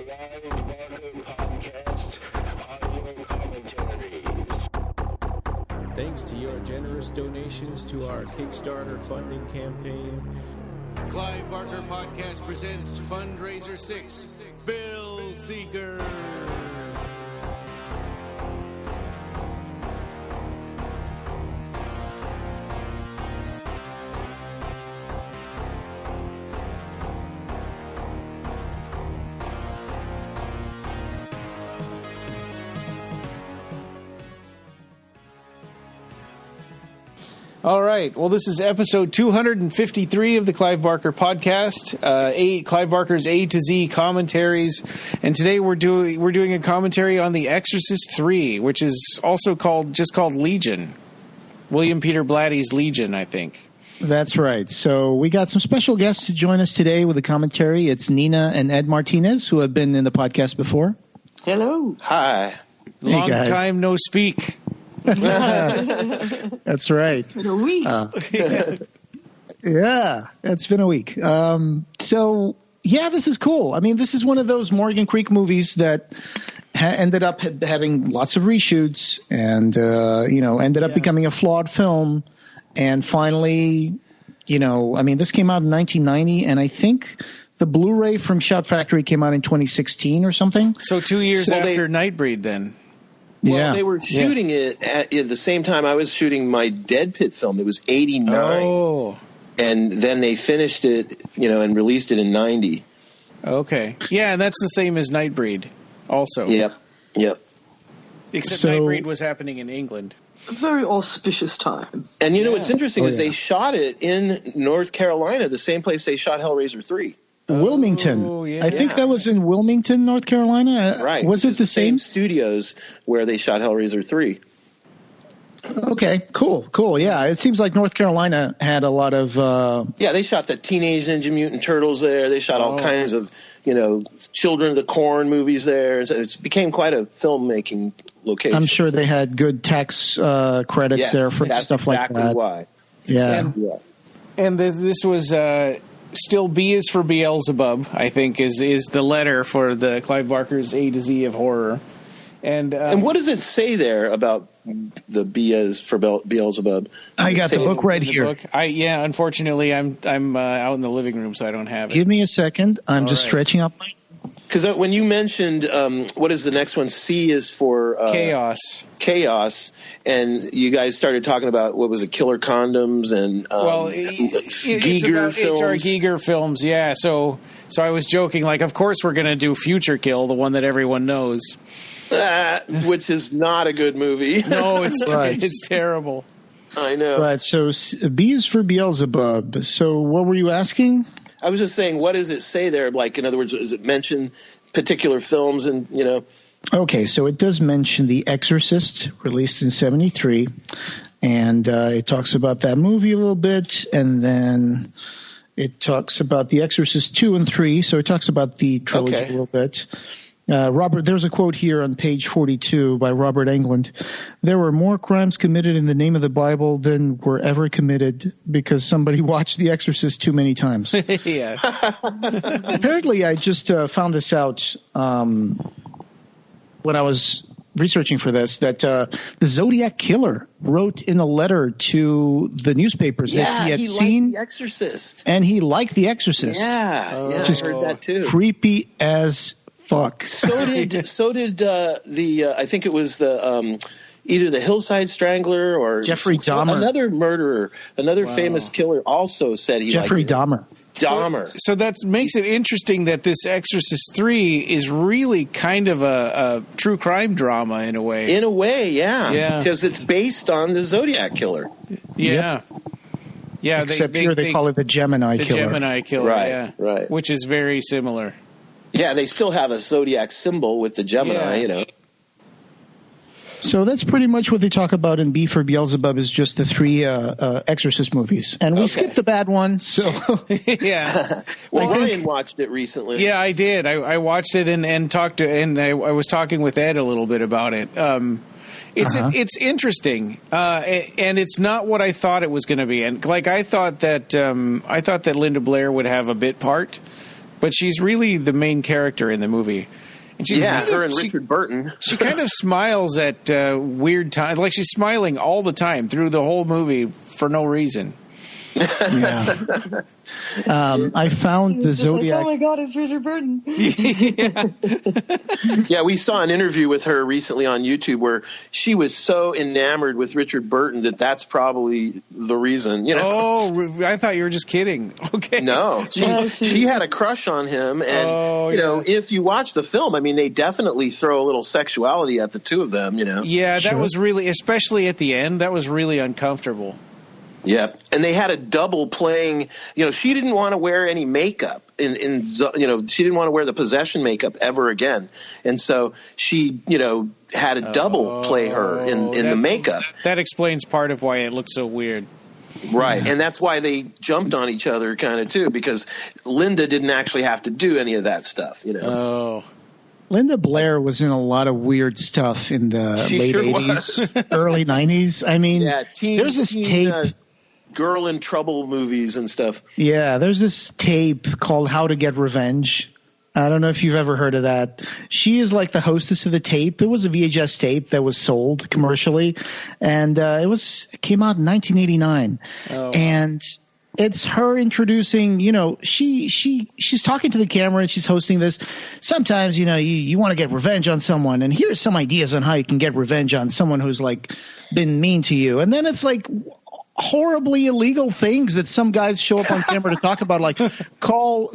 Clive Barker Podcast, Audio Commentaries. Thanks to your generous donations to our Kickstarter funding campaign, Clive Barker Podcast presents Fundraiser 6, Bill Seeker. All right. Well, this is episode 253 of the Clive Barker Podcast, Clive Barker's A to Z commentaries, and today we're doing a commentary on the Exorcist III, which is also called Legion. William Peter Blatty's Legion, I think. That's right. So we got some special guests to join us today with a commentary. It's Nina and Ed Martinez, who have been in the podcast before. Hello. Hi. Long time no speak. That's right. It's been a week. Yeah, it's been a week. So, yeah, this is cool. I mean, this is one of those Morgan Creek movies that ended up having lots of reshoots and, ended up becoming a flawed film. And finally, this came out in 1990, and I think the Blu-ray from Shout Factory came out in 2016 or something. So 2 years after Nightbreed, then. Well, they were shooting it at the same time I was shooting my Dead Pit film. It was 89. Oh. And then they finished it, and released it in 90. Okay. Yeah, and that's the same as Nightbreed also. Yep. Except Nightbreed was happening in England. A very auspicious time. And what's interesting is they shot it in North Carolina, the same place they shot Hellraiser 3. Wilmington. Oh, yeah. I think that was in Wilmington, North Carolina. Right. Was it the same studios where they shot Hellraiser 3? Okay, cool. Yeah, it seems like North Carolina had a lot of... they shot the Teenage Ninja Mutant Turtles there. They shot all kinds of, Children of the Corn movies there. It became quite a filmmaking location. I'm sure they had good tax credits there for stuff like that. That's exactly why. Yeah. And this was... Still, B is for Beelzebub, I think, is the letter for the Clive Barker's A to Z of horror. And what does it say there about the B is for Beelzebub? I got the book right here. Unfortunately, I'm out in the living room, so I don't have it. Give me a second. I'm just stretching up my... Because when you mentioned, what is the next one? C is for... Chaos. And you guys started talking about, what was it, Killer Condoms and Giger films. H.R. Giger films, yeah. So I was joking, of course we're going to do Future Kill, the one that everyone knows. Which is not a good movie. No, it's terrible. I know. Right, so B is for Beelzebub. So what were you asking? I was just saying, what does it say there? In other words, does it mention particular films and, Okay, so it does mention The Exorcist, released in 1973, and it talks about that movie a little bit, and then it talks about The Exorcist 2 and 3, so it talks about the trilogy a little bit. There's a quote here on page 42 by Robert Englund. There were more crimes committed in the name of the Bible than were ever committed because somebody watched The Exorcist too many times. Yeah. Apparently, I just found this out when I was researching for this, that the Zodiac Killer wrote in a letter to the newspapers that he had seen The Exorcist. And he liked The Exorcist. Yeah, just I heard that too. Creepy as fuck. So did I think it was the either the Hillside Strangler or Jeffrey Dahmer. Another murderer, another famous killer also said he Jeffrey liked it. Dahmer. So that makes it interesting that this Exorcist III is really kind of a true crime drama in a way. In a way, yeah. Because it's based on the Zodiac Killer. Yeah. Yep. Yeah. Except they call it the Gemini Killer. The Gemini Killer, right. Which is very similar. Yeah, they still have a Zodiac symbol with the Gemini, So that's pretty much what they talk about in B for Beelzebub is just the three Exorcist movies. And we skipped the bad one, so... Yeah. Well, Ryan watched it recently. Yeah, I did. I watched it and talked to... And I was talking with Ed a little bit about it. It's interesting, and it's not what I thought it was going to be. And I thought that Linda Blair would have a bit part, but she's really the main character in the movie. And she's her and Richard Burton. She kind of smiles at weird times. Like she's smiling all the time through the whole movie for no reason. Yeah. I found the Zodiac. Like, oh my God, it's Richard Burton. Yeah, we saw an interview with her recently on YouTube where she was so enamored with Richard Burton that's probably the reason. Oh, I thought you were just kidding. Okay. No, she had a crush on him, and if you watch the film, I mean, they definitely throw a little sexuality at the two of them. Yeah, that was really, especially at the end, that was really uncomfortable. Yeah, and they had a double playing. She didn't want to wear any makeup. She didn't want to wear the possession makeup ever again, and so she, had a double play her in the makeup. That explains part of why it looked so weird. Right, and that's why they jumped on each other kind of too, because Linda didn't actually have to do any of that stuff. Oh. Linda Blair was in a lot of weird stuff in the late 80s, early 90s. I mean, there's this tape. Girl in Trouble movies and stuff. Yeah, there's this tape called How to Get Revenge. I don't know if you've ever heard of that. She is like the hostess of the tape. It was a VHS tape that was sold commercially, and it came out in 1989. Oh. And it's her introducing, she's talking to the camera and she's hosting this. Sometimes, you want to get revenge on someone, and here's some ideas on how you can get revenge on someone who's like been mean to you. And then it's like horribly illegal things that some guys show up on camera to talk about, like call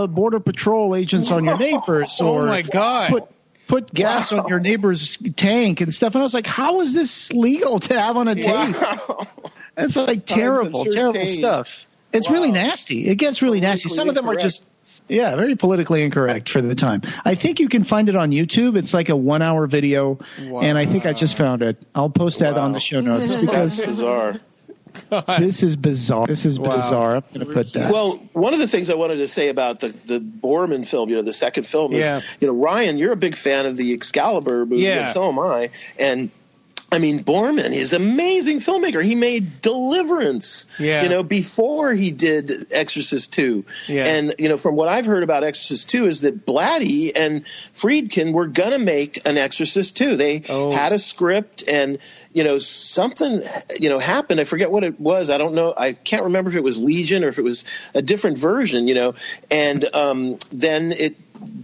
border patrol agents on your neighbors, or oh my God, put gas on your neighbor's tank and stuff. And I was like, how is this legal to have on a tape? Wow. It's like terrible stuff. It's really nasty. It gets really nasty. Some of them are just very politically incorrect for the time. I think you can find it on YouTube. It's like a 1-hour video, and I think I just found it. I'll post that on the show notes because that's bizarre. God. This is bizarre. Bizarre. I'm going to put that. Well, one of the things I wanted to say about the Borman film, the second film, is, Ryan, you're a big fan of the Excalibur movie, and so am I. And I mean, Borman is an amazing filmmaker. He made Deliverance, before he did Exorcist II. Yeah. And, from what I've heard about Exorcist II is that Blatty and Friedkin were going to make an Exorcist II. They had a script, and something, happened. I forget what it was. I don't know. I can't remember if it was Legion or if it was a different version, and then it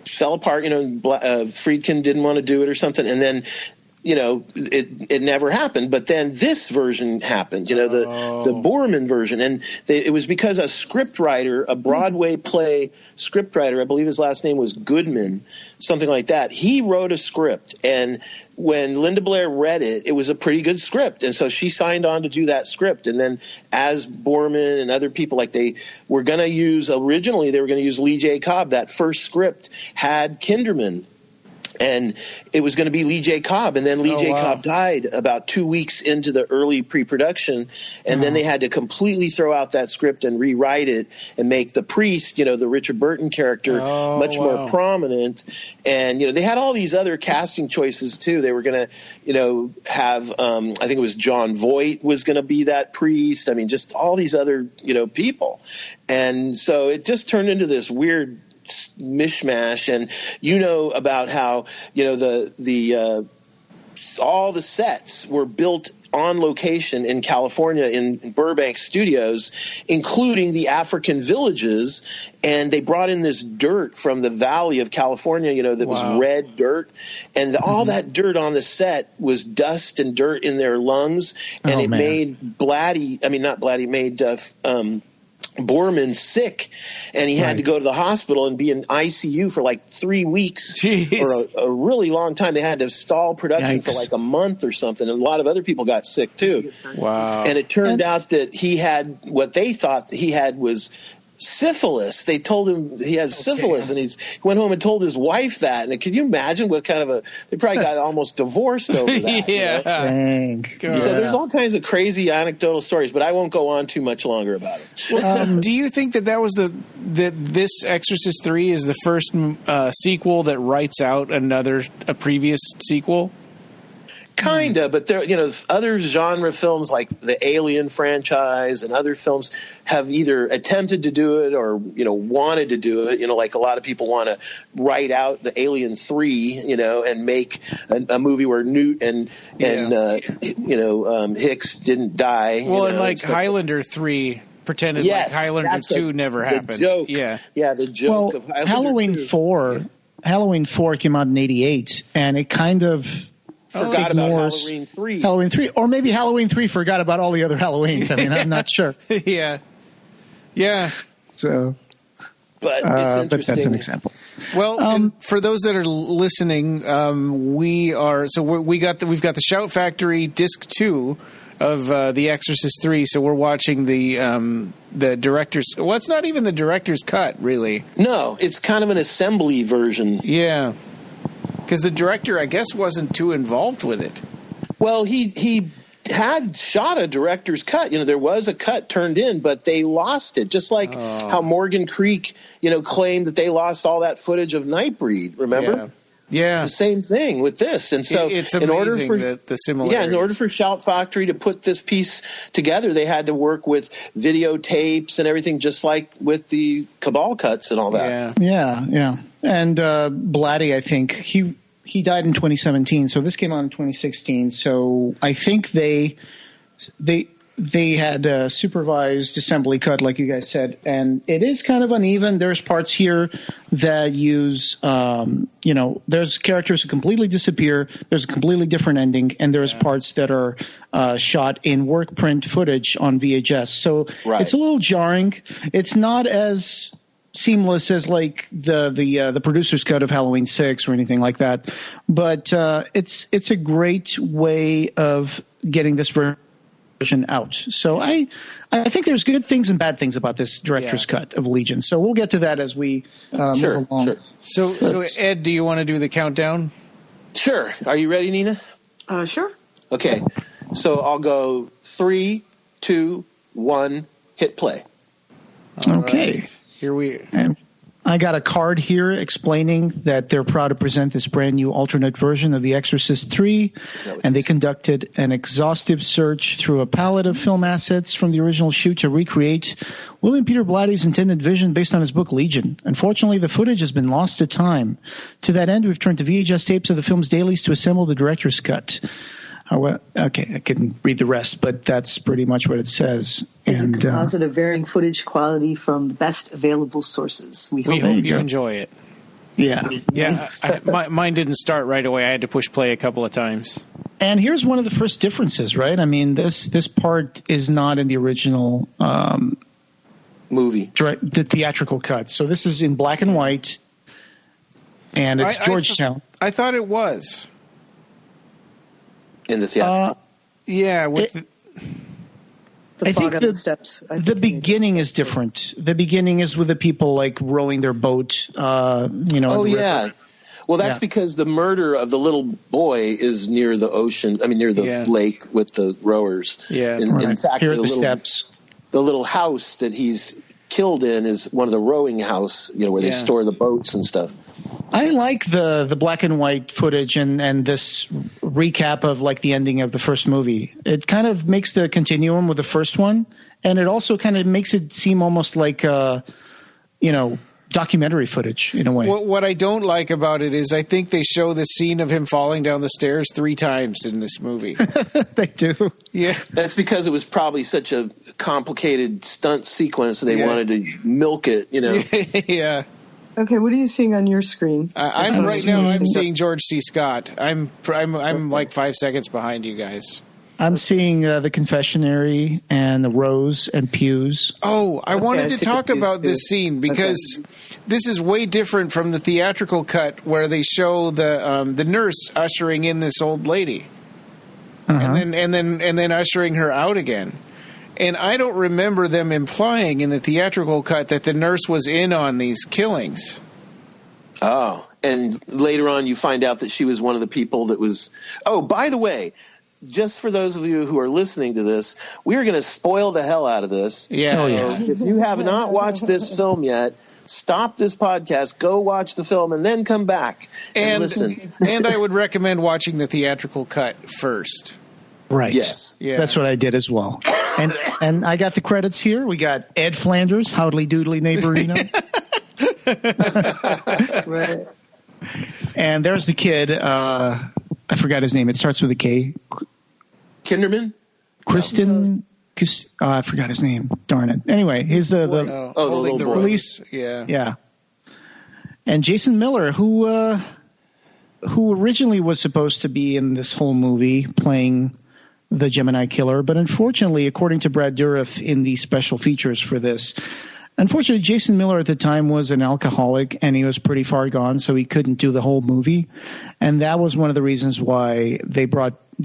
fell apart, Friedkin didn't want to do it or something. And then, it never happened. But then this version happened, the Borman version. And it was because a scriptwriter, a Broadway play scriptwriter, I believe his last name was Goodman, something like that. He wrote a script, and when Linda Blair read it, it was a pretty good script. And so she signed on to do that script. And then as Borman and other people, they were going to use Lee J. Cobb. That first script had Kinderman. And it was going to be Lee J. Cobb, and then Lee J. Cobb died about 2 weeks into the early pre-production, and then they had to completely throw out that script and rewrite it and make the priest, the Richard Burton character, much more prominent. And they had all these other casting choices too. They were going to, have I think it was John Voight was going to be that priest. I mean, just all these other people, and so it just turned into this weird mishmash. And about how all the sets were built on location in California in Burbank studios, including the African villages, and they brought in this dirt from the Valley of California, that was red dirt, and all that dirt on the set was dust and dirt in their lungs, and it made Borman sick, and he had to go to the hospital and be in ICU for like 3 weeks. Or a really long time. They had to stall production for like a month or something, and a lot of other people got sick too. Wow. And it turned out that he had what they thought he had was syphilis. They told him he has syphilis, and he went home and told his wife that. And can you imagine what kind of they probably got almost divorced over that. So there's all kinds of crazy anecdotal stories, but I won't go on too much longer about it. Well, do you think that this Exorcist III is the first sequel that writes out a previous sequel? Kinda, but there, other genre films like the Alien franchise and other films have either attempted to do it or wanted to do it. Like a lot of people want to write out the Alien 3, and make a movie where Newt and Hicks didn't die. Well, and like Highlander 3 pretended like Highlander 2 never happened. The joke. Yeah, the joke of Highlander Halloween 2. 4. Halloween 4 came out in '88, and it kind of forgot about Halloween 3. Halloween 3, or maybe Halloween 3 forgot about all the other Halloweens. I mean, I'm not sure. Yeah. So, but it's interesting. But that's an example. Well, and for those that are listening, we've got the Shout Factory Disc 2 of The Exorcist 3, so we're watching the director's. Well, it's not even the director's cut, really. No, it's kind of an assembly version. Yeah, because the director, I guess, wasn't too involved with it. Well, he had shot a director's cut. There was a cut turned in, but they lost it. Just like how Morgan Creek, claimed that they lost all that footage of Nightbreed. Remember? Yeah. It's the same thing with this. And so it's amazing the similarities. Yeah, in order for Shout Factory to put this piece together, they had to work with videotapes and everything, just like with the Cabal cuts and all that. Yeah. And Blatty, I think, he died in 2017, so this came out in 2016. So I think they had a supervised assembly cut, like you guys said, and it is kind of uneven. There's parts here that use, there's characters who completely disappear. There's a completely different ending, and there's parts that are shot in work print footage on VHS. So It's a little jarring. It's not as seamless as like the producer's cut of Halloween 6 or anything like that, but it's a great way of getting this version out. So I think there's good things and bad things about this director's cut of Legion. So we'll get to that as we move along. Sure. So Ed, do you want to do the countdown? Sure. Are you ready, Nina? Sure. Okay. So I'll go 3, 2, 1, hit play. Okay. Right. Here we. And I got a card here explaining that they're proud to present this brand new alternate version of The Exorcist III, and they conducted an exhaustive search through a palette of film assets from the original shoot to recreate William Peter Blatty's intended vision based on his book Legion. Unfortunately, the footage has been lost to time. To that end, we've turned to VHS tapes of the film's dailies to assemble the director's cut. Okay, I couldn't read the rest, but that's pretty much what it says. It's a composite of varying footage quality from the best available sources. We hope you enjoy it. Yeah. Mine didn't start right away. I had to push play a couple of times. And here's one of the first differences, right? I mean, this part is not in the original movie, the theatrical cut. So this is in black and white, and it's Georgetown. I thought it was. In the theatrical. I think the steps. The beginning is different. The beginning is with the people like rowing their boat. River. Well, that's because the murder of the little boy is near the ocean. I mean, near the lake with the rowers. Yeah. In fact, here are the steps. The little house that he's killed in is one of the rowing house, where they store the boats and stuff. I like the black and white footage and this recap of like the ending of the first movie. It kind of makes the continuum with the first one, and it also kind of makes it seem almost like documentary footage in a way. What I don't like about it is I think they show the scene of him falling down the stairs 3 times in this movie. They do. Yeah. That's because it was probably such a complicated stunt sequence and they wanted to milk it, Yeah. Okay, what are you seeing on your screen? I'm seeing George C. Scott. I'm like 5 seconds behind you guys. I'm seeing the confessionary and the rows and pews. Oh, I wanted to talk about this scene because this is way different from the theatrical cut where they show the nurse ushering in this old lady, and then ushering her out again. And I don't remember them implying in the theatrical cut that the nurse was in on these killings. Oh, and later on you find out that she was one of the people that was. Oh, by the way. Just for those of you who are listening to this, we are going to spoil the hell out of this. Yeah. So if you have not watched this film yet, stop this podcast, go watch the film, and then come back and listen. And I would recommend watching the theatrical cut first. Right. Yes. Yeah. That's what I did as well. And I got the credits here. We got Ed Flanders, Howdly Doodly Neighborino. Right. And there's the kid. I forgot his name. It starts with a K. Kinderman? Kristen. I forgot his name. Darn it. Anyway, he's the little boy. police. Yeah. And Jason Miller, who originally was supposed to be in this whole movie playing the Gemini Killer, but unfortunately, according to Brad Dourif in the special features for this, unfortunately, Jason Miller at the time was an alcoholic and he was pretty far gone, so he couldn't do the whole movie. And that was one of the reasons why they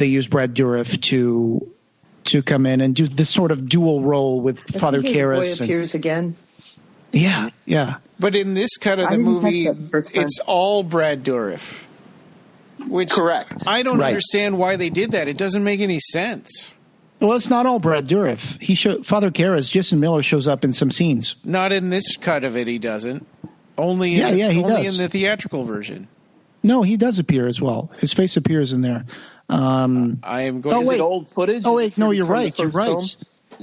used Brad Dourif to come in and do this sort of dual role with Father Karras. Boy appears again. Yeah. But in this cut of the movie, it's all Brad Dourif. Which correct. I don't understand why they did that. It doesn't make any sense. Well, it's not all Brad Dourif. Father Karras, Jason Miller shows up in some scenes. Not in this cut of it, he doesn't. Only he only does. In the theatrical version. No, he does appear as well. His face appears in there. I am going. Is it old footage? Oh wait, no, you're right. You're right. Film?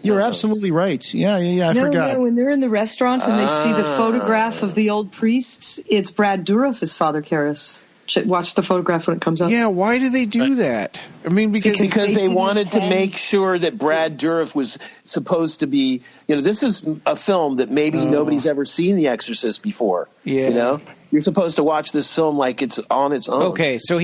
You're absolutely right. Yeah. I forgot. No, when they're in the restaurant and they see the photograph of the old priests, it's Brad Dourif as Father Karras. Watch the photograph when it comes up. Yeah, why do they do that? I mean, because they wanted to make sure that Brad Dourif was supposed to be, this is a film that maybe nobody's ever seen The Exorcist before. Yeah. You're supposed to watch this film like it's on its own. Okay, so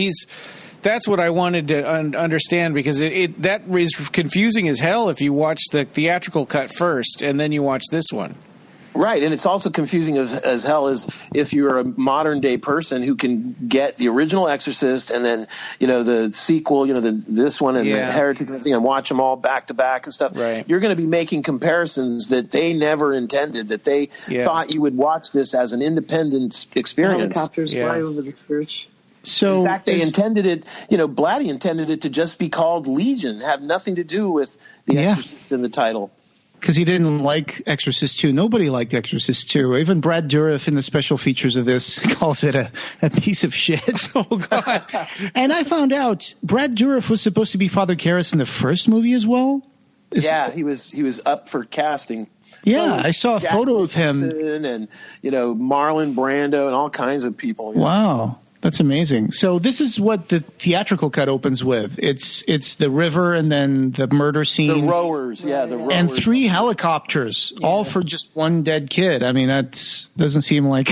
that's what I wanted to understand, because that is confusing as hell if you watch the theatrical cut first and then you watch this one. Right, and it's also confusing as hell as if you're a modern day person who can get the original Exorcist and then the sequel, this one and the Heretic and everything, and watch them all back to back and stuff. Right. You're going to be making comparisons that they never intended. That they thought you would watch this as an independent experience. Helicopters fly over the church. So, in fact, they intended it. Blatty intended it to just be called Legion, have nothing to do with the Exorcist in the title. Because he didn't like Exorcist II. Nobody liked Exorcist II. Even Brad Dourif in the special features of this calls it a piece of shit. Oh, God. And I found out Brad Dourif was supposed to be Father Karras in the first movie as well. He was up for casting. Yeah, I saw a photo of him. And, Marlon Brando and all kinds of people. Wow. That's amazing. So this is what the theatrical cut opens with. It's the river and then the murder scene. The rowers, the rowers. And 3 helicopters, all for just one dead kid. I mean, that doesn't seem like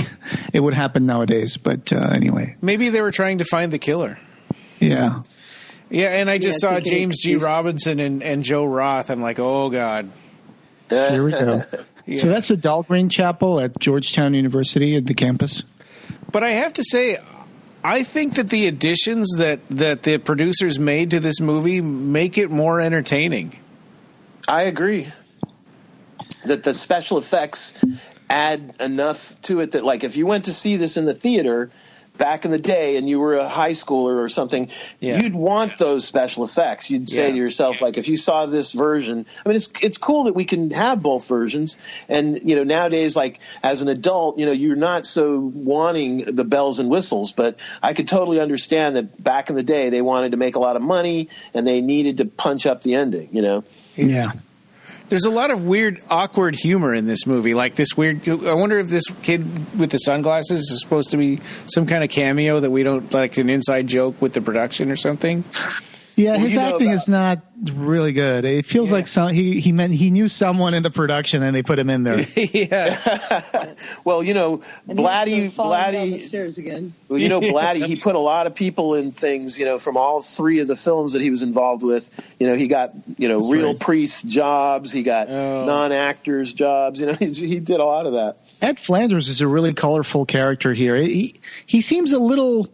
it would happen nowadays. But anyway. Maybe they were trying to find the killer. Yeah. Yeah, and I just saw James G. Robinson and Joe Roth. I'm like, oh, God. Here we go. Yeah. So that's the Dahlgren Chapel at Georgetown University at the campus. But I have to say, I think that the additions that the producers made to this movie make it more entertaining. I agree. That the special effects add enough to it that, like, if you went to see this in the theater back in the day and you were a high schooler or something, you'd want those special effects. You'd say to yourself, like, if you saw this version, I mean, it's cool that we can have both versions. And, nowadays, like, as an adult, you're not so wanting the bells and whistles, but I could totally understand that back in the day, they wanted to make a lot of money and they needed to punch up the ending, Yeah. There's a lot of weird, awkward humor in this movie. Like this weird. I wonder if this kid with the sunglasses is supposed to be some kind of cameo that we don't, like, an inside joke with the production or something. Yeah, his acting is not really good. It feels like he knew someone in the production and they put him in there. Well, Blatty down the stairs again. Well, Blatty, he put a lot of people in things, from all 3 of the films that he was involved with. He got, real priest jobs. He got non-actors jobs. He did a lot of that. Ed Flanders is a really colorful character here. He seems a little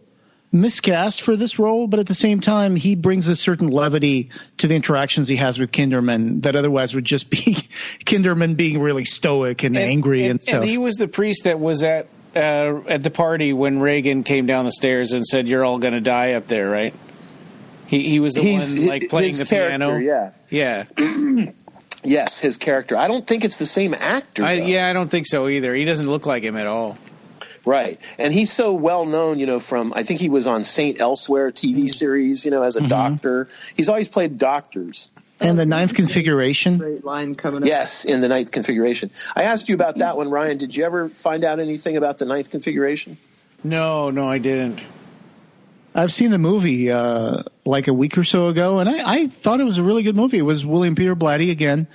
miscast for this role, but at the same time, he brings a certain levity to the interactions he has with Kinderman that otherwise would just be Kinderman being really stoic and angry and stuff. And he was the priest that was at the party when Reagan came down the stairs and said, "You're all going to die up there," right? He was the one, like, playing the piano. Yeah. Yes, his character. I don't think it's the same actor. I don't think so either. He doesn't look like him at all. Right. And he's so well known, from, I think he was on Saint Elsewhere TV series, as a doctor. He's always played doctors. And the Ninth Configuration. Great line coming up. Yes, in the Ninth Configuration. I asked you about that one, Ryan. Did you ever find out anything about the Ninth Configuration? No, I didn't. I've seen the movie like a week or so ago, and I thought it was a really good movie. It was William Peter Blatty again.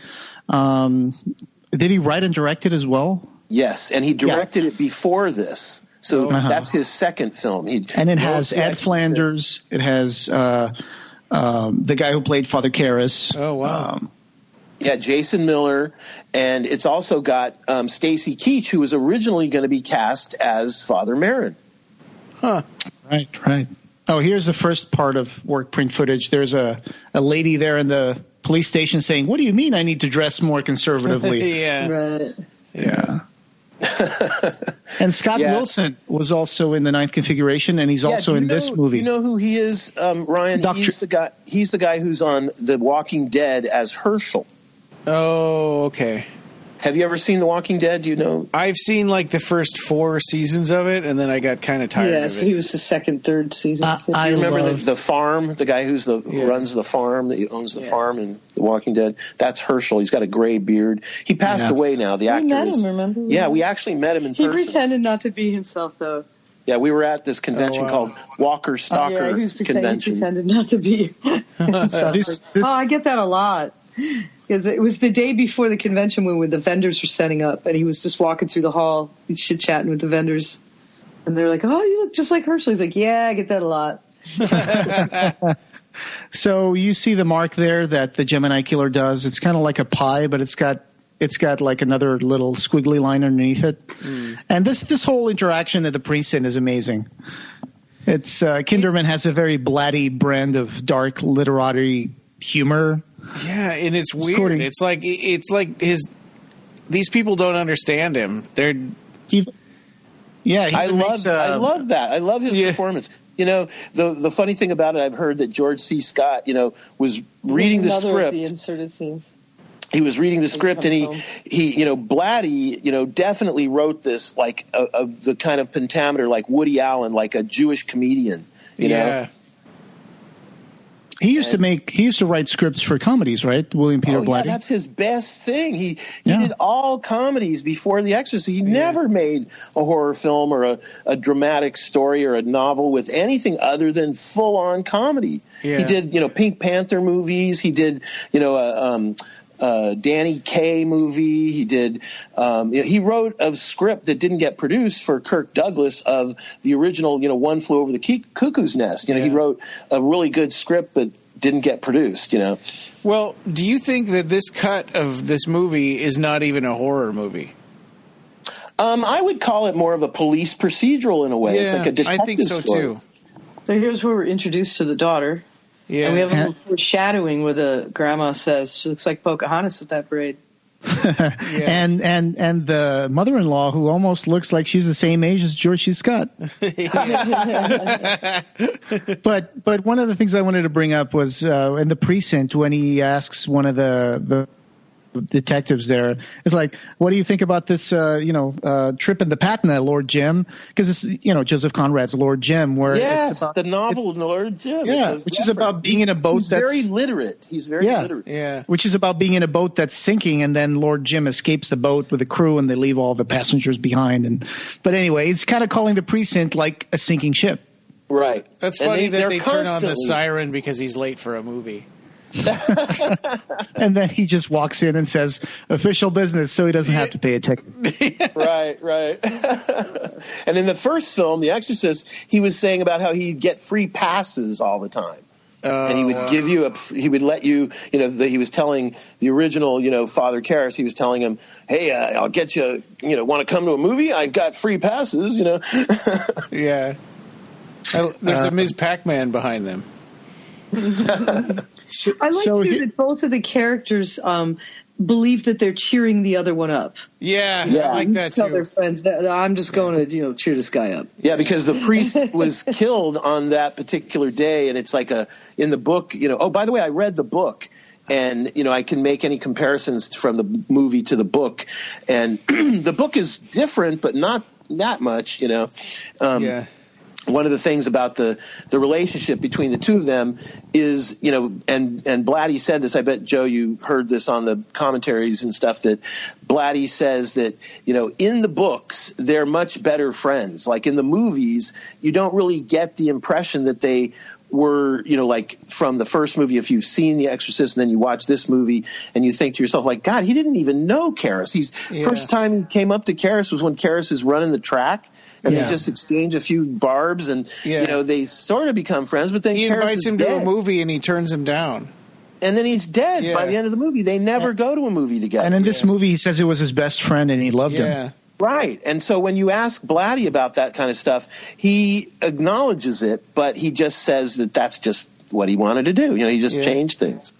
Did he write and direct it as well? Yes, and he directed it before this. So that's his second film. And it has Ed Flanders. It has the guy who played Father Karras. Oh, wow. Jason Miller. And it's also got Stacy Keach, who was originally going to be cast as Father Merrin. Huh. Right. Oh, here's the first part of work print footage. There's a lady there in the police station saying, "What do you mean I need to dress more conservatively?" Yeah. Right. Yeah. And Scott Wilson was also in the Ninth Configuration, and he's also in this movie. You know who he is, Ryan? He's the guy who's on The Walking Dead as Herschel. Oh, okay. Have you ever seen The Walking Dead? Do you know? I've seen like the first 4 seasons of it, and then I got kind of tired of it. So he was the second, third season. I remember the farm, the guy who runs the farm, that owns the farm in The Walking Dead. That's Herschel. He's got a gray beard. He passed away now. The actor. We met him, remember? Yeah, we actually met him in person. He pretended not to be himself, though. Yeah, we were at this convention called Walker Stalker Convention. He pretended not to be himself. I get that a lot. Because it was the day before the convention when the vendors were setting up, and he was just walking through the hall, chit-chatting with the vendors. And they're like, "Oh, you look just like Herschel." He's like, "Yeah, I get that a lot." So you see the mark there that the Gemini killer does. It's kind of like a pie, but it's got like another little squiggly line underneath it. And this whole interaction at the precinct is amazing. It's Kinderman has a very Blatty brand of dark literary humor. Yeah, and it's weird. It's like these people don't understand him. I love that. I love his performance. The funny thing about it, I've heard that George C. Scott, was reading the script. The inserted scenes. He was reading the script, and he Blatty, definitely wrote this like the kind of pentameter like Woody Allen, like a Jewish comedian. You know. He used to write scripts for comedies, right? William Peter Blatty. Yeah, that's his best thing. He did all comedies before The Exorcist. He never made a horror film or a dramatic story or a novel with anything other than full on comedy. Yeah. He did, Pink Panther movies. He did, Danny Kaye movie. He did. He wrote a script that didn't get produced for Kirk Douglas of the original, One Flew Over the Cuckoo's Nest. He wrote a really good script, but didn't get produced. Well, do you think that this cut of this movie is not even a horror movie? I would call it more of a police procedural in a way. It's like a detective I think so story. too. So here's where we're introduced to the daughter. Yeah. And we have a little foreshadowing where the grandma says she looks like Pocahontas with that braid. And the mother-in-law who almost looks like she's the same age as George C. Scott. But one of the things I wanted to bring up was in the precinct when he asks one of the detectives there, it's like, what do you think about this trip in the Patna, Lord Jim? Because it's Joseph Conrad's Lord Jim, where it's about, the novel Lord Jim, which is about being in a boat. He's very literate. He's very literate. Which is about being in a boat that's sinking, and then Lord Jim escapes the boat with the crew, and they leave all the passengers behind. But anyway, it's kind of calling the precinct like a sinking ship. Right. That's funny that they turn on the siren because he's late for a movie. And then he just walks in and says official business, so he doesn't have to pay a ticket. Right. And in the first film, The Exorcist, he was saying about how he'd get free passes all the time. And he would give you he would let you, he was telling the original, Father Karras, he was telling him, hey, I'll get you, want to come to a movie? I got free passes, Yeah. There's a Ms. Pac-Man behind them. I like that both of the characters believe that they're cheering the other one up. Yeah, I like that too. Tell their friends that I'm just going to cheer this guy up. Yeah, because the priest was killed on that particular day, and it's like in the book. Oh, by the way, I read the book. And, I can make any comparisons from the movie to the book. And the book is different, but not that much, One of the things about the relationship between the two of them is, and Blatty said this, I bet, Joe, you heard this on the commentaries and stuff, that Blatty says that, in the books, they're much better friends. Like in the movies, you don't really get the impression that they were, like from the first movie, if you've seen The Exorcist and then you watch this movie and you think to yourself, like, God, he didn't even know Karras. First time he came up to Karras was when Karras is running the track. And they just exchange a few barbs, and they sort of become friends. But then he Karras invites him dead. to a movie, and he turns him down. And then he's dead by the end of the movie. They never go to a movie together. And in this movie, he says it was his best friend, and he loved him. Right. And so when you ask Blatty about that kind of stuff, he acknowledges it, but he just says that that's just what he wanted to do. He just changed things.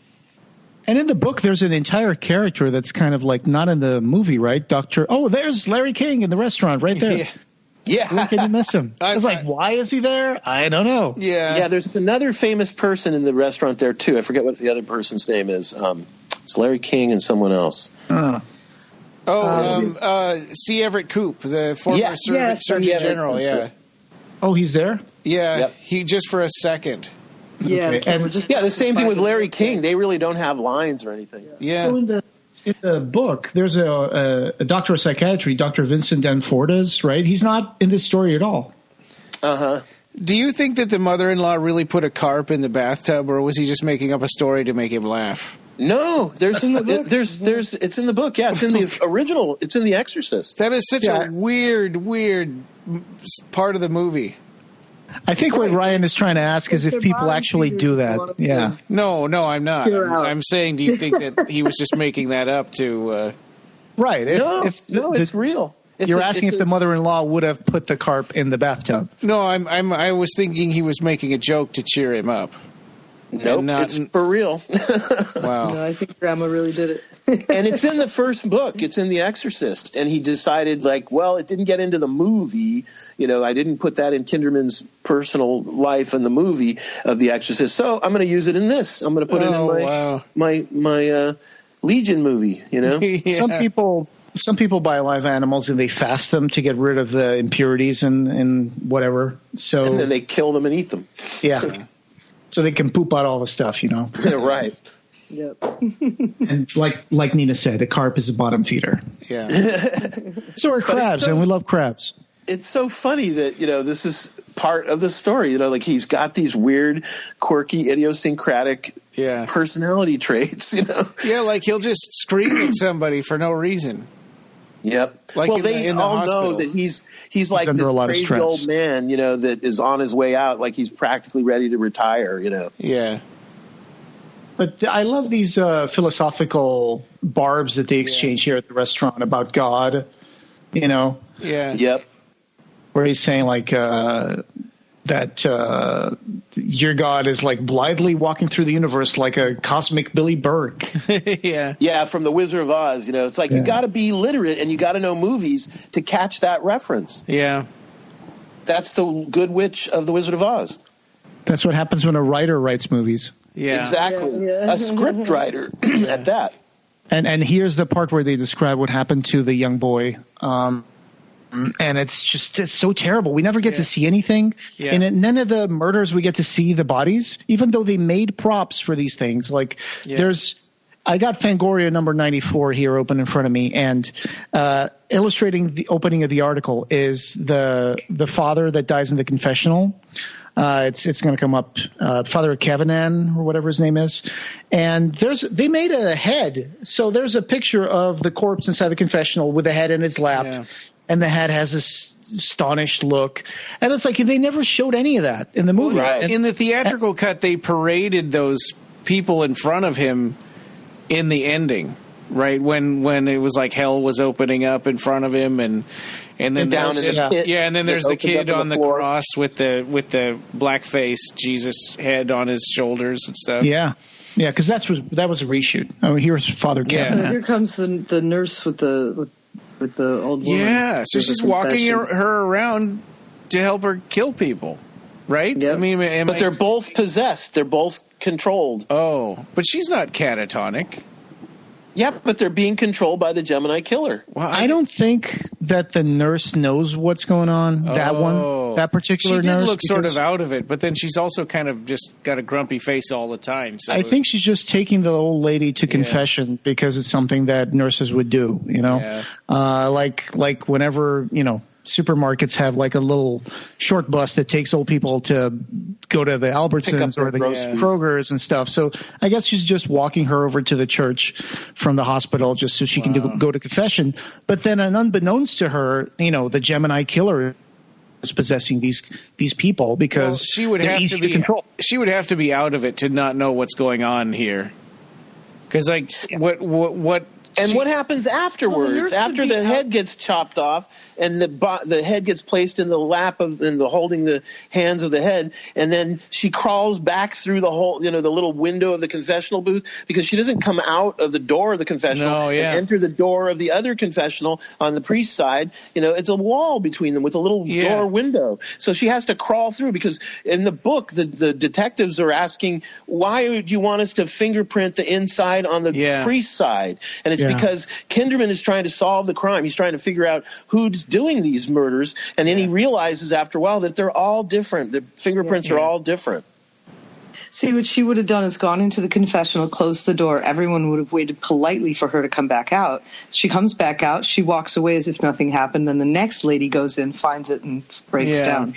And in the book, there's an entire character that's kind of like not in the movie, right? There's Larry King in the restaurant right there. Yeah. How can you miss him? I was like, why is he there? I don't know. Yeah, there's another famous person in the restaurant there, too. I forget what the other person's name is. It's Larry King and someone else. C. Everett Koop, the former Surgeon General, Oh, he's there? Yeah, he just for a second. Yeah, okay. The same thing with Larry King. They really don't have lines or anything. Yeah. So in the book, there's a doctor of psychiatry, Dr. Vincent Danfordas, right? He's not in this story at all. Uh-huh. Do you think that the mother-in-law really put a carp in the bathtub, or was he just making up a story to make him laugh? No, it's in the book. Yeah, it's in the original. It's in The Exorcist. That is such a weird part of the movie. I think what Ryan is trying to ask is if people actually do that. Yeah. No, I'm not. I'm saying, do you think that he was just making that up to? Right. It's real. You're asking if the mother-in-law would have put the carp in the bathtub. No, I was thinking he was making a joke to cheer him up. Nope, it's for real. Wow. No, I think Grandma really did it. And it's in the first book. It's in The Exorcist. And he decided, it didn't get into the movie. I didn't put that in Kinderman's personal life in the movie of The Exorcist. So I'm going to use it in this. I'm going to put it in my Legion movie, Yeah. Some people buy live animals and they fast them to get rid of the impurities and whatever. So and then they kill them and eat them. Yeah. So they can poop out all the stuff, Right. Yep. And like Nina said, a carp is a bottom feeder. Yeah. So are crabs, and we love crabs. It's so funny that, this is part of the story. He's got these weird, quirky, idiosyncratic personality traits, Yeah, he'll just scream at somebody for no reason. Yep. They all know that he's like this crazy old man, that is on his way out, like he's practically ready to retire, Yeah. But I love these philosophical barbs that they exchange here at the restaurant about God, Yeah. Yep. Where he's saying that your God is blithely walking through the universe like a cosmic Billy Burke. Yeah, from The Wizard of Oz. It's you got to be literate and you got to know movies to catch that reference. Yeah. That's the good witch of The Wizard of Oz. That's what happens when a writer writes movies. Yeah. Exactly. Yeah. A script writer at that. And here's the part where they describe what happened to the young boy. And it's so terrible. We never get to see anything. Yeah. And none of the murders we get to see the bodies, even though they made props for these things. I got Fangoria number 94 here open in front of me, and illustrating the opening of the article is the father that dies in the confessional. It's going to come up, Father Kavanagh or whatever his name is. And they made a head. So there's a picture of the corpse inside the confessional with the head in his lap. Yeah. And the head has this astonished look. And it's they never showed any of that in the movie. Right. In the theatrical cut, they paraded those people in front of him in the ending, right? When it was hell was opening up in front of him and then down in the pit. Yeah, and then there's the kid on the cross with the black face Jesus head on his shoulders and stuff. Yeah. Yeah, because that was a reshoot. Oh, here's Father Kevin. Here comes the nurse with the old woman. Yeah, so she's walking her around to help her kill people. right? Yep. I mean, but they're both possessed. They're both controlled. Oh, but she's not catatonic. Yep, but they're being controlled by the Gemini killer. Well, I don't think that the nurse knows what's going on. That particular nurse. She did look sort of out of it, but then she's also kind of just got a grumpy face all the time. So I think she's just taking the old lady to confession because it's something that nurses would do. Like whenever supermarkets have like a little short bus that takes old people to go to the Albertsons or the Kroger's and stuff. So I guess she's just walking her over to the church from the hospital just so she can go to confession. But then unbeknownst to her, the Gemini killer is possessing these people because she would have to be control. She would have to be out of it to not know what's going on here. Because what And what happens afterwards? After the head gets chopped off and the head gets placed in the lap holding the hands of the head, and then she crawls back through the whole, the little window of the confessional booth, because she doesn't come out of the door of the confessional and enter the door of the other confessional on the priest's side. It's a wall between them with a little door window. So she has to crawl through, because in the book, the detectives are asking, why would you want us to fingerprint the inside on the priest's side? And it's because Kinderman is trying to solve the crime. He's trying to figure out who's doing these murders, and then he realizes after a while that they're all different. The fingerprints are all different. See, what she would have done is gone into the confessional, closed the door. Everyone would have waited politely for her to come back out. She comes back out. She walks away as if nothing happened. Then the next lady goes in, finds it, and breaks down.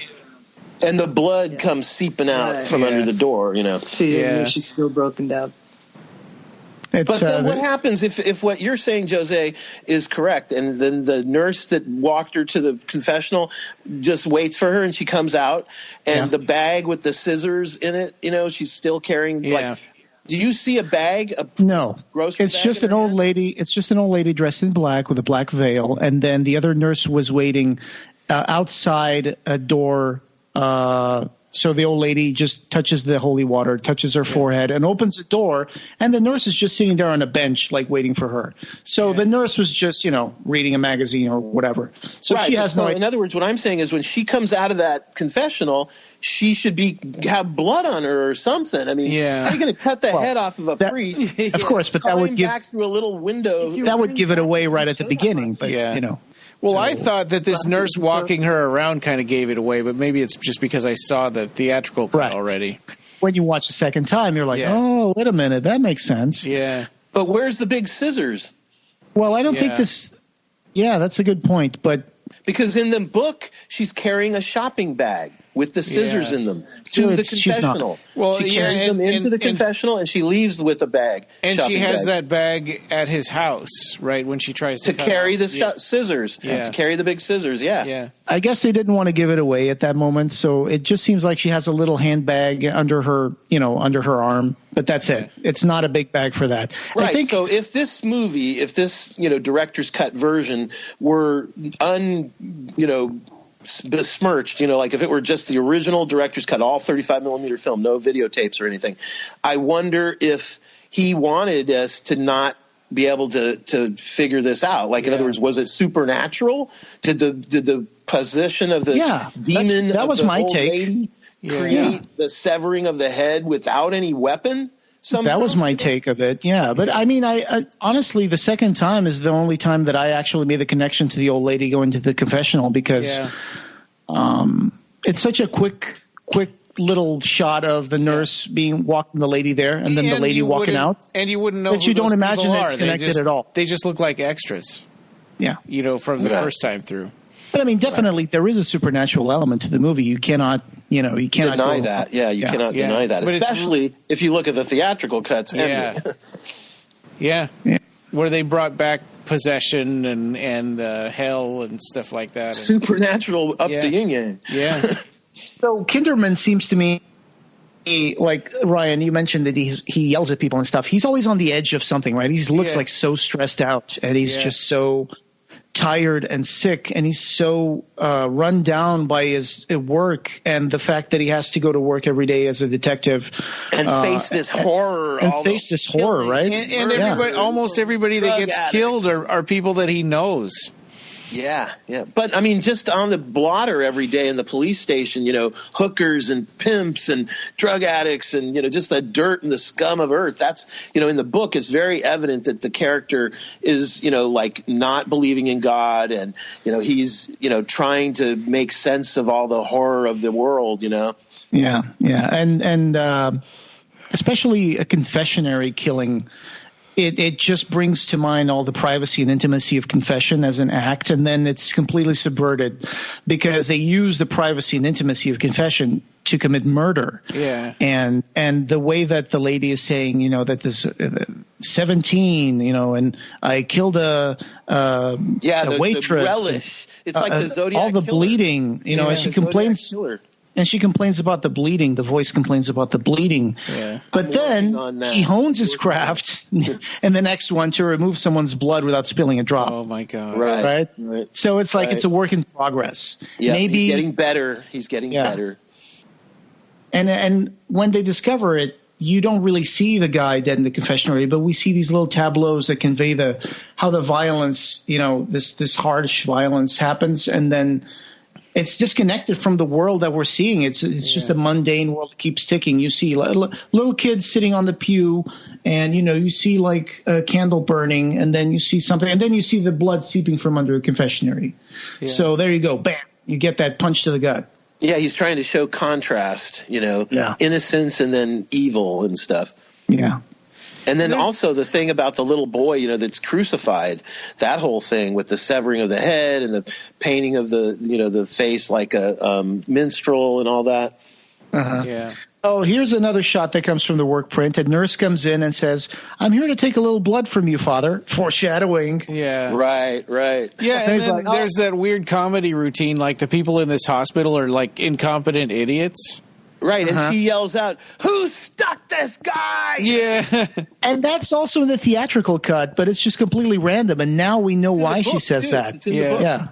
And the blood comes seeping out from under the door, See, she's still broken down. But then what happens if what you're saying, Jose, is correct, and then the nurse that walked her to the confessional just waits for her, and she comes out, and the bag with the scissors in it, she's still carrying. Do you see a bag? No, it's just an old lady. It's just an old lady dressed in black with a black veil, and then the other nurse was waiting outside a door. So the old lady just touches the holy water, touches her forehead, and opens the door, and the nurse is just sitting there on a bench, like waiting for her. So the nurse was just, reading a magazine or whatever. So she has no. In other words, what I'm saying is, when she comes out of that confessional, she should have blood on her or something. I mean, how are you going to cut the head off of a priest? Of course, but that would give back through a little window. That would give it away right at the beginning. But Well, I thought that this nurse walking her around kind of gave it away, but maybe it's just because I saw the theatrical cut already. When you watch the second time, you're like, oh, wait a minute, that makes sense. Yeah. But where's the big scissors? Well, I don't think this – that's a good point. But because in the book, she's carrying a shopping bag with the scissors in them to the confessional. She carries them into the confessional, and she leaves with a bag. And she has that bag at his house, right, when she tries to carry the scissors, to carry the big scissors, I guess they didn't want to give it away at that moment, so it just seems like she has a little handbag under her, under her arm, but that's it. It's not a big bag for that. Right, so if this movie, director's cut version were besmirched, like if it were just the original director's cut, all 35 millimeter film, no videotapes or anything, I wonder if he wanted us to not be able to figure this out. Like, in other words, was it supernatural? Did the position of the demon that was my take create the severing of the head without any weapon? Somehow? That was my take of it, But I mean, I honestly, the second time is the only time that I actually made the connection to the old lady going to the confessional, because it's such a quick little shot of the nurse walking the lady there, and then the lady walking out. And you wouldn't know that who you don't imagine it's connected at all. They just look like extras. Yeah. From the first time through. But I mean, definitely there is a supernatural element to the movie. You cannot deny that. Yeah, you cannot deny that, but especially if you look at the theatrical cuts. Where they brought back possession and hell and stuff like that. Supernatural up the yin-yang. Yeah. So Kinderman seems to me, like Ryan, you mentioned that he yells at people and stuff. He's always on the edge of something, right? He looks like so stressed out, and he's just so tired and sick, and he's so run down by his work and the fact that he has to go to work every day as a detective and face this horror, right? And everybody, almost everybody that gets killed are people that he knows. Yeah. But, I mean, just on the blotter every day in the police station, hookers and pimps and drug addicts and, just the dirt and the scum of earth. That's, in the book, it's very evident that the character is, like not believing in God and, he's, trying to make sense of all the horror of the world, Yeah. And especially a confessionary killing. It just brings to mind all the privacy and intimacy of confession as an act, and then it's completely subverted because they use the privacy and intimacy of confession to commit murder. Yeah. And the way that the lady is saying, that this 17, and I killed a waitress. The relish. It's like the Zodiac all the killer. Bleeding, as she complains. And she complains about the bleeding. The voice complains about the bleeding. Yeah. But then he hones his craft in the next one to remove someone's blood without spilling a drop. Oh, my God. Right? So it's like it's a work in progress. Yeah, maybe he's getting better. He's getting better. And when they discover it, you don't really see the guy dead in the confessional, but we see these little tableaus that convey how the violence, this harsh violence happens, and then it's disconnected from the world that we're seeing. It's just a mundane world that keeps ticking. You see little kids sitting on the pew, and you see like a candle burning, and then you see something, and then you see the blood seeping from under a confessionary. Yeah. So there you go, bam! You get that punch to the gut. Yeah, he's trying to show contrast, innocence and then evil and stuff. Yeah. And then also the thing about the little boy, that's crucified, that whole thing with the severing of the head and the painting of the face like a minstrel and all that. Uh-huh. Yeah. Oh, here's another shot that comes from the work print. A nurse comes in and says, "I'm here to take a little blood from you, Father." Foreshadowing. Yeah. Right. Yeah, and then there's that weird comedy routine, like the people in this hospital are like incompetent idiots. Right, and she yells out, "Who stuck this guy?" Yeah. And that's also in the theatrical cut, but it's just completely random, and now we know why she says that. It's in the book. Yeah.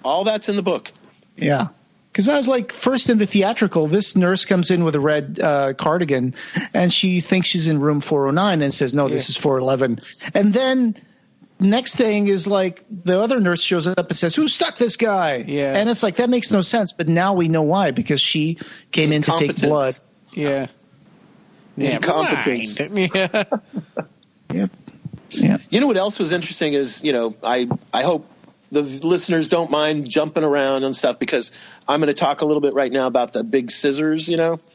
All that's in the book. Yeah. Because I was like, first in the theatrical, this nurse comes in with a red cardigan, and she thinks she's in room 409 and says, "No, this is 411." And then next thing is like the other nurse shows up and says, "Who stuck this guy?" Yeah. And it's like, that makes no sense. But now we know why, because she came in to take blood. Yeah. Incompetence. Yeah. Yeah. You know what else was interesting is, I hope the listeners don't mind jumping around and stuff, because I'm going to talk a little bit right now about the big scissors,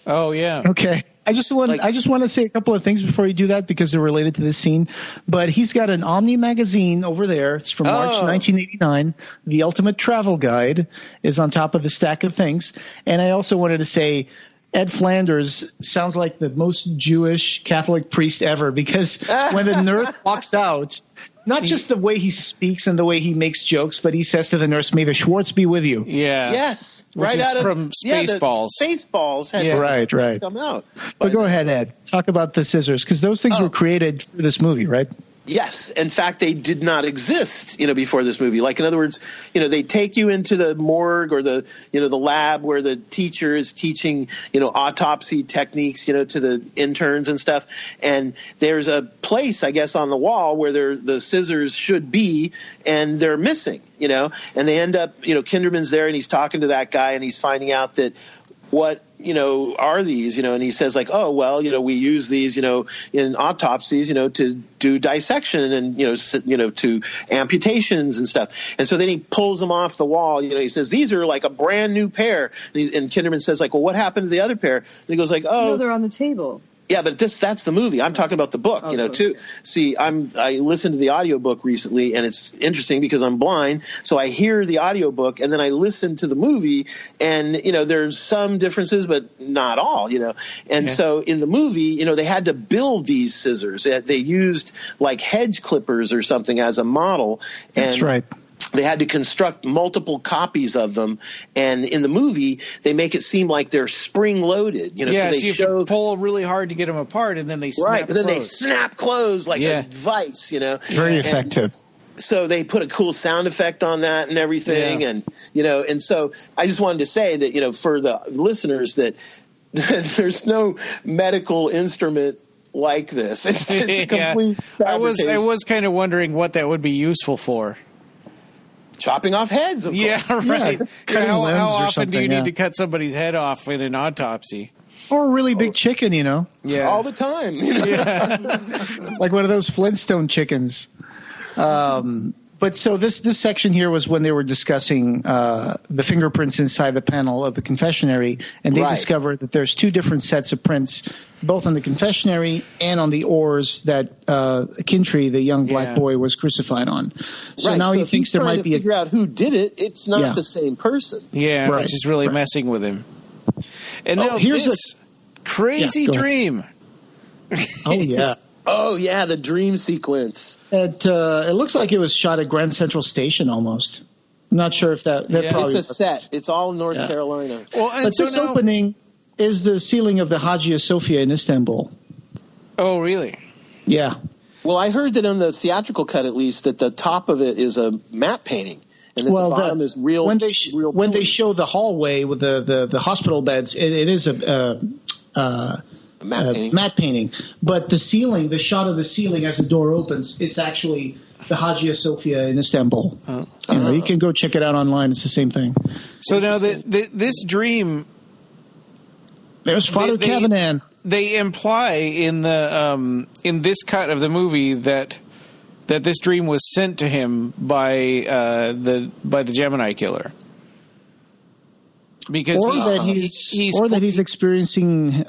Oh, yeah. Okay. I just want to say a couple of things before you do that, because they're related to this scene. But he's got an Omni magazine over there. It's from March 1989. The Ultimate Travel Guide is on top of the stack of things. And I also wanted to say Ed Flanders sounds like the most Jewish Catholic priest ever, because when the nurse walks out, not just the way he speaks and the way he makes jokes, but he says to the nurse, "May the Schwartz be with you." Yeah. Yes. Which right is out of from Spaceballs. Spaceballs had right. come out. But go ahead, Ed. Talk about the scissors, because those things were created for this movie, right? Yes. In fact, they did not exist, before this movie. Like, in other words, they take you into the morgue or the lab where the teacher is teaching, autopsy techniques, to the interns and stuff. And there's a place, I guess, on the wall where the scissors should be, and they're missing, and they end up, Kinderman's there and he's talking to that guy and he's finding out that what are these, and he says like, "Oh, well, we use these, in autopsies, to do dissection and, to amputations and stuff." And so then he pulls them off the wall. He says, "These are like a brand new pair." And Kinderman says like, "Well, what happened to the other pair?" And he goes like, "Oh, no, they're on the table." Yeah, but that's the movie. I'm talking about the book, too. Okay. See, I listened to the audiobook recently, and it's interesting because I'm blind, so I hear the audiobook and then I listen to the movie, and there's some differences, but not all, And so in the movie, they had to build these scissors. They used like hedge clippers or something as a model. That's right. They had to construct multiple copies of them, and in the movie, they make it seem like they're spring-loaded. So you have to pull really hard to get them apart, and then they snap right, but then they snap closed like a vice. Very effective. So they put a cool sound effect on that and everything, and and so I just wanted to say that for the listeners that there's no medical instrument like this. It's a complete fabrication. I was kind of wondering what that would be useful for. chopping off heads. Of course. Yeah, right. Cutting how limbs or often do you something, need to cut somebody's head off in an autopsy? Or a really big chicken, Yeah, all the time. Yeah. Like one of those Flintstone chickens. But so this section here was when they were discussing the fingerprints inside the panel of the confessionary, and they discovered that there's two different sets of prints, both on the confessionary and on the oars that Kintry, the young black boy, was crucified on. So now he thinks there might be figure out who did it. It's not the same person. Yeah, which is really messing with him. And now here's this crazy dream. Oh yeah. Oh, yeah, the dream sequence. It looks like it was shot at Grand Central Station almost. I'm not sure if that probably it's a set. It's all North Carolina. Well, but this opening is the ceiling of the Hagia Sophia in Istanbul. Oh, really? Yeah. Well, I heard that on the theatrical cut, at least, that the top of it is a matte painting. And the bottom is real. When they show the hallway with the hospital beds, it is a matte painting. But the ceiling, the shot of the ceiling as the door opens, it's actually the Hagia Sophia in Istanbul. You can go check it out online. It's the same thing. So now this dream, there's Father Cavanan. They imply in the in this cut of the movie that this dream was sent to him by the Gemini killer. Because that he's experiencing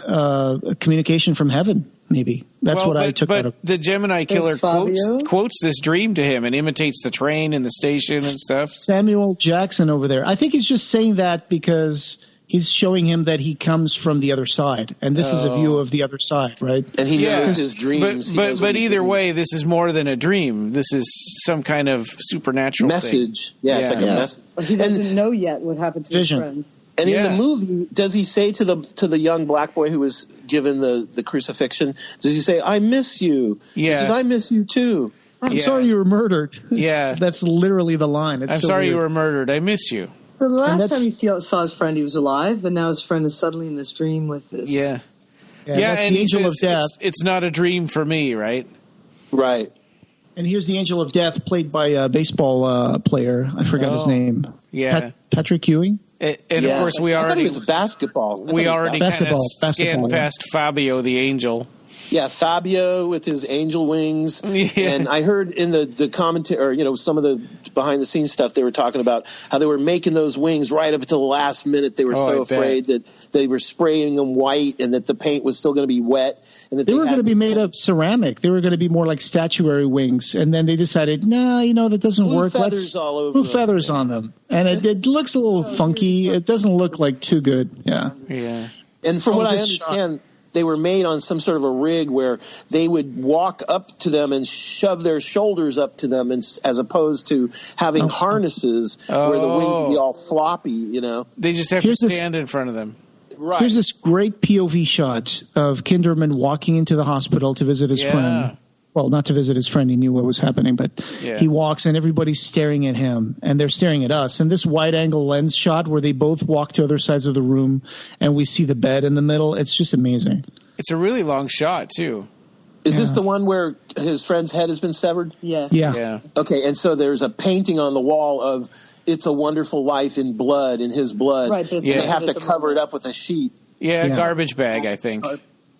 communication from heaven. Maybe that's what I took out of. The Gemini killer quotes this dream to him and imitates the train and the station and stuff. Samuel Jackson over there. I think he's just saying that because he's showing him that he comes from the other side, and this is a view of the other side, right? And he knows his dreams. But either way, this is more than a dream. This is some kind of supernatural message. Thing. Yeah, it's like a message. He doesn't know yet what happened to his friend. And in the movie, does he say to the young black boy who was given the crucifixion, does he say, "I miss you"? Yeah. He says, "I miss you too." I'm sorry you were murdered. Yeah. That's literally the line. I'm sorry you were murdered. I miss you. So the last time he saw his friend, he was alive, and now his friend is suddenly in this dream with this. Yeah. That's and the angel of death. It's not a dream for me, right? Right. And here's the angel of death, played by a baseball player. I forgot his name. Yeah. Patrick Ewing. And of course, we already it was basketball. We already scanned past Fabio the angel. Yeah, Fabio with his angel wings. Yeah. And I heard in the commentary, or some of the behind the scenes stuff, they were talking about how they were making those wings right up until the last minute. They were so afraid that they were spraying them white and that the paint was still going to be wet. And that they were going to be made of ceramic. They were going to be more like statuary wings. And then they decided, no, that doesn't work. Feathers all over Blue feathers on them. And it looks a little funky. It doesn't look like too good. Yeah. Yeah. And from what I understand, they were made on some sort of a rig where they would walk up to them and shove their shoulders up to them, as opposed to having harnesses where the wings would be all floppy, They just have to stand in front of them. Right. Here's this great POV shot of Kinderman walking into the hospital to visit his friend. Well, not to visit his friend. He knew what was happening, but he walks and everybody's staring at him and they're staring at us. And this wide angle lens shot where they both walk to other sides of the room and we see the bed in the middle. It's just amazing. It's a really long shot too. Is this the one where his friend's head has been severed? Yeah. Okay. And so there's a painting on the wall of "It's a Wonderful Life" in blood, in his blood. Right. And they have to cover it up with a sheet. Yeah. Garbage bag, I think.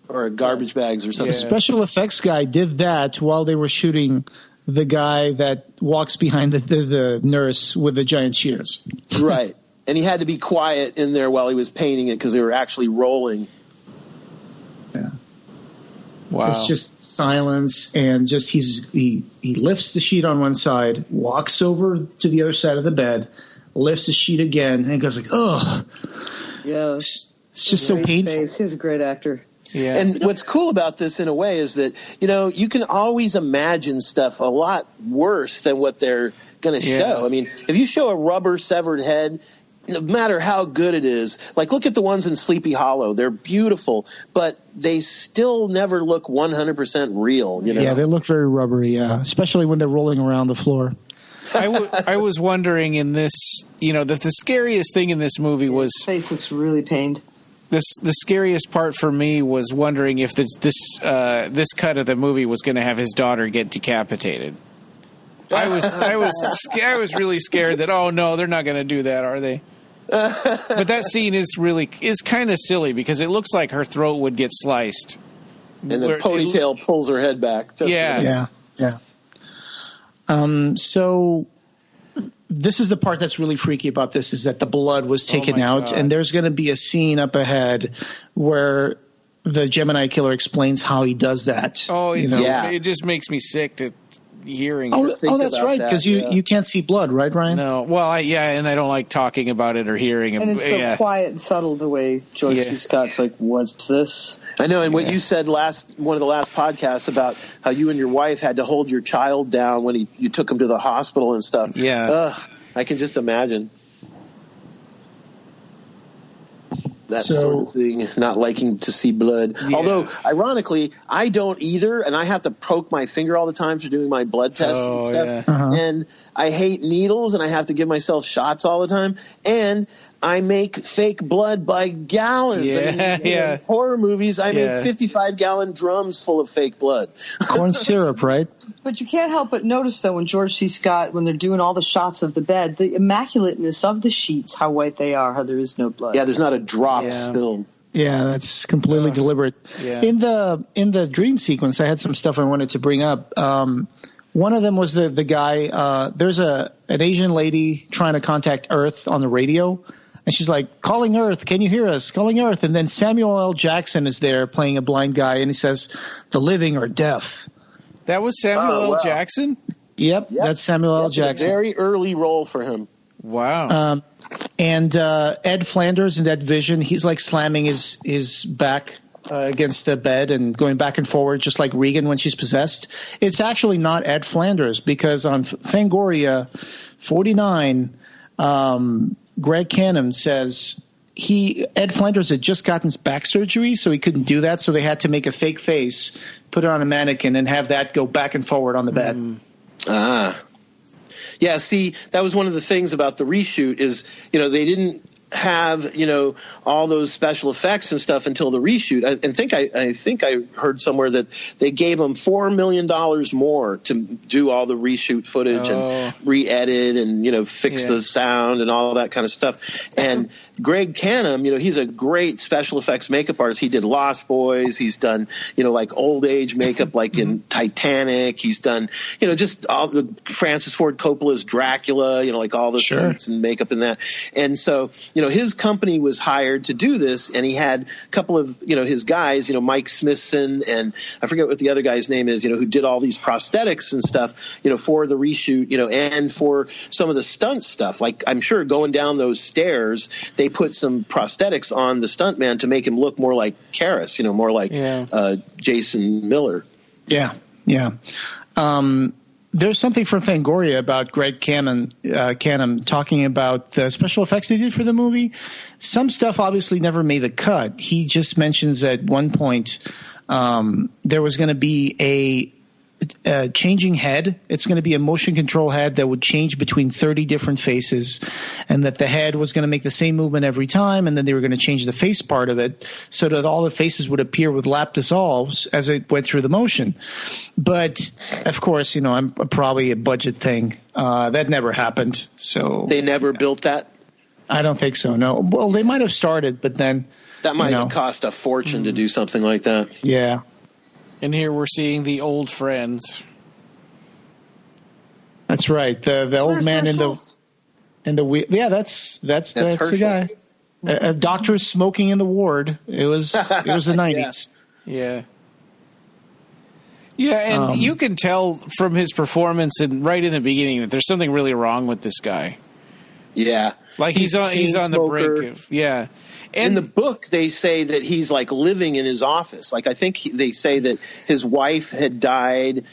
Or garbage bags or something. The special effects guy did that while they were shooting the guy that walks behind the nurse with the giant shears. Right. And he had to be quiet in there while he was painting it because they were actually rolling. Yeah. Wow. It's just silence and just he lifts the sheet on one side, walks over to the other side of the bed, lifts the sheet again, and goes like, "Ugh." Yeah. It's just so painful. He's a great actor. Yeah. And what's cool about this in a way is that, you can always imagine stuff a lot worse than what they're going to show. I mean, if you show a rubber severed head, no matter how good it is, like look at the ones in Sleepy Hollow. They're beautiful, but they still never look 100% real. Yeah, they look very rubbery, especially when they're rolling around the floor. I was wondering in this, that the scariest thing in this movie was... His face looks really pained. The scariest part for me was wondering if this cut of the movie was going to have his daughter get decapitated. I was really scared that, oh no, they're not going to do that, are they? But that scene is kind of silly because it looks like her throat would get sliced. And the ponytail pulls her head back. Yeah. So this is the part that's really freaky about this, is that the blood was taken out, and there's going to be a scene up ahead where the Gemini killer explains how he does that. Oh, it just makes me sick to hearing. Oh, that's right, because you can't see blood, right, Ryan? No. Well, and I don't like talking about it or hearing it. And it's so quiet and subtle the way Joyce C. Scott's like, what's this? I know, and what you said one of the last podcasts about how you and your wife had to hold your child down when you took him to the hospital and stuff. Yeah. I can just imagine. That sort of thing, not liking to see blood. Yeah. Although, ironically, I don't either, and I have to poke my finger all the time for doing my blood tests and stuff. Yeah. Uh-huh. And I hate needles, and I have to give myself shots all the time. And I make fake blood by gallons. Yeah, in horror movies, I make 55-gallon drums full of fake blood. Corn syrup, right? But you can't help but notice, though, when George C. Scott, when they're doing all the shots of the bed, the immaculateness of the sheets, how white they are, how there is no blood. Yeah, there's not a drop spilled. Yeah, that's completely deliberate. Yeah. In the dream sequence, I had some stuff I wanted to bring up. One of them was the guy. There's an Asian lady trying to contact Earth on the radio, and she's like, "Calling Earth, can you hear us? Calling Earth." And then Samuel L. Jackson is there playing a blind guy, and he says, "The living are deaf." That was Samuel L. Jackson? Yep, that's Samuel L. Jackson. A very early role for him. Wow. And Ed Flanders in that vision, he's like slamming his back against the bed and going back and forward, just like Regan when she's possessed. It's actually not Ed Flanders, because on Fangoria 49, Greg Canham says Ed Flanders had just gotten his back surgery, so he couldn't do that. So they had to make a fake face, put it on a mannequin, and have that go back and forward on the bed. Yeah, see, that was one of the things about the reshoot is, they didn't have, all those special effects and stuff until the reshoot. I think I heard somewhere that they gave them $4 million more to do all the reshoot footage and re-edit and, fix the sound and all that kind of stuff. And Greg Canham, he's a great special effects makeup artist. He did Lost Boys. He's done, like old age makeup, like in Titanic. He's done, just all the Francis Ford Coppola's Dracula, like all the suits and makeup in that. And so, his company was hired to do this, and he had a couple of, his guys, Mike Smithson, and I forget what the other guy's name is, who did all these prosthetics and stuff, for the reshoot, and for some of the stunt stuff. Like, I'm sure going down those stairs, they put some prosthetics on the stuntman to make him look more like Karras, more like Jason Miller. Yeah. There's something from Fangoria about Greg Canham talking about the special effects they did for the movie. Some stuff obviously never made the cut. He just mentions at one point there was going to be a changing head. It's going to be a motion control head that would change between 30 different faces, and that the head was going to make the same movement every time, and then they were going to change the face part of it so that all the faces would appear with lap dissolves as it went through the motion. But of course, I'm probably a budget thing. That never happened. So they never built that? I don't think so, no. Well, they might have started, but then that might have cost a fortune to do something like that. Yeah. And here we're seeing the old friends. That's right. The old man in the yeah, that's the guy. A doctor smoking in the ward. It was the 90s. Yeah. Yeah, and you can tell from his performance and right in the beginning that there's something really wrong with this guy. Yeah. Like he's on the brink of And in the book, they say that he's like living in his office. Like I think they say that his wife had died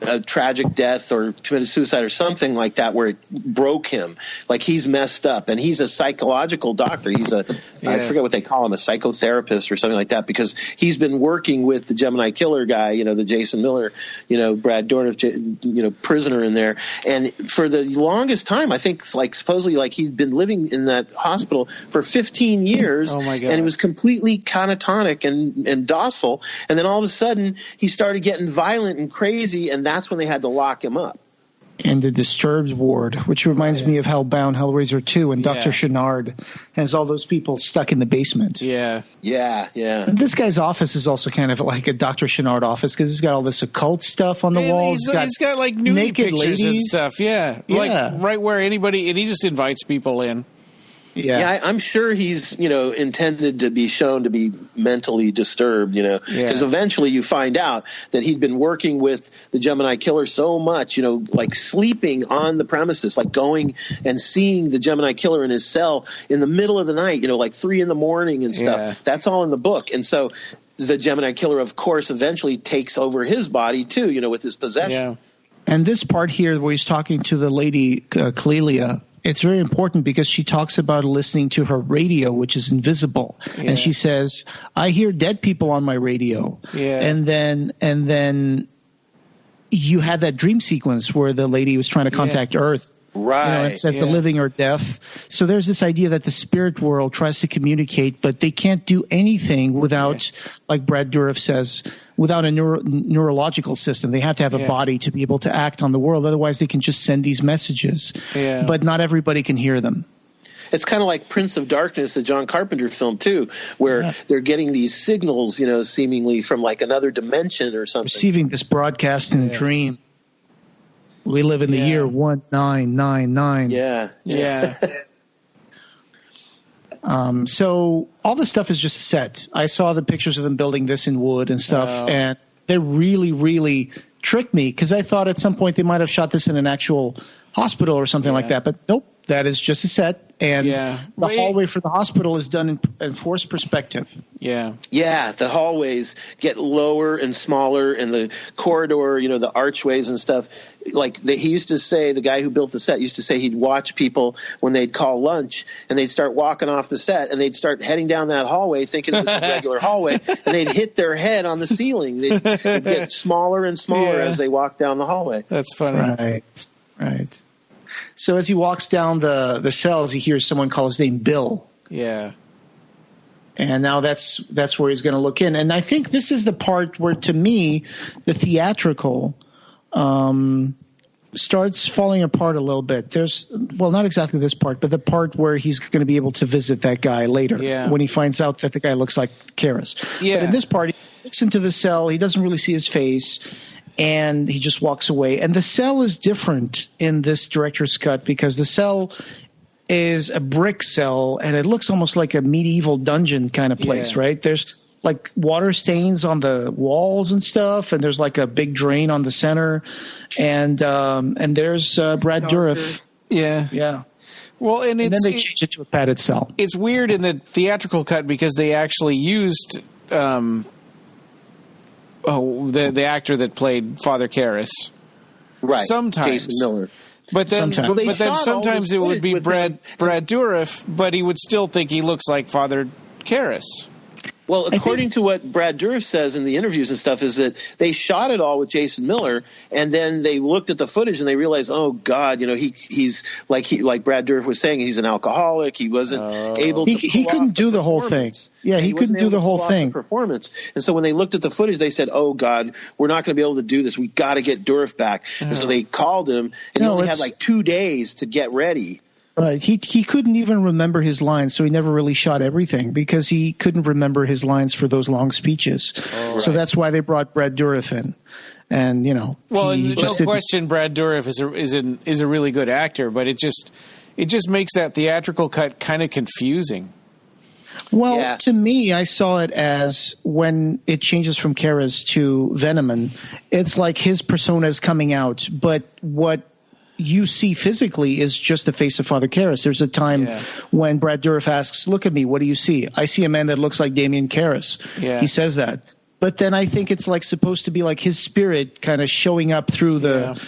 a tragic death or committed suicide or something like that, where it broke him. Like he's messed up, and he's a psychological doctor. He's I forget what they call him, a psychotherapist or something like that, because he's been working with the Gemini killer guy, the Jason Miller, Brad Dourif, prisoner in there. And for the longest time, I think supposedly he's been living in that hospital for 15 years. Oh my God. And he was completely catatonic and docile. And then all of a sudden he started getting violent and crazy, and that's when they had to lock him up. in the Disturbed ward, which reminds me of Hellbound, Hellraiser 2, and Dr. Chenard has all those people stuck in the basement. Yeah. And this guy's office is also kind of like a Dr. Chenard office because he's got all this occult stuff on the walls. He's got like naked pictures ladies and stuff. Yeah. Like right where anybody, and he just invites people in. Yeah, I'm sure he's, intended to be shown to be mentally disturbed, because eventually you find out that he'd been working with the Gemini Killer so much, like sleeping on the premises, like going and seeing the Gemini Killer in his cell in the middle of the night, like 3 a.m. and stuff. Yeah. That's all in the book. And so the Gemini Killer, of course, eventually takes over his body too, with his possession. Yeah. And this part here where he's talking to the lady, Clelia, it's very important because she talks about listening to her radio, which is invisible. Yeah. And she says, I hear dead people on my radio. Yeah. And then you had that dream sequence where the lady was trying to contact Earth. Right. It says the living or deaf. So there's this idea that the spirit world tries to communicate, but they can't do anything without, like Brad Dourif says, without a neurological system. They have to have a body to be able to act on the world. Otherwise, they can just send these messages. Yeah. But not everybody can hear them. It's kind of like Prince of Darkness, the John Carpenter film, too, where they're getting these signals, seemingly from like another dimension or something. Receiving this broadcast in a dream. We live in the year 1999. Yeah. So all this stuff is just a set. I saw the pictures of them building this in wood and stuff, and they really, really tricked me because I thought at some point they might have shot this in an actual hospital or something like that. But nope, that is just a set. And the hallway for the hospital is done in forced perspective. Yeah. Yeah, the hallways get lower and smaller, and the corridor, the archways and stuff. Like he used to say, the guy who built the set used to say he'd watch people when they'd call lunch, and they'd start walking off the set, and they'd start heading down that hallway thinking it was a regular hallway, and they'd hit their head on the ceiling. They'd get smaller and smaller as they walked down the hallway. That's funny. Right. So as he walks down the cells, he hears someone call his name Bill. Yeah. And now that's where he's going to look in. And I think this is the part where, to me, the theatrical starts falling apart a little bit. Not exactly this part, but the part where he's going to be able to visit that guy later when he finds out that the guy looks like Karras. Yeah. But in this part, he looks into the cell. He doesn't really see his face. And he just walks away. And the cell is different in this director's cut because the cell is a brick cell, and it looks almost like a medieval dungeon kind of place, right? There's like water stains on the walls and stuff, and there's like a big drain on the center, and there's Brad Dourif. Yeah. Well, and then they change it to a padded cell. It's weird in the theatrical cut because they actually used the actor that played Father Karras. Right. Sometimes. Jason Miller. But then sometimes it would be Brad Dourif, but he would still think he looks like Father Karras. Well, according to what Brad Dourif says in the interviews and stuff, is that they shot it all with Jason Miller, and then they looked at the footage and they realized, oh God, he's like Brad Dourif was saying, he's an alcoholic. He wasn't able to. He couldn't do the whole thing. Yeah, he couldn't do the whole thing. Performance, and so when they looked at the footage, they said, oh God, we're not going to be able to do this. We got to get Dourif back. And so they called him, and he only had like 2 days to get ready. Right. He couldn't even remember his lines, so he never really shot everything because he couldn't remember his lines for those long speeches. Oh, right. So that's why they brought Brad Dourif in. And, well, no question Brad Dourif is a really good actor, but it just makes that theatrical cut kind of confusing. Well, to me, I saw it as when it changes from Karras to Venoman, it's like his persona is coming out, but what you see physically is just the face of Father Karras. There's a time when Brad Dourif asks, look at me, what do you see? I see a man that looks like Damien Karras. Yeah. He says that. But then I think it's like supposed to be like his spirit kind of showing up through the,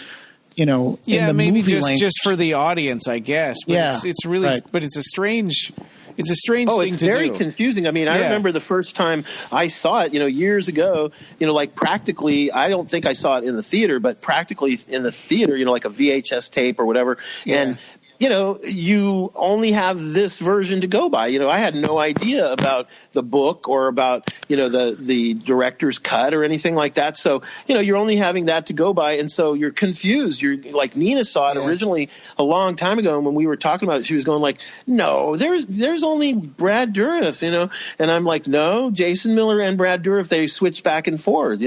in the maybe movie just for the audience, I guess. But it's really, but it's a strange thing to do. It's very confusing. I mean, I remember the first time I saw it, years ago, like practically, I don't think I saw it in the theater, but practically in the theater, like a VHS tape or whatever. Yeah. And you only have this version to go by. I had no idea about the book or about, the director's cut or anything like that. So, you're only having that to go by. And so you're confused. You're like, Nina saw it originally a long time ago. And when we were talking about it, she was going like, no, there's only Brad Dourif, and I'm like, no, Jason Miller and Brad Dourif, they switch back and forth,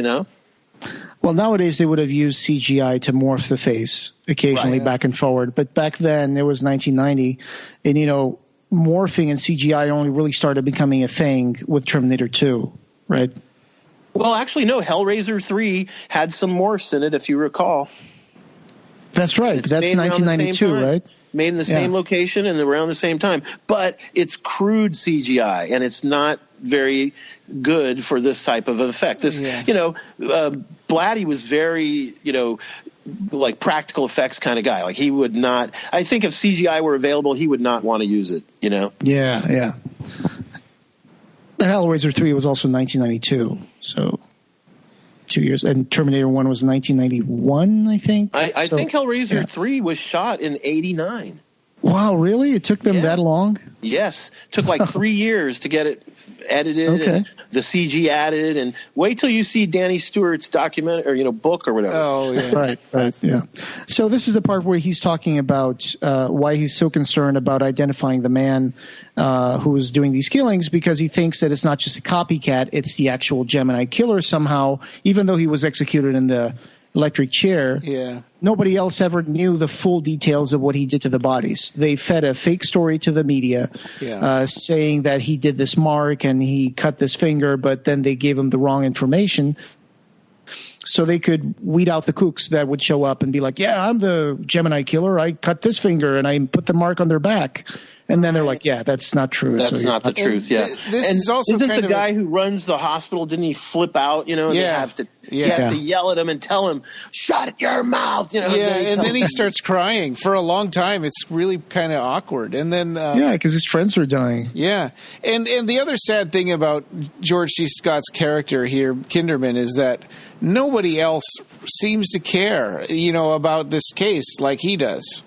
Well, nowadays they would have used CGI to morph the face occasionally back and forward. But back then it was 1990, and morphing and CGI only really started becoming a thing with Terminator 2, right? Well, actually, no. Hellraiser 3 had some morphs in it, if you recall. That's right. That's 1992, right? Made in the same location and around the same time. But it's crude CGI, and it's not very good for this type of effect. Blatty was very, like practical effects kind of guy. Like he would not. I think if CGI were available, he would not want to use it. Yeah. And Hellraiser 3 was also 1992, so 2 years. And Terminator 1 was 1991, I think. I think Hellraiser 3 was shot in 89. Wow, really? It took them that long? Yes. Took like 3 years to get it edited and the CG added. And wait till you see Danny Stewart's document or, book or whatever. Oh, yeah. Right, yeah. So this is the part where he's talking about why he's so concerned about identifying the man who is doing these killings, because he thinks that it's not just a copycat, it's the actual Gemini killer somehow, even though he was executed in the electric chair. Yeah. Nobody else ever knew the full details of what he did to the bodies. They fed a fake story to the media, saying that he did this mark and he cut this finger, but then they gave him the wrong information so they could weed out the kooks that would show up and be like, yeah, I'm the Gemini killer. I cut this finger and I put the mark on their back. And then they're like, yeah, that's not true. That's not the truth, yeah. This is also isn't kind the of guy who runs the hospital, didn't he flip out, and you have to yell at him and tell him, shut your mouth, Yeah, and then he starts crying for a long time. It's really kind of awkward. And then because his friends are dying. Yeah. And the other sad thing about George C. Scott's character here, Kinderman, is that nobody else seems to care, about this case like he does.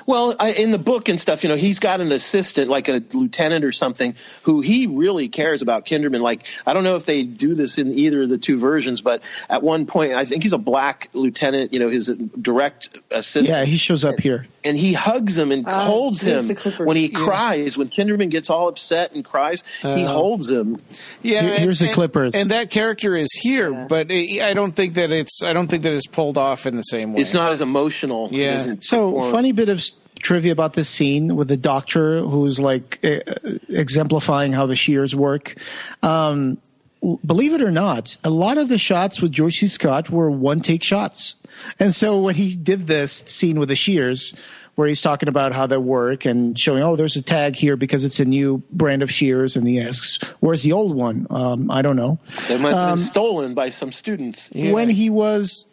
Well, in the book and stuff, he's got an assistant, like a lieutenant or something, who he really cares about Kinderman. Like, I don't know if they do this in either of the two versions, but at one point, I think he's a black lieutenant, his direct assistant. Yeah, he shows up here. And he hugs him and holds him when he cries. When Kinderman gets all upset and cries, he holds him. Yeah, here's the Clippers. And that character is here, but I don't think that it's pulled off in the same way. It's not as emotional. Yeah. So, funny bit of trivia about this scene with the doctor who's like exemplifying how the shears work. Believe it or not, a lot of the shots with George C. Scott were one-take shots. And so when he did this scene with the shears, where he's talking about how they work and showing, there's a tag here because it's a new brand of shears, and he asks, where's the old one? I don't know. It must have been stolen by some students. Yeah. When he was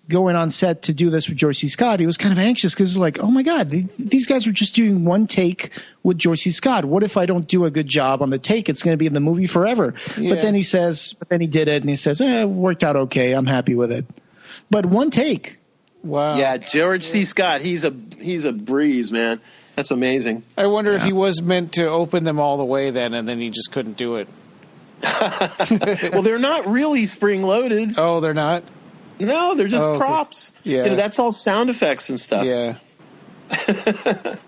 going on set to do this with George C. Scott, he was kind of anxious because it's like, oh my God, these guys were just doing one take with George C. Scott. What if I don't do a good job on the take? It's going to be in the movie forever. Yeah. But then he did it, and he says, it worked out okay. I'm happy with it. But one take. Wow. Yeah, George C. Scott, he's a breeze, man. That's amazing. I wonder if he was meant to open them all the way then, and then he just couldn't do it. Well, they're not really spring-loaded. Oh, they're not? No, they're just props. Yeah. That's all sound effects and stuff. Yeah.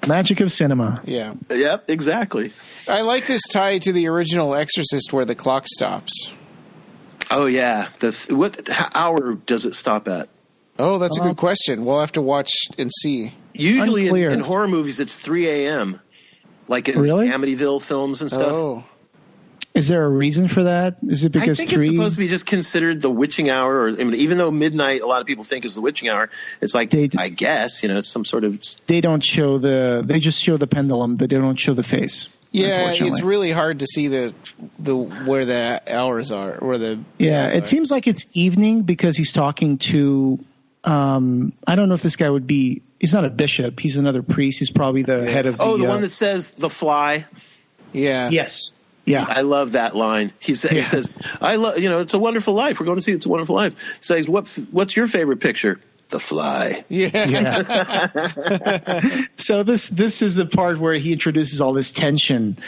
Magic of cinema. Yeah. Yep, exactly. I like this tie to the original Exorcist where the clock stops. Oh, yeah. What hour does it stop at? Oh, that's a good question. We'll have to watch and see. Usually in horror movies, it's 3 a.m., like in Amityville films and stuff. Oh. Is there a reason for that? Is it because I think it's supposed to be just considered the witching hour, or even though midnight a lot of people think is the witching hour, it's like I guess it's some sort of. They don't show they just show the pendulum, but they don't show the face. Yeah, it's really hard to see the where the hours are, or the. Yeah, it seems like it's evening because he's talking to. I don't know if this guy would be. He's not a bishop. He's another priest. He's probably the head of. The one that says the fly. Yeah. Yes. Yeah, I love that line. He says, "I love it's a wonderful life. We're going to see It's a Wonderful Life." He says, "What's your favorite picture?" the fly. Yeah. So this is the part where he introduces all this tension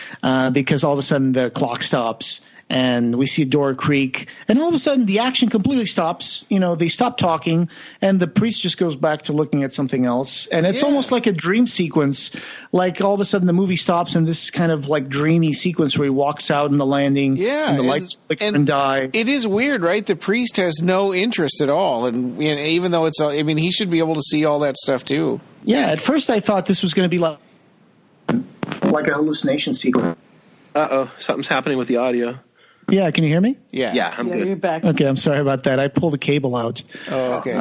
because all of a sudden the clock stops and we see a door creak, and all of a sudden the action completely stops. They stop talking, and the priest just goes back to looking at something else, and it's almost like a dream sequence. Like all of a sudden the movie stops, and this kind of like dreamy sequence where he walks out in the landing, and the lights flicker and die. It is weird, right? The priest has no interest at all, and even though he should be able to see all that stuff too. Yeah, at first I thought this was going to be like a hallucination sequence. Something's happening with the audio. Yeah, can you hear me? Yeah, I'm good. You're back. Okay, I'm sorry about that. I pulled the cable out. Oh, okay.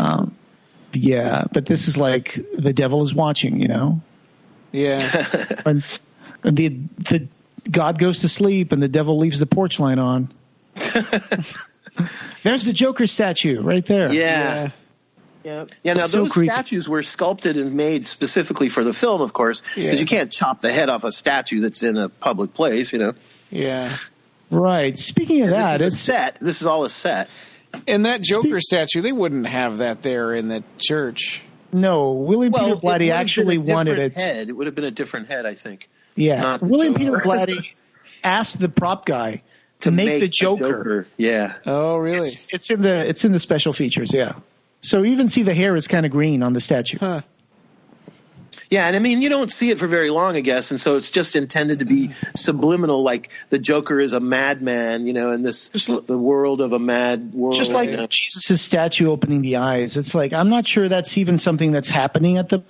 But this is like the devil is watching, Yeah. And the God goes to sleep and the devil leaves the porch light on. There's the Joker statue right there. Yeah. Yep. Yeah, now So those creepy. statues were sculpted and made specifically for the film, of course, because you can't chop the head off a statue that's in a public place, Yeah. Right. Speaking of that, it's a set. This is all a set. And that Joker statue, they wouldn't have that there in the church. No, William Peter Blatty actually wanted it. It would have been a different head, I think. Yeah. William Peter Blatty asked the prop guy to make the Joker. Yeah. Oh, really? It's in the special features, yeah. So you even see the hair is kind of green on the statue. Huh. Yeah, and you don't see it for very long, I guess, and so it's just intended to be subliminal, like the Joker is a madman, and the world of a mad world. Just like Jesus' statue opening the eyes. It's like, I'm not sure that's even something that's happening at the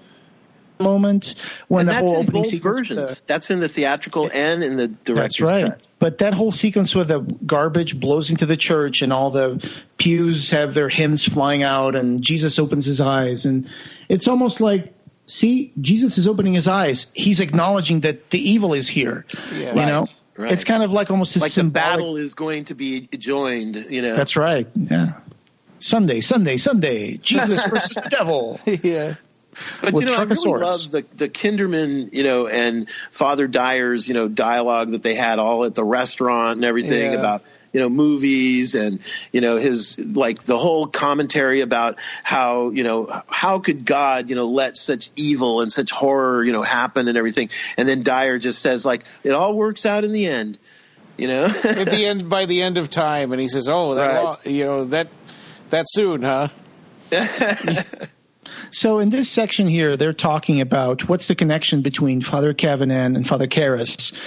moment when the whole opening sequence. Versions. That's in the theatrical and in the director's cut. But that whole sequence where the garbage blows into the church and all the pews have their hymns flying out and Jesus opens his eyes, and it's almost like, see, Jesus is opening his eyes. He's acknowledging that the evil is here. Yeah. Right. It's kind of like almost a like symbolic. The battle is going to be joined. That's right. Yeah. Sunday. Jesus versus the devil. Yeah. But I really love the Kinderman, and Father Dyer's, dialogue that they had all at the restaurant and everything about movies and his the whole commentary about how how could God let such evil and such horror happen and everything, and then Dyer just says it all works out in the end, at the end, by the end of time, and he says, that soon, huh? So in this section here, they're talking about what's the connection between Father Kavanagh and Father Karras,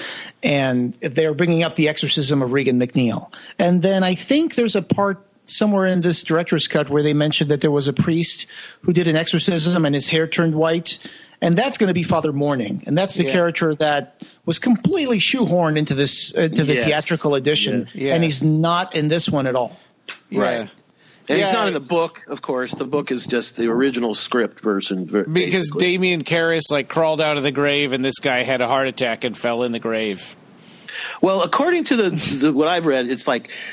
and they're bringing up the exorcism of Regan McNeil. And then I think there's a part somewhere in this director's cut where they mentioned that there was a priest who did an exorcism and his hair turned white, and that's going to be Father Morning, and that's the character that was completely shoehorned into the theatrical edition, and he's not in this one at all. Yeah. Right. And he's not in the book, of course. The book is just the original script version. Because Damien Karras crawled out of the grave, and this guy had a heart attack and fell in the grave. Well, according to what I've read, it's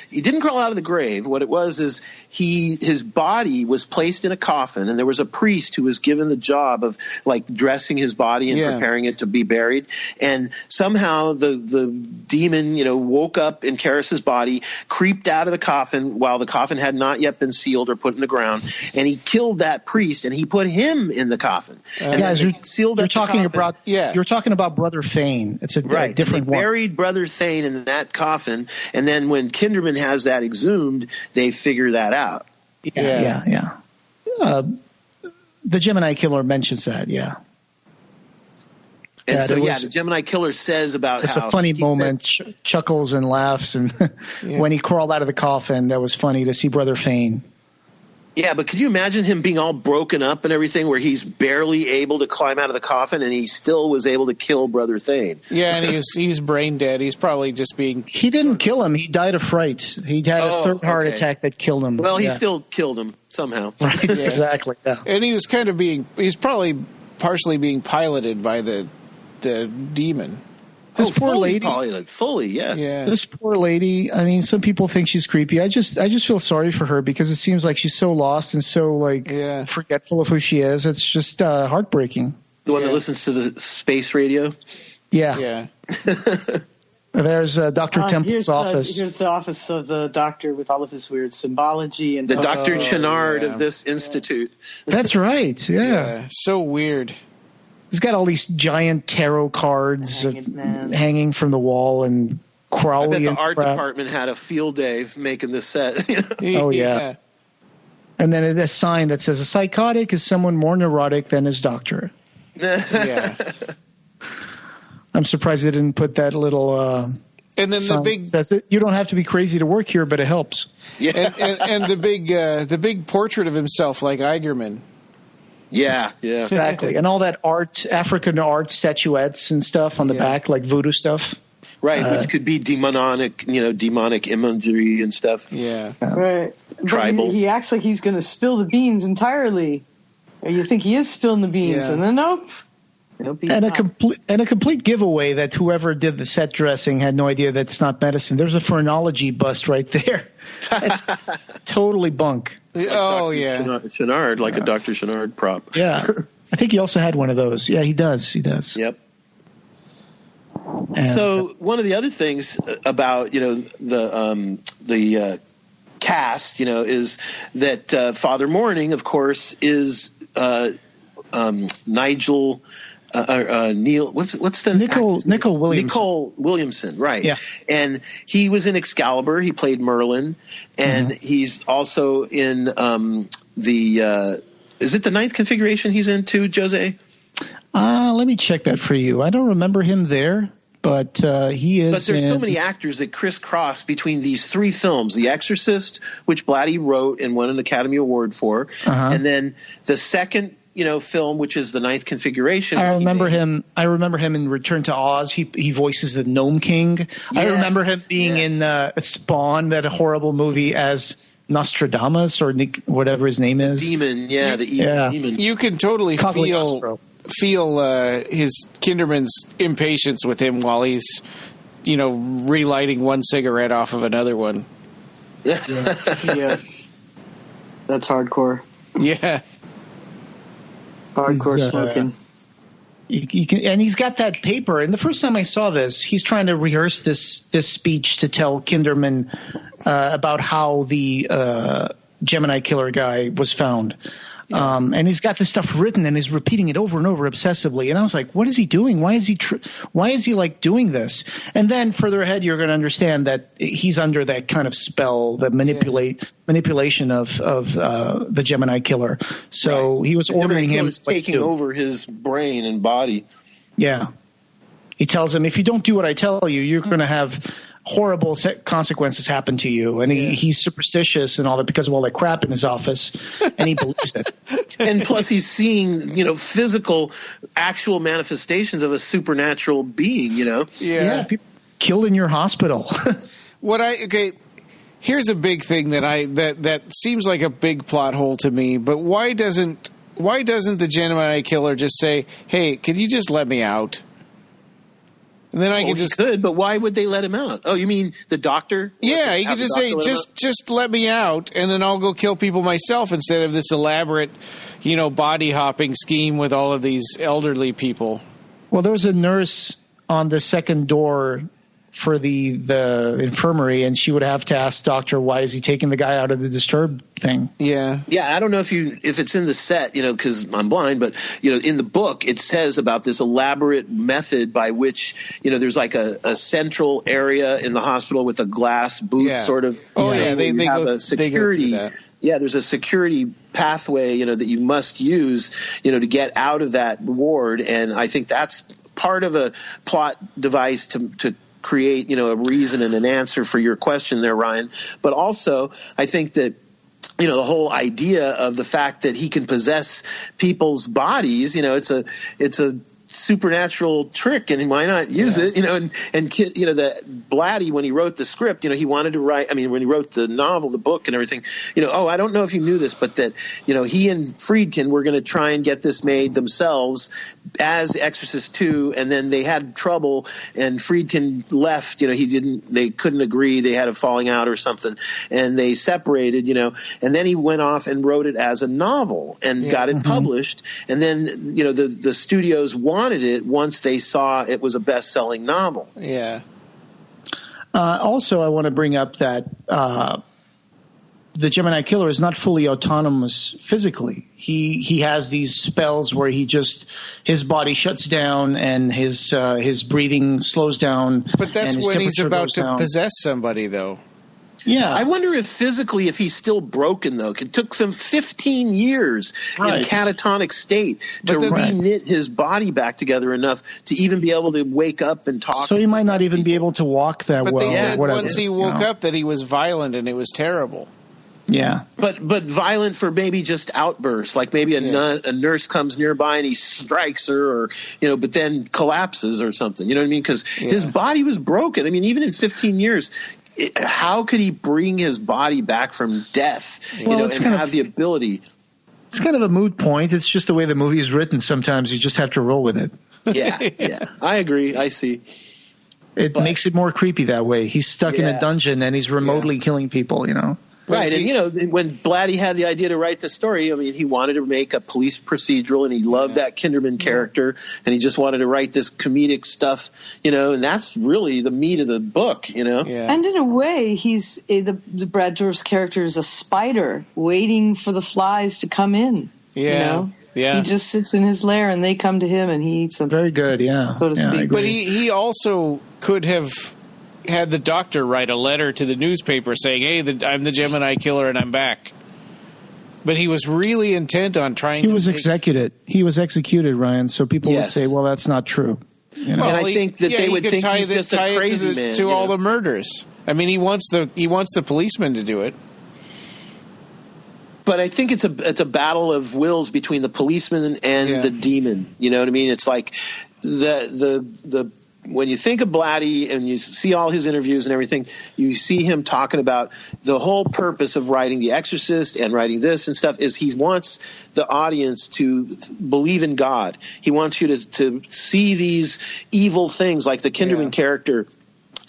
he didn't crawl out of the grave. What it was is his body was placed in a coffin, and there was a priest who was given the job of dressing his body and preparing it to be buried. And somehow the demon, woke up in Karras's body, creeped out of the coffin while the coffin had not yet been sealed or put in the ground, and he killed that priest and he put him in the coffin. Guys, you're talking about Brother Fane. It's a different one. Buried Brother Thane in that coffin, and then when Kinderman has that exhumed, they figure that out. Yeah. The Gemini Killer mentions that, And the Gemini Killer says about it's a funny moment, chuckles and laughs, and when he crawled out of the coffin, that was funny to see Brother Fane. Yeah, but could you imagine him being all broken up and everything, where he's barely able to climb out of the coffin, and he still was able to kill Brother Thane? Yeah, and he's brain dead. He's probably just being... He didn't kill him. He died of fright. He had a third heart attack that killed him. Well, he still killed him somehow. Right, exactly. Yeah. And he was kind of he's probably partially being piloted by the demon. This poor lady, fully, yes. Yeah. This poor lady. I mean, some people think she's creepy. I just feel sorry for her because it seems like she's so lost and so forgetful of who she is. It's just heartbreaking. The one that listens to the space radio. Yeah. There's Dr. Temple's office. Here's the office of the doctor with all of his weird symbology. And the Dr. Chenard of this institute. That's right, yeah. So weird. He's got all these giant tarot cards hanging from the wall and Crowley. I bet the art department had a field day making this set. Oh, yeah. And then a sign that says, a psychotic is someone more neurotic than his doctor. Yeah. I'm surprised they didn't put that little and then the big says you don't have to be crazy to work here, but it helps. Yeah. And the big portrait of himself like Eigerman. Yeah, exactly. And all that art, African art statuettes and stuff on the back, like voodoo stuff. Right, which could be demonic imagery and stuff. Yeah. Right. Tribal. But he acts like he's going to spill the beans entirely. Or you think he is spilling the beans, and then nope. And a complete giveaway that whoever did the set dressing had no idea that it's not medicine. There's a phrenology bust right there. It's totally bunk. Like Chenard, like a Dr. Chenard prop. Yeah. I think he also had one of those. Yeah, he does. Yep. And so one of the other things about the cast is that Father Morning, of course, is Nigel. Neil, what's the Nicole Williamson. Nicole Williamson, right? Yeah, and he was in Excalibur. He played Merlin, and he's also in is it the Ninth Configuration he's in too, Jose? Let me check that for you. I don't remember him there, but he is. But there's so many actors that crisscross between these three films: The Exorcist, which Blatty wrote and won an Academy Award for, and then the second film, which is the Ninth Configuration. I remember him in Return to Oz. He voices the Gnome King. Yes, I remember him being in Spawn, that horrible movie, as Nostradamus or whatever his name is. Demon, the evil demon. You can totally feel his Kinderman's impatience with him while he's, relighting one cigarette off of another one. Yeah. That's hardcore. Yeah. Hardcore smoking. And he's got that paper. And the first time I saw this, he's trying to rehearse this speech to tell Kinderman about how the Gemini killer guy was found. And he's got this stuff written and he's repeating it over and over obsessively. And I was like, what is he doing? Why is he like doing this? And then further ahead, you're going to understand that he's under that kind of spell, the manipulation of the Gemini killer. So he was ordering him, taking over his brain and body. Yeah. He tells him, if you don't do what I tell you, you're going to have horrible consequences happen to you. And he's superstitious and all that because of all that crap in his office, and he believes it. And plus he's seeing, physical, actual manifestations of a supernatural being, Yeah, people killed in your hospital. Here's a big thing that seems like a big plot hole to me, but why doesn't the Gemini killer just say, hey, could you just let me out? And then I could, but why would they let him out? Oh, you mean the doctor? Yeah, he could just say, just let me out, and then I'll go kill people myself instead of this elaborate, body hopping scheme with all of these elderly people. Well, there was a nurse on the second door for the infirmary, and she would have to ask doctor, why is he taking the guy out of the disturbed thing? Yeah. I don't know if it's in the set, because I'm blind, but in the book it says about this elaborate method by which there's like a central area in the hospital with a glass booth sort of. Oh yeah, they have a security. Yeah, there's a security pathway that you must use to get out of that ward, and I think that's part of a plot device to create, a reason and an answer for your question there, Ryan. But also, I think that, the whole idea of the fact that he can possess people's bodies, it's a supernatural trick, and why not use it? And the Blatty, when he wrote the script, he wanted to write. I mean, when he wrote the novel, the book, and everything, I don't know if you knew this, but that he and Friedkin were going to try and get this made themselves as Exorcist II, and then they had trouble, and Friedkin left. They couldn't agree. They had a falling out or something, and they separated. And then he went off and wrote it as a novel and got it published, and then the studios wanted it once they saw it was a best-selling novel. Yeah. Also, I want to bring up that the Gemini Killer is not fully autonomous physically. He has these spells where his body shuts down and his breathing slows down. But that's when he's about to possess somebody, though. Yeah. I wonder if physically, if he's still broken, though. It took him 15 years in a catatonic state to re-knit his body back together enough to even be able to wake up and talk. So he might not even be able to walk that well. But they said once he woke up that he was violent and it was terrible. Yeah. But violent for maybe just outbursts, like maybe a nurse comes nearby and he strikes her, or, but then collapses or something. You know what I mean? Because his body was broken. I mean, even in 15 years, how could he bring his body back from death, and have the ability? It's kind of a moot point. It's just the way the movie is written. Sometimes you just have to roll with it. Yeah. I agree. I see. It makes it more creepy that way. He's stuck in a dungeon and he's remotely killing people, Right, and when Blatty had the idea to write the story, I mean, he wanted to make a police procedural, and he loved that Kinderman character, and he just wanted to write this comedic stuff, and that's really the meat of the book, Yeah. And in a way, he's the Brad Dourif's character is a spider waiting for the flies to come in. Yeah. Yeah. He just sits in his lair, and they come to him, and he eats them. Very good, so to speak. But he also could have had the doctor write a letter to the newspaper saying, "Hey, I'm the Gemini Killer and I'm back." But he was really intent on trying. He was executed, Ryan. So people would say, "Well, that's not true." And I think that they would think he's just a crazy man to all the murders. I mean, he wants the policeman to do it. But I think it's a battle of wills between the policeman and the demon. You know what I mean? It's like the when you think of Blatty and you see all his interviews and everything, you see him talking about the whole purpose of writing The Exorcist and writing this and stuff is he wants the audience to believe in God. He wants you to see these evil things, like the Kinderman character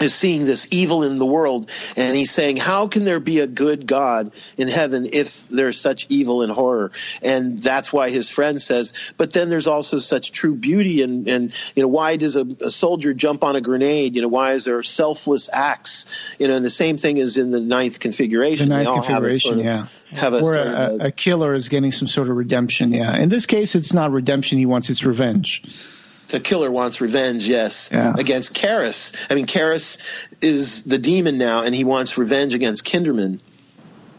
is seeing this evil in the world, and he's saying, how can there be a good God in heaven if there's such evil and horror? And that's why his friend says, but then there's also such true beauty, and why does a soldier jump on a grenade? Why is there selfless acts? And the same thing is in the ninth configuration. The ninth configuration, where a killer is getting some sort of redemption, In this case, it's not redemption he wants, it's revenge. The killer wants revenge, against Karras. I mean, Karras is the demon now, and he wants revenge against Kinderman.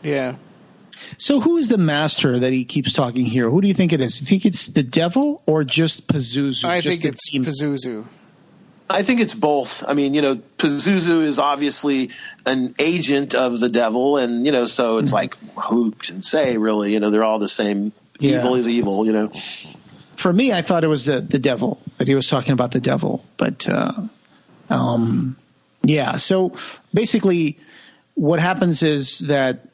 Yeah. So who is the master that he keeps talking here? Who do you think it is? Do you think it's the devil or just Pazuzu? I think it's Pazuzu. I think it's both. I mean, Pazuzu is obviously an agent of the devil, and, so it's like, who can say, really? They're all the same. Evil is evil, For me, I thought it was the devil, that he was talking about the devil. But, so basically what happens is that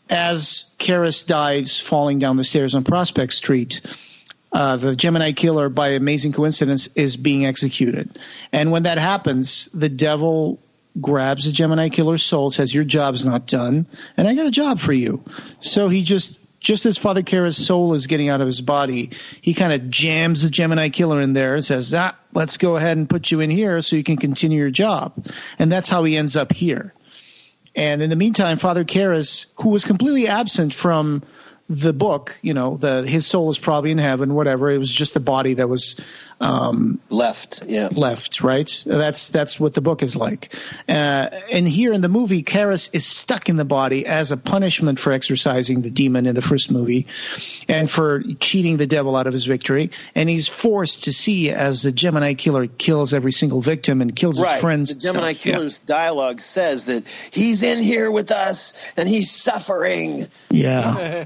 as Karras dies falling down the stairs on Prospect Street, the Gemini Killer, by amazing coincidence, is being executed. And when that happens, the devil grabs the Gemini Killer's soul, says, your job's not done, and I got a job for you. So he just as Father Karras' soul is getting out of his body, he kind of jams the Gemini Killer in there and says, let's go ahead and put you in here so you can continue your job. And that's how he ends up here. And in the meantime, Father Karras, who was completely absent from the book, his soul is probably in heaven, whatever. It was just the body that was left, right? That's what the book is like. And here in the movie, Karras is stuck in the body as a punishment for exorcising the demon in the first movie and for cheating the devil out of his victory. And he's forced to see as the Gemini Killer kills every single victim and kills his friends. The Gemini Killer's dialogue says that he's in here with us and he's suffering. Yeah.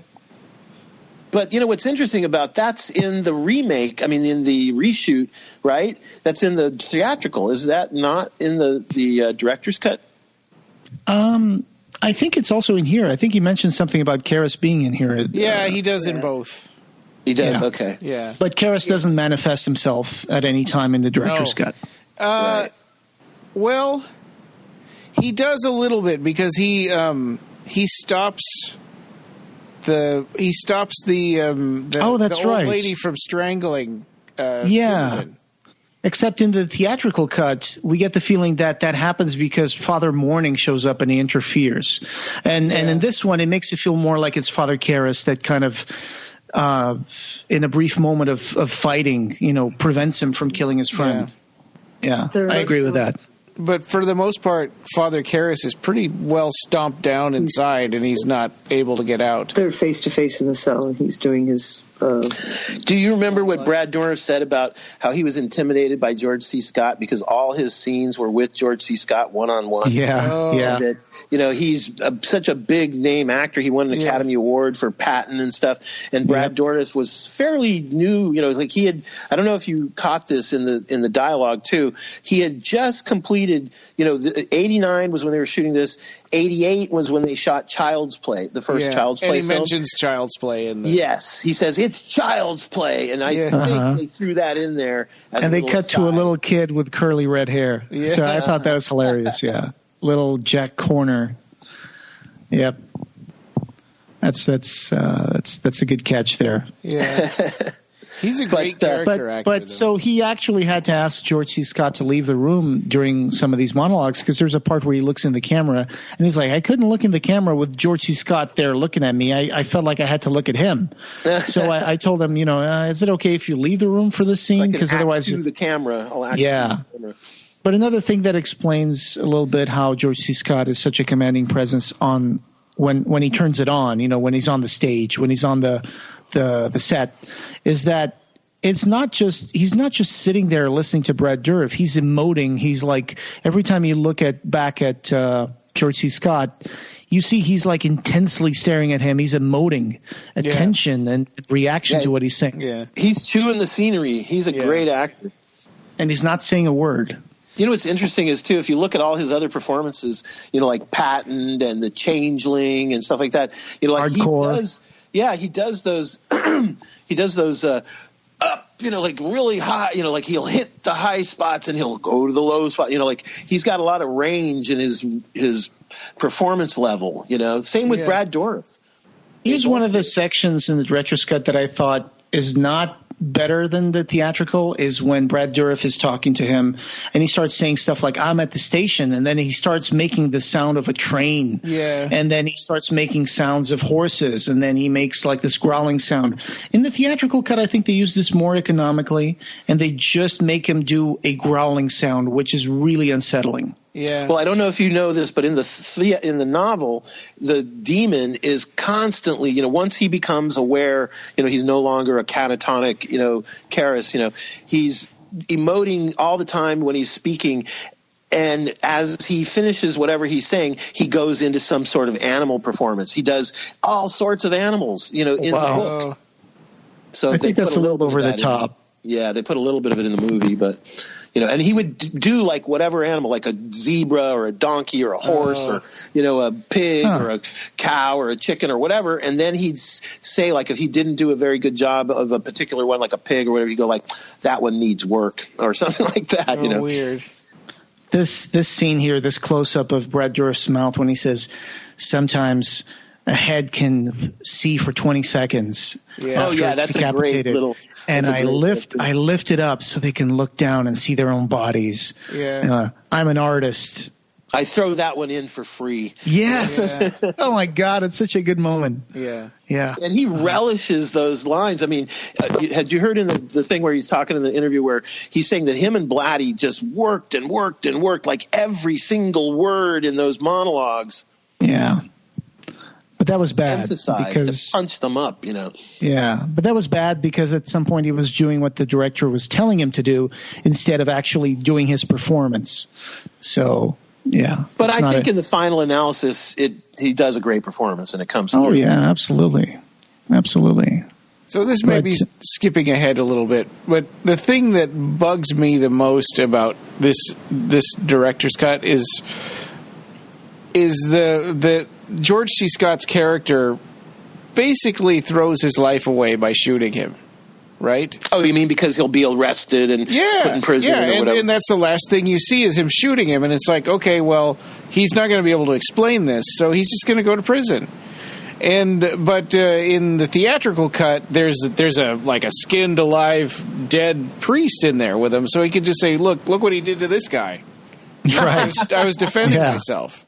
But, what's interesting about that's in the remake, in the reshoot, right? That's in the theatrical. Is that not in the director's cut? I think it's also in here. I think he mentioned something about Karras being in here. Yeah, he does in both. He does, okay. Yeah. But Karras doesn't manifest himself at any time in the director's cut. Well, he does a little bit because he stops... He stops the that's the old right. lady from strangling. Yeah. Tunein. Except in the theatrical cut, we get the feeling that happens because Father Morning shows up and he interferes. And in this one, it makes it feel more like it's Father Karras that kind of, in a brief moment of fighting, prevents him from killing his friend. Yeah, I agree with that. But for the most part, Father Karras is pretty well stomped down inside, and he's not able to get out. They're face to face in the cell, and he's doing his. Do you remember what Brad Dourif said about how he was intimidated by George C. Scott because all his scenes were with George C. Scott one-on-one? Yeah. That, he's such a big name actor. He won an Academy Award for Patton and stuff. And Brad Dourif was fairly new. Like he had. I don't know if you caught this in the dialogue too. He had just completed. 89 was when they were shooting this. 88 was when they shot Child's Play, the first Child's Play film. And he mentions Child's Play in the... Yes, he says, it's Child's Play, and I think they threw that in there. And they cut to a little kid with curly red hair. Yeah. So I thought that was hilarious, Little Jack Corner. Yep. That's a good catch there. Yeah. He's a great character actor. But so he actually had to ask George C. Scott to leave the room during some of these monologues because there's a part where he looks in the camera and he's like, I couldn't look in the camera with George C. Scott there looking at me. I felt like I had to look at him. So I told him, is it okay if you leave the room for this scene? Because otherwise, the camera. But another thing that explains a little bit how George C. Scott is such a commanding presence on when he turns it on, when he's on the stage, when he's on the set, is that he's not just sitting there listening to Brad Dourif. He's emoting. He's like, every time you look back at George C. Scott, you see he's like intensely staring at him. He's emoting attention and reaction to what he's saying. Yeah. He's chewing the scenery. He's a great actor. And he's not saying a word. What's interesting is, too, if you look at all his other performances, like Patton and The Changeling and stuff like that, like Hardcore. he does those up, like really high, like he'll hit the high spots and he'll go to the low spot, like he's got a lot of range in his performance level, same with Brad Dourif. Here's one of the sections in the director's cut that I thought is not better than the theatrical is when Brad Dourif is talking to him and he starts saying stuff like, I'm at the station, and then he starts making the sound of a train. Yeah. And then he starts making sounds of horses, and then he makes like this growling sound. In the theatrical cut, I think they use this more economically, and they just make him do a growling sound, which is really unsettling. Yeah. Well, I don't know if you know this, but in the novel, the demon is constantly, once he becomes aware, he's no longer a catatonic, Karras, he's emoting all the time when he's speaking. And as he finishes whatever he's saying, he goes into some sort of animal performance. He does all sorts of animals, in the book. So I think that's a little over the top. Yeah, they put a little bit of it in the movie, but and he would do like whatever animal, like a zebra or a donkey or a horse or a pig or a cow or a chicken or whatever, and then he'd say, like, if he didn't do a very good job of a particular one, like a pig or whatever, he'd go like, that one needs work or something like that. Weird. This scene here, this close up of Brad Dourif's mouth when he says, sometimes a head can see for 20 seconds. Yeah. Oh yeah, that's a great little. And I lift it up so they can look down and see their own bodies. Yeah. I'm an artist. I throw that one in for free. Yes. Yeah. Oh my God, it's such a good moment. Yeah. Yeah. And he relishes those lines. I mean, had you heard in the thing where he's talking in the interview where he's saying that him and Blatty just worked and worked and worked, like every single word in those monologues. Yeah. But that was bad because to punch them up, Yeah, but that was bad because at some point he was doing what the director was telling him to do instead of actually doing his performance. So, yeah. But I think in the final analysis, he does a great performance and it comes through. Oh, yeah, absolutely. Absolutely. So this may be skipping ahead a little bit, but the thing that bugs me the most about this director's cut is the George C. Scott's character basically throws his life away by shooting him, right? Oh, you mean because he'll be arrested and put in prison or whatever? And that's the last thing you see is him shooting him, and it's like, okay, well, he's not going to be able to explain this, so he's just going to go to prison. But in the theatrical cut, there's a skinned alive dead priest in there with him, so he could just say, "Look what he did to this guy." Right. I was defending myself.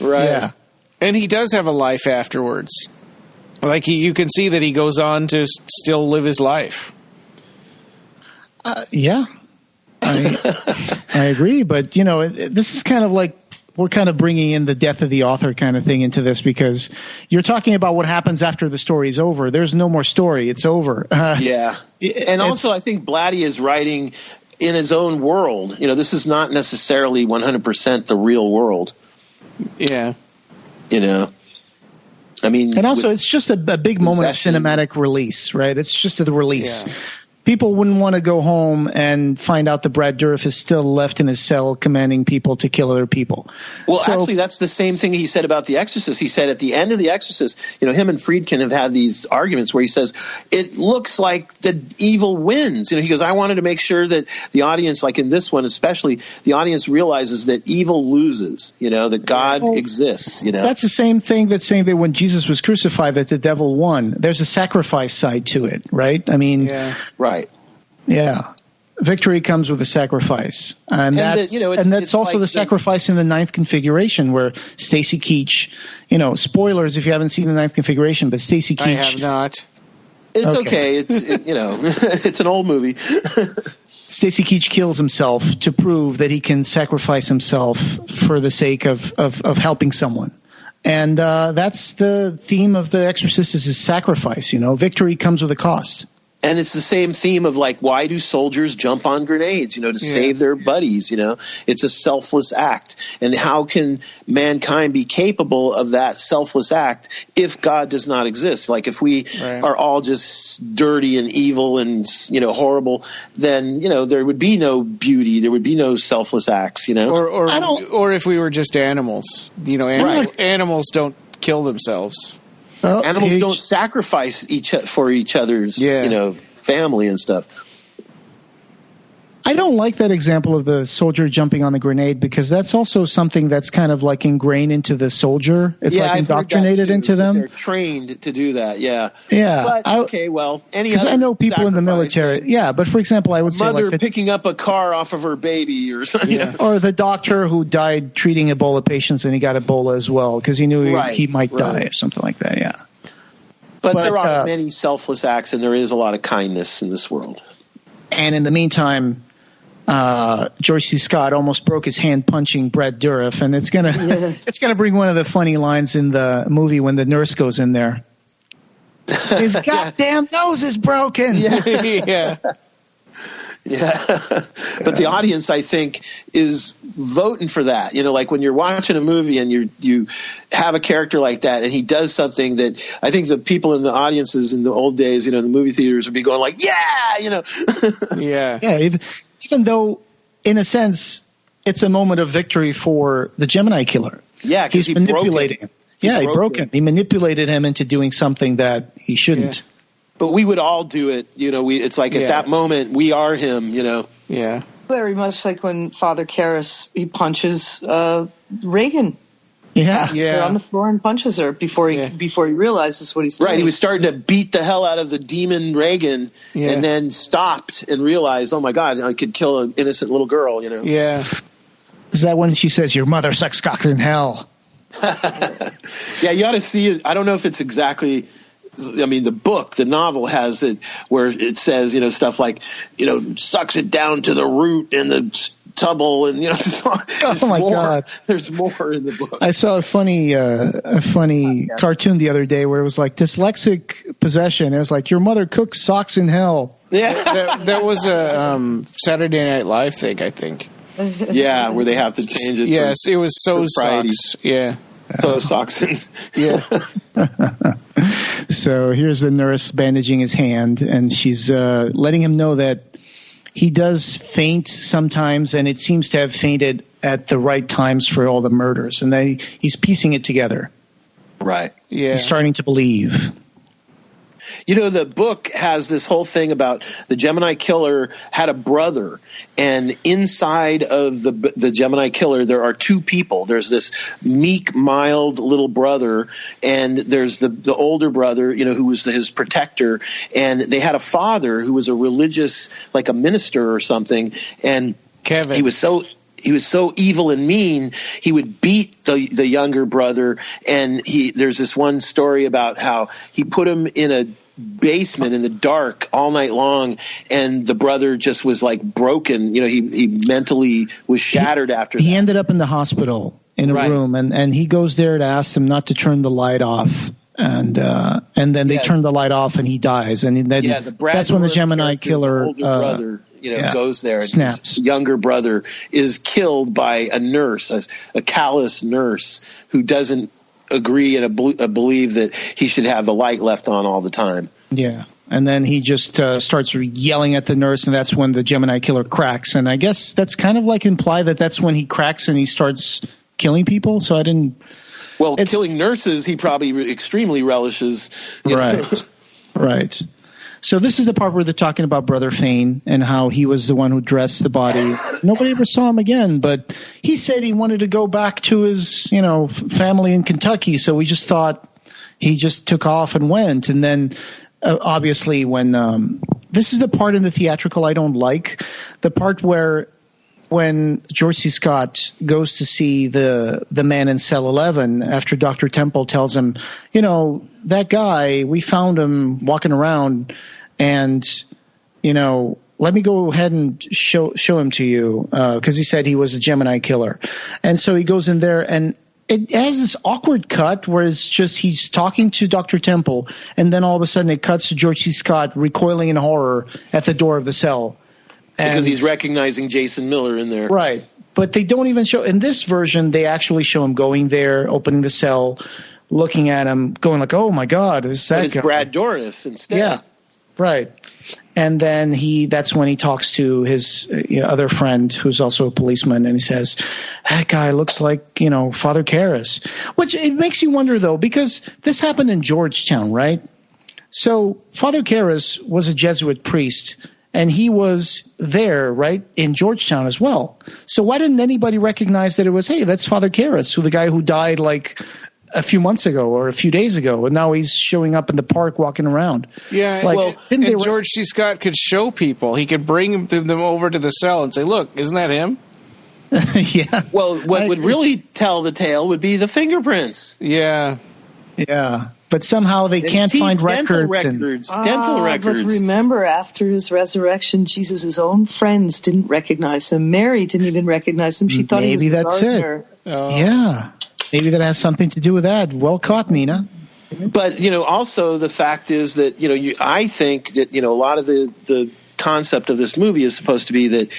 Right. Yeah. And he does have a life afterwards. You can see that he goes on to still live his life. Yeah. I agree, but this is kind of like we're kind of bringing in the death of the author kind of thing into this, because you're talking about what happens after the story's over. There's no more story. It's over. Yeah. And also I think Blatty is writing in his own world. This is not necessarily 100% the real world. Yeah. I mean, and also it's just a big moment of cinematic release, right? It's just the release. Yeah. People wouldn't want to go home and find out that Brad Dourif is still left in his cell commanding people to kill other people. Well, actually, that's the same thing he said about The Exorcist. He said at the end of The Exorcist, him and Friedkin have had these arguments where he says, it looks like the evil wins. He goes, I wanted to make sure that the audience, like in this one especially, the audience realizes that evil loses, that God exists. That's the same thing that's saying that when Jesus was crucified, that the devil won. There's a sacrifice side to it, right? I mean, right. Yeah. Victory comes with a sacrifice. And that's also the sacrifice in the ninth configuration where Stacy Keach, spoilers if you haven't seen the ninth configuration, but Stacy Keach. I have not. It's okay. It's an old movie. Stacy Keach kills himself to prove that he can sacrifice himself for the sake of helping someone. And that's the theme of The Exorcist is sacrifice. Victory comes with a cost. And it's the same theme of why do soldiers jump on grenades, to save their buddies, It's a selfless act. And how can mankind be capable of that selfless act if God does not exist? If we are all just dirty and evil and, horrible, then, there would be no beauty. There would be no selfless acts, Or if we were just animals. Animals don't kill themselves. Well, animals don't sacrifice for each other's, family and stuff. I don't like that example of the soldier jumping on the grenade because that's also something that's kind of ingrained into the soldier. It's indoctrinated into them. They're trained to do that. Yeah. Yeah. But, any other I know people in the military. Yeah, but for example, I would say mother picking up a car off of her baby or something. Yeah. Or the doctor who died treating Ebola patients and he got Ebola as well because he knew he might die or something like that. Yeah. But there are many selfless acts and there is a lot of kindness in this world. And in the meantime, George C. Scott almost broke his hand punching Brad Dourif, and it's gonna bring one of the funny lines in the movie when the nurse goes in there. His goddamn nose is broken. Yeah. Yeah. But the audience, I think, is voting for that. When you're watching a movie and you have a character like that and he does something that I think the people in the audiences in the old days, the movie theaters would be going yeah. Yeah. Even though, in a sense, it's a moment of victory for the Gemini killer. Yeah, he's manipulating him. He broke him. He manipulated him into doing something that he shouldn't. Yeah. But we would all do it. It's at that moment we are him. Yeah. Very much like when Father Karras he punches Reagan. Yeah. They're on the floor and punches her before he realizes what he's doing. Right, he was starting to beat the hell out of the demon Reagan, and then stopped and realized, oh my God, I could kill an innocent little girl. Yeah. Is that when she says, "Your mother sucks cocks in hell"? Yeah, you ought to see it. I don't know if it's exactly. I mean, the novel has it where it says, stuff like, sucks it down to the root and the stubble, and oh my God, there's more in the book. I saw a funny cartoon the other day where it was dyslexic possession. It was your mother cooks socks in hell. Yeah, that was a Saturday Night Live thing, I think. Yeah, where they have to change it. Yes, it was so socks. Yeah. So socks. Yeah. So here's the nurse bandaging his hand, and she's letting him know that he does faint sometimes, and it seems to have fainted at the right times for all the murders. And he's piecing it together. Right. Yeah. He's starting to believe. The book has this whole thing about the Gemini killer had a brother, and inside of the Gemini killer, there are two people. There's this meek, mild little brother, and there's the older brother, who was his protector, and they had a father who was a religious, like a minister or something, and Kevin. He was so evil and mean, he would beat the younger brother. And there's this one story about how he put him in a basement in the dark all night long, and the brother just was like broken. He mentally was shattered after that. He ended up in the hospital in a room, and he goes there to ask them not to turn the light off. And then they turn the light off, and he dies. And then that's when the Gemini killer, older brother, goes there. And snaps. His younger brother is killed by a nurse, a callous nurse who doesn't agree and believe that he should have the light left on all the time. Yeah. And then he just starts yelling at the nurse, and that's when the Gemini killer cracks. And I guess that's kind of like imply that that's when he cracks and he starts killing people. So I didn't. Well, killing nurses, he probably extremely relishes. Right. So this is the part where they're talking about Brother Fane and how he was the one who dressed the body. Nobody ever saw him again, but he said he wanted to go back to his, family in Kentucky. So we just thought he just took off and went. And then obviously when this is the part in the theatrical I don't like, the part where when George C. Scott goes to see the man in cell 11 after Dr. Temple tells him, that guy, we found him walking around, and, let me go ahead and show him to you, because he said he was a Gemini killer. And so he goes in there, and it has this awkward cut where it's just he's talking to Dr. Temple, and then all of a sudden it cuts to George C. Scott recoiling in horror at the door of the cell. Because he's recognizing Jason Miller in there. Right. But they don't even show – in this version, they actually show him going there, opening the cell, looking at him, going like, oh, my God, is that guy? But it's Brad Dourif instead. Yeah, right. And then that's when he talks to his other friend who's also a policeman, and he says, that guy looks like, Father Karras. Which it makes you wonder, though, because this happened in Georgetown, right? So Father Karras was a Jesuit priest – and he was there, right, in Georgetown as well. So why didn't anybody recognize that it was, hey, that's Father Karras, the guy who died like a few months ago or a few days ago, and now he's showing up in the park walking around. Yeah, George C. Scott could show people. He could bring them over to the cell and say, look, isn't that him? Yeah. Well, what would really tell the tale would be the fingerprints. Yeah. Yeah. But somehow they can't find records. Dental records. But remember, after his resurrection, Jesus' own friends didn't recognize him. Mary didn't even recognize him. She thought he was the gardener. Yeah. Maybe that has something to do with that. Well caught, Nina. But, also the fact is that, I think that, a lot of the concept of this movie is supposed to be that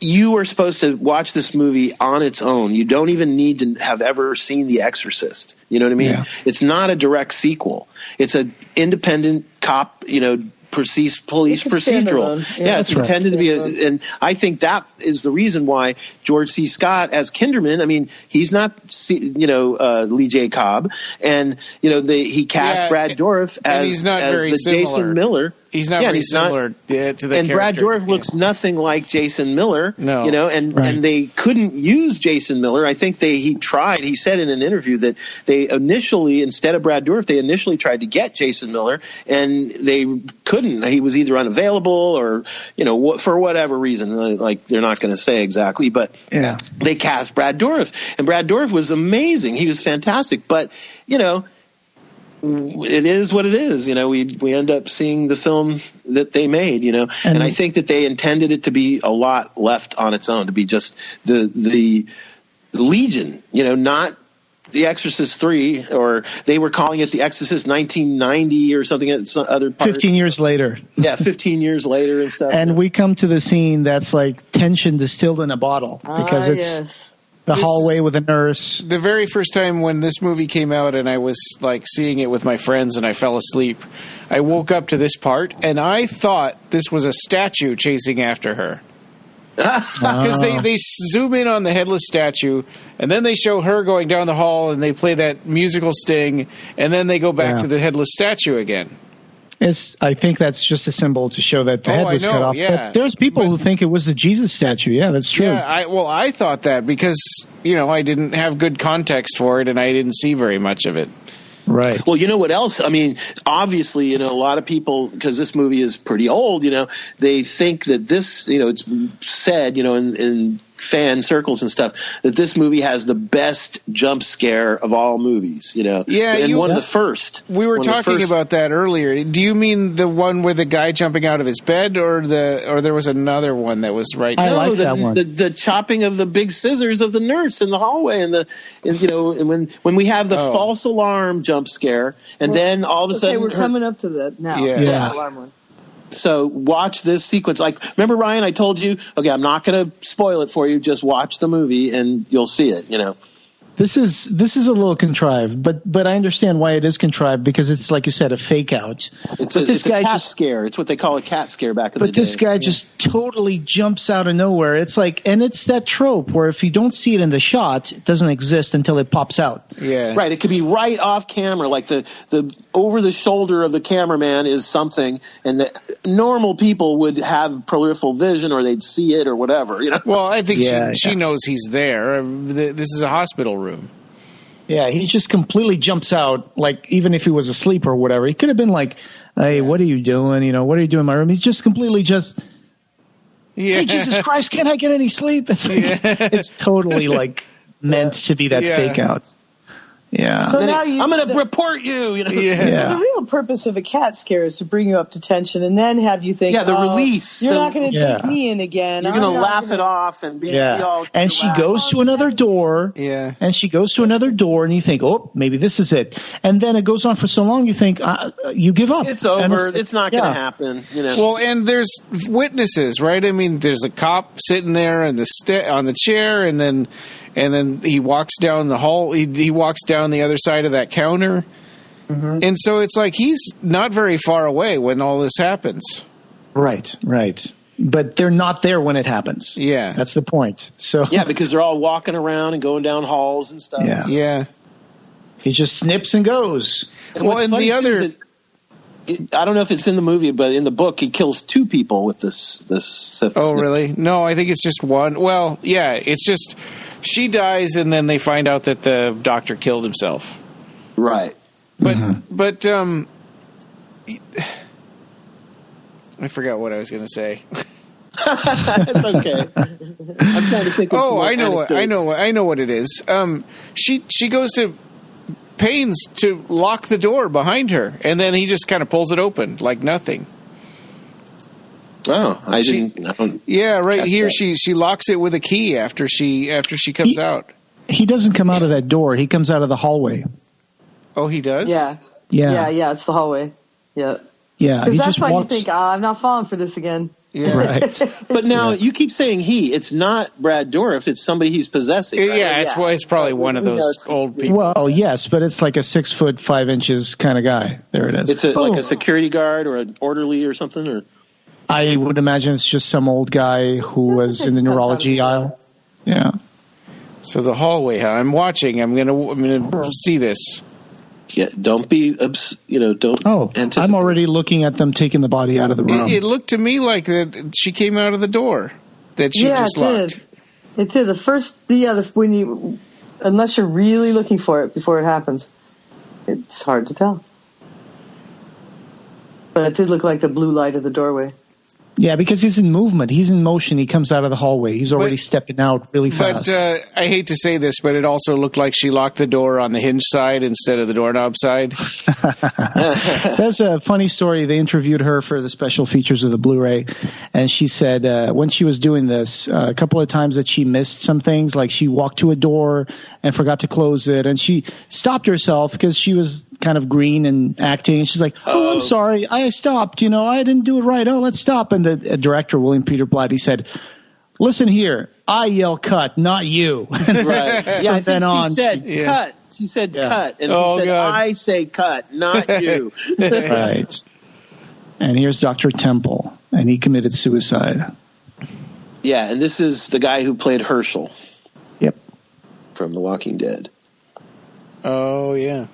you are supposed to watch this movie on its own. You don't even need to have ever seen The Exorcist. You know what I mean? Yeah. It's not a direct sequel. It's an independent cop, police procedural. Yeah, it's intended to be and I think that is the reason why George C. Scott as Kinderman, I mean, he's not Lee J. Cobb, and he cast Brad Dourif as Jason Miller. He's not very similar to the character. And Brad Dourif looks nothing like Jason Miller. No. And they couldn't use Jason Miller. I think he tried. He said in an interview that they initially, instead of Brad Dourif, they initially tried to get Jason Miller, and they couldn't. He was either unavailable or, for whatever reason. Like, they're not going to say exactly, but they cast Brad Dourif. And Brad Dourif was amazing. He was fantastic. But, it is what it is. We end up seeing the film that they made, and I think that they intended it to be a lot left on its own, to be just the Legion, not The Exorcist III, or they were calling it The Exorcist 1990 or something at some other part. 15 years later. Yeah, 15 years later and stuff. And we come to the scene that's like tension distilled in a bottle, because it's the hallway with a nurse. The very first time when this movie came out and I was like seeing it with my friends and I fell asleep, I woke up to this part and I thought this was a statue chasing after her. Because they zoom in on the headless statue and then they show her going down the hall and they play that musical sting and then they go back to the headless statue again. I think that's just a symbol to show that the head was cut off. Yeah. But there's people who think it was the Jesus statue. Yeah, that's true. Yeah, I thought that because, I didn't have good context for it and I didn't see very much of it. Right. Well, you know what else? I mean, obviously, a lot of people, because this movie is pretty old, they think that this, it's said, in fan circles and stuff, that this movie has the best jump scare of all movies, Yeah, and one of the first. We were talking about that earlier. Do you mean the one with the guy jumping out of his bed, or there was another one that was right? I like that one. The chopping of the big scissors of the nurse in the hallway, and when we have the false alarm jump scare, and then all of a sudden we're coming up to that now. Yeah. False alarm one. So watch this sequence. Like, remember, Ryan, I told you, okay, I'm not going to spoil it for you. Just watch the movie and you'll see it, This is a little contrived, but I understand why it is contrived, because it's, like you said, a fake out. It's a cat scare. It's what they call a cat scare back in the day. But this guy just totally jumps out of nowhere. It's like, and it's that trope where if you don't see it in the shot, it doesn't exist until it pops out. Yeah. Right. It could be right off camera, like the over the shoulder of the cameraman is something, and the normal people would have peripheral vision, or they'd see it or whatever, Well, I think she knows he's there. This is a hospital room. Yeah, he just completely jumps out, like, even if he was asleep or whatever. He could have been like, hey, what are you doing? What are you doing in my room? He's just completely hey, Jesus Christ, can't I get any sleep? It's like, it's totally, like, meant to be that fake out. Yeah. So now I'm going to report you. So the real purpose of a cat scare is to bring you up to tension and then have you think, the release. You're not going to take me in again. You're going to laugh it off and be all. And she goes to another door. Yeah. And she goes to another door, and you think, oh, maybe this is it. And then it goes on for so long, you think, you give up. It's over. It's not going to happen. Well, and there's witnesses, right? I mean, there's a cop sitting there on the chair, and then he walks down the hall. He walks down the other side of that counter. Mm-hmm. And so it's like he's not very far away when all this happens. Right. But they're not there when it happens. Yeah. That's the point. So yeah, because they're all walking around and going down halls and stuff. Yeah. He just snips and goes. And the other... I don't know if it's in the movie, but in the book, he kills 2 people with this Oh, really? No, I think it's just one. Well, yeah, it's just... She dies, and then they find out that the doctor killed himself. Right. But I forgot what I was going to say. It's okay. I'm trying to think of some I know what it is. She goes to pains to lock the door behind her, and then he just kind of pulls it open like nothing. Oh, I didn't. Yeah, right here she locks it with a key after she comes out. He doesn't come out of that door. He comes out of the hallway. Oh, he does? Yeah. It's the hallway. Yeah. Yeah. Because that's why you think, I'm not falling for this again. Yeah. Right. But now you keep saying he. It's not Brad Dourif. It's somebody he's possessing. Right? Yeah, it's probably one of those old people. Well, yes, but it's like a 6 foot 5 inches kind of guy. There it is. It's like a security guard or an orderly or something, or. I would imagine it's just some old guy who was in the neurology aisle. Yeah. So the hallway. I'm watching. I'm gonna see this. Yeah. Don't be. Don't. Oh, I'm already looking at them taking the body out of the room. It looked to me like that she came out of the door that she just locked. It did. The first. When you, unless you're really looking for it before it happens, it's hard to tell. But it did look like the blue light of the doorway. Yeah, because he's in movement. He's in motion. He comes out of the hallway. He's already stepping out really fast. But I hate to say this, but it also looked like she locked the door on the hinge side instead of the doorknob side. That's a funny story. They interviewed her for the special features of the Blu-ray, and she said when she was doing this, a couple of times that she missed some things, like she walked to a door and forgot to close it, and she stopped herself because she was kind of green and acting. She's like, "Oh, I'm sorry, I stopped. I didn't do it right. Oh, let's stop." And the director, William Peter Blatty, said, "Listen here, I yell cut, not you." Right. Yeah, I think she said cut. She said cut, and he said, God. "I say cut, not you." Right. And here's Dr. Temple, and he committed suicide. Yeah, and this is the guy who played Herschel. Yep. From The Walking Dead. Oh, yeah.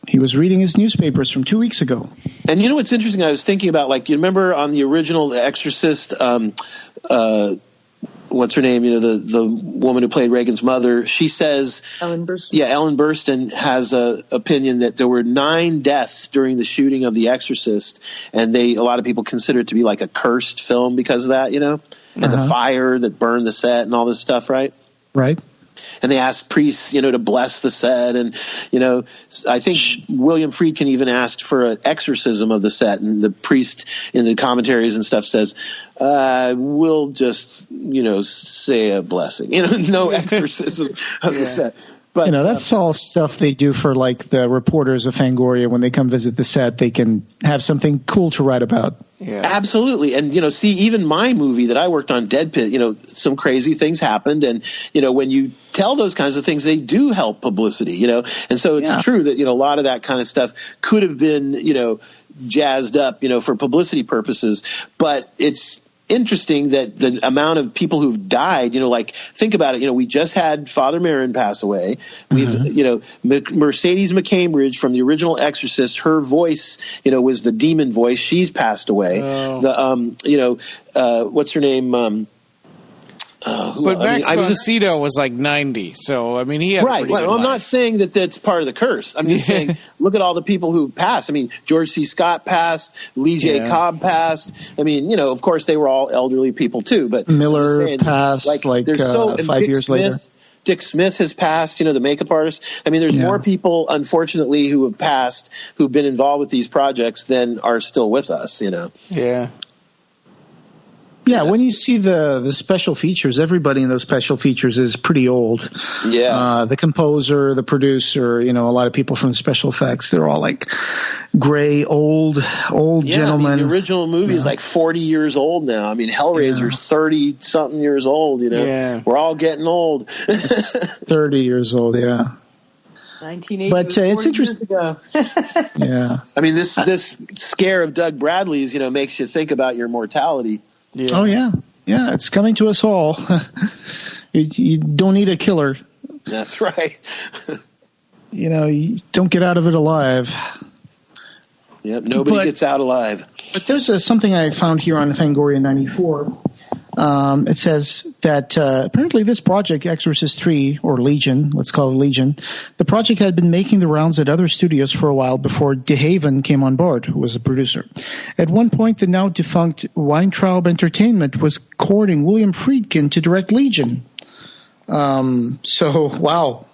He was reading his newspapers from 2 weeks ago. And you know what's interesting? I was thinking about, like, you remember on the original Exorcist, what's her name? You know, the woman who played Reagan's mother. She says, Ellen Burstyn. Yeah, Ellen Burstyn has a opinion that there were 9 deaths during the shooting of The Exorcist, and a lot of people consider it to be like a cursed film because of that, you know, and the fire that burned the set and all this stuff, right? Right. And they asked priests, you know, to bless the set. And, you know, I think William Friedkin even asked for an exorcism of the set. And the priest in the commentaries and stuff says, we'll just, you know, say a blessing. You know, no exorcism of the set. But, you know, that's all stuff they do for, like, the reporters of Fangoria. When they come visit the set, they can have something cool to write about. Yeah. Absolutely. And, you know, see, even my movie that I worked on, Dead Pit, you know, some crazy things happened. And, you know, when you tell those kinds of things, they do help publicity, you know. And so it's true that, you know, a lot of that kind of stuff could have been, you know, jazzed up, you know, for publicity purposes. But it's interesting that the amount of people who've died, you know, like, think about it, you know, we just had Father Merrin pass away. We've, you know, Mercedes McCambridge from the original Exorcist, her voice, you know, was the demon voice. She's passed away. You know, what's her name? But Max Esposito was like 90, so I mean, he had right. Well, I'm not saying that that's part of the curse. I'm just saying, look at all the people who passed. I mean, George C. Scott passed, Lee J. Cobb passed. I mean, you know, of course, they were all elderly people too. But Miller passed like 5 years later. Dick Smith has passed, you know, the makeup artist. I mean, there's more people, unfortunately, who have passed, who've been involved with these projects than are still with us, you know. Yeah. Yeah, when you see the special features, everybody in those special features is pretty old. Yeah. The composer, the producer, you know, a lot of people from special effects, they're all like gray, old gentlemen. I mean, the original movie is like 40 years old now. I mean, Hellraiser's 30-something years old, you know. Yeah. We're all getting old. It's 30 years old, yeah. 1980. But it's interesting. Yeah. I mean, this scare of Doug Bradley's, you know, makes you think about your mortality. Yeah. Oh, yeah. Yeah, it's coming to us all. You don't need a killer. That's right. You know, you don't get out of it alive. Yep, nobody gets out alive. But there's something I found here on Fangoria 94. It says that apparently this project, Exorcist III, or Legion, let's call it Legion, the project had been making the rounds at other studios for a while before DeHaven came on board, who was the producer. At one point, the now defunct Weintraub Entertainment was courting William Friedkin to direct Legion. So, wow,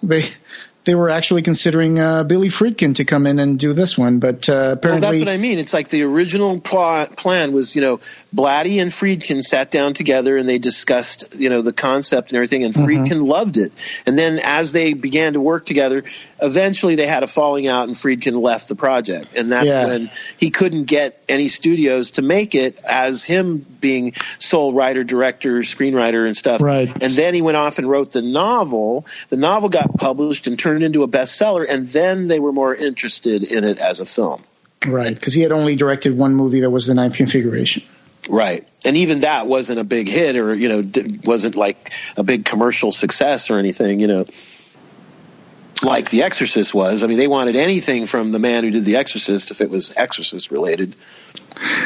they were actually considering Billy Friedkin to come in and do this one, but apparently... Well, that's what I mean. It's like the original plan was, you know, Blatty and Friedkin sat down together and they discussed, you know, the concept and everything, and Friedkin loved it. And then as they began to work together, eventually they had a falling out and Friedkin left the project. And that's when he couldn't get any studios to make it as him being sole writer, director, screenwriter and stuff. Right. And then he went off and wrote the novel. The novel got published and turned into a bestseller, and then they were more interested in it as a film. Right, because he had only directed one movie that was The Ninth Configuration. Right. And even that wasn't a big hit, or, you know, wasn't like a big commercial success or anything, you know, like The Exorcist was. I mean, they wanted anything from the man who did The Exorcist if it was Exorcist related.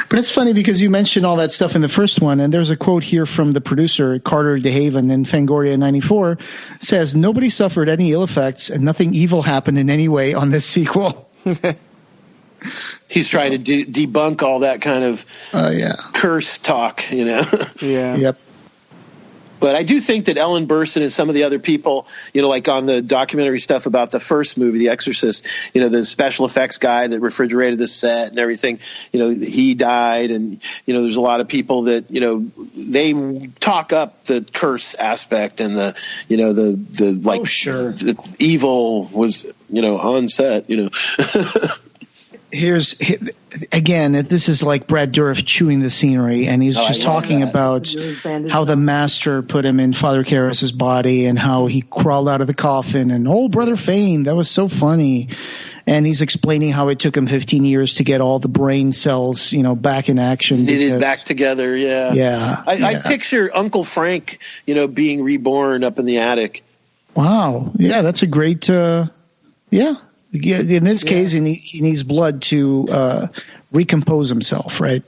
But it's funny because you mentioned all that stuff in the first one, and there's a quote here from the producer, Carter DeHaven, in Fangoria 94, says, "Nobody suffered any ill effects and nothing evil happened in any way on this sequel." He's trying to debunk all that kind of curse talk, you know. Yeah. Yep. But I do think that Ellen Burstyn and some of the other people, you know, like on the documentary stuff about the first movie, The Exorcist, you know, the special effects guy that refrigerated the set and everything, you know, he died. And, you know, there's a lot of people that, you know, they talk up the curse aspect and the, you know, the like, the evil was, you know, on set, you know. Here's again, this is like Brad Dourif chewing the scenery, and he's just talking about how the master put him in Father Karras's body and how he crawled out of the coffin, and old Brother Fane, that was so funny. And he's explaining how it took him 15 years to get all the brain cells, you know, back in action. Knitted back together, yeah. Yeah. I picture Uncle Frank, you know, being reborn up in the attic. Wow. Yeah, that's a great, In this case, he needs blood to recompose himself, right?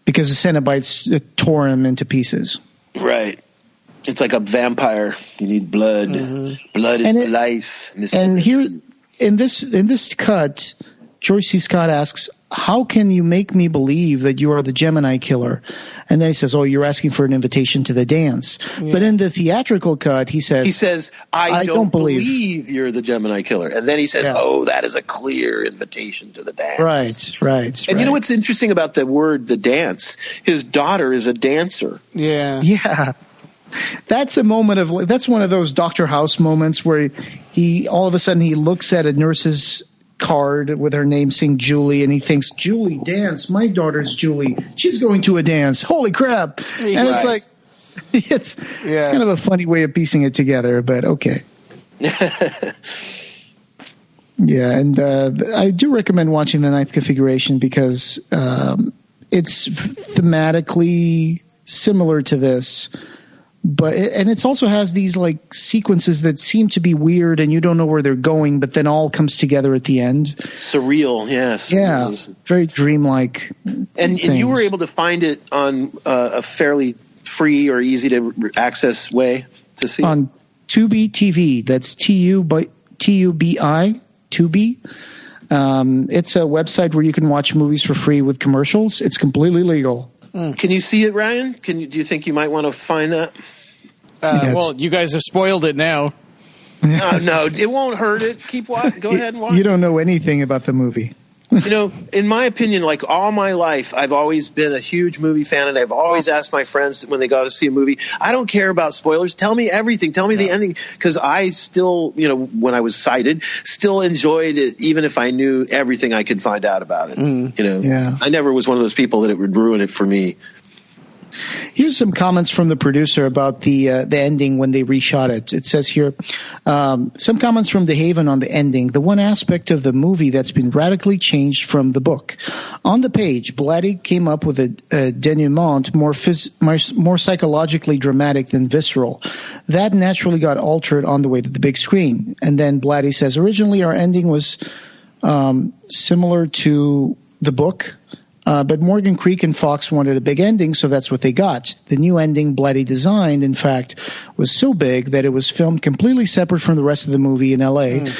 Because the Cenobites tore him into pieces. Right. It's like a vampire. You need blood. Mm-hmm. Blood is life. And here, in this cut, George C. Scott asks, "How can you make me believe that you are the Gemini killer?" And then he says, "Oh, you're asking for an invitation to the dance." Yeah. But in the theatrical cut, he says, I don't believe you're the Gemini killer. And then he says, "Oh, that is a clear invitation to the dance." Right. And you know what's interesting about the word "the dance"? His daughter is a dancer. Yeah. That's a moment that's one of those Dr. House moments where he all of a sudden he looks at a nurse's card with her name saying Julie, and he thinks, "Julie, dance. My daughter's Julie. She's going to a dance. Holy crap!" And it's like, it's kind of a funny way of piecing it together, but okay. And I do recommend watching The Ninth Configuration because it's thematically similar to this. But it also has these like sequences that seem to be weird and you don't know where they're going, but then all comes together at the end. Surreal, yes. Yeah, very dreamlike. And you were able to find it on a fairly free or easy to access way to see on Tubi TV. That's Tubi, Tubi. It's a website where you can watch movies for free with commercials. It's completely legal. Can you see it, Ryan? Do you think you might want to find that? Well, you guys have spoiled it now. No, it won't hurt it. Keep watching. Go ahead and watch. You don't know anything about the movie. You know, in my opinion, like all my life, I've always been a huge movie fan, and I've always asked my friends when they go to see a movie, I don't care about spoilers. Tell me everything. Tell me the ending. Because I still, when I was sighted, still enjoyed it, even if I knew everything I could find out about it. I never was one of those people that it would ruin it for me. Here's some comments from the producer about the ending when they reshot it. It says here, some comments from DeHaven on the ending. The one aspect of the movie that's been radically changed from the book. On the page, Blatty came up with a denouement more psychologically dramatic than visceral. That naturally got altered on the way to the big screen. And then Blatty says, originally our ending was similar to the book. But Morgan Creek and Fox wanted a big ending, so that's what they got. The new ending Blatty designed, in fact, was so big that it was filmed completely separate from the rest of the movie in L.A.,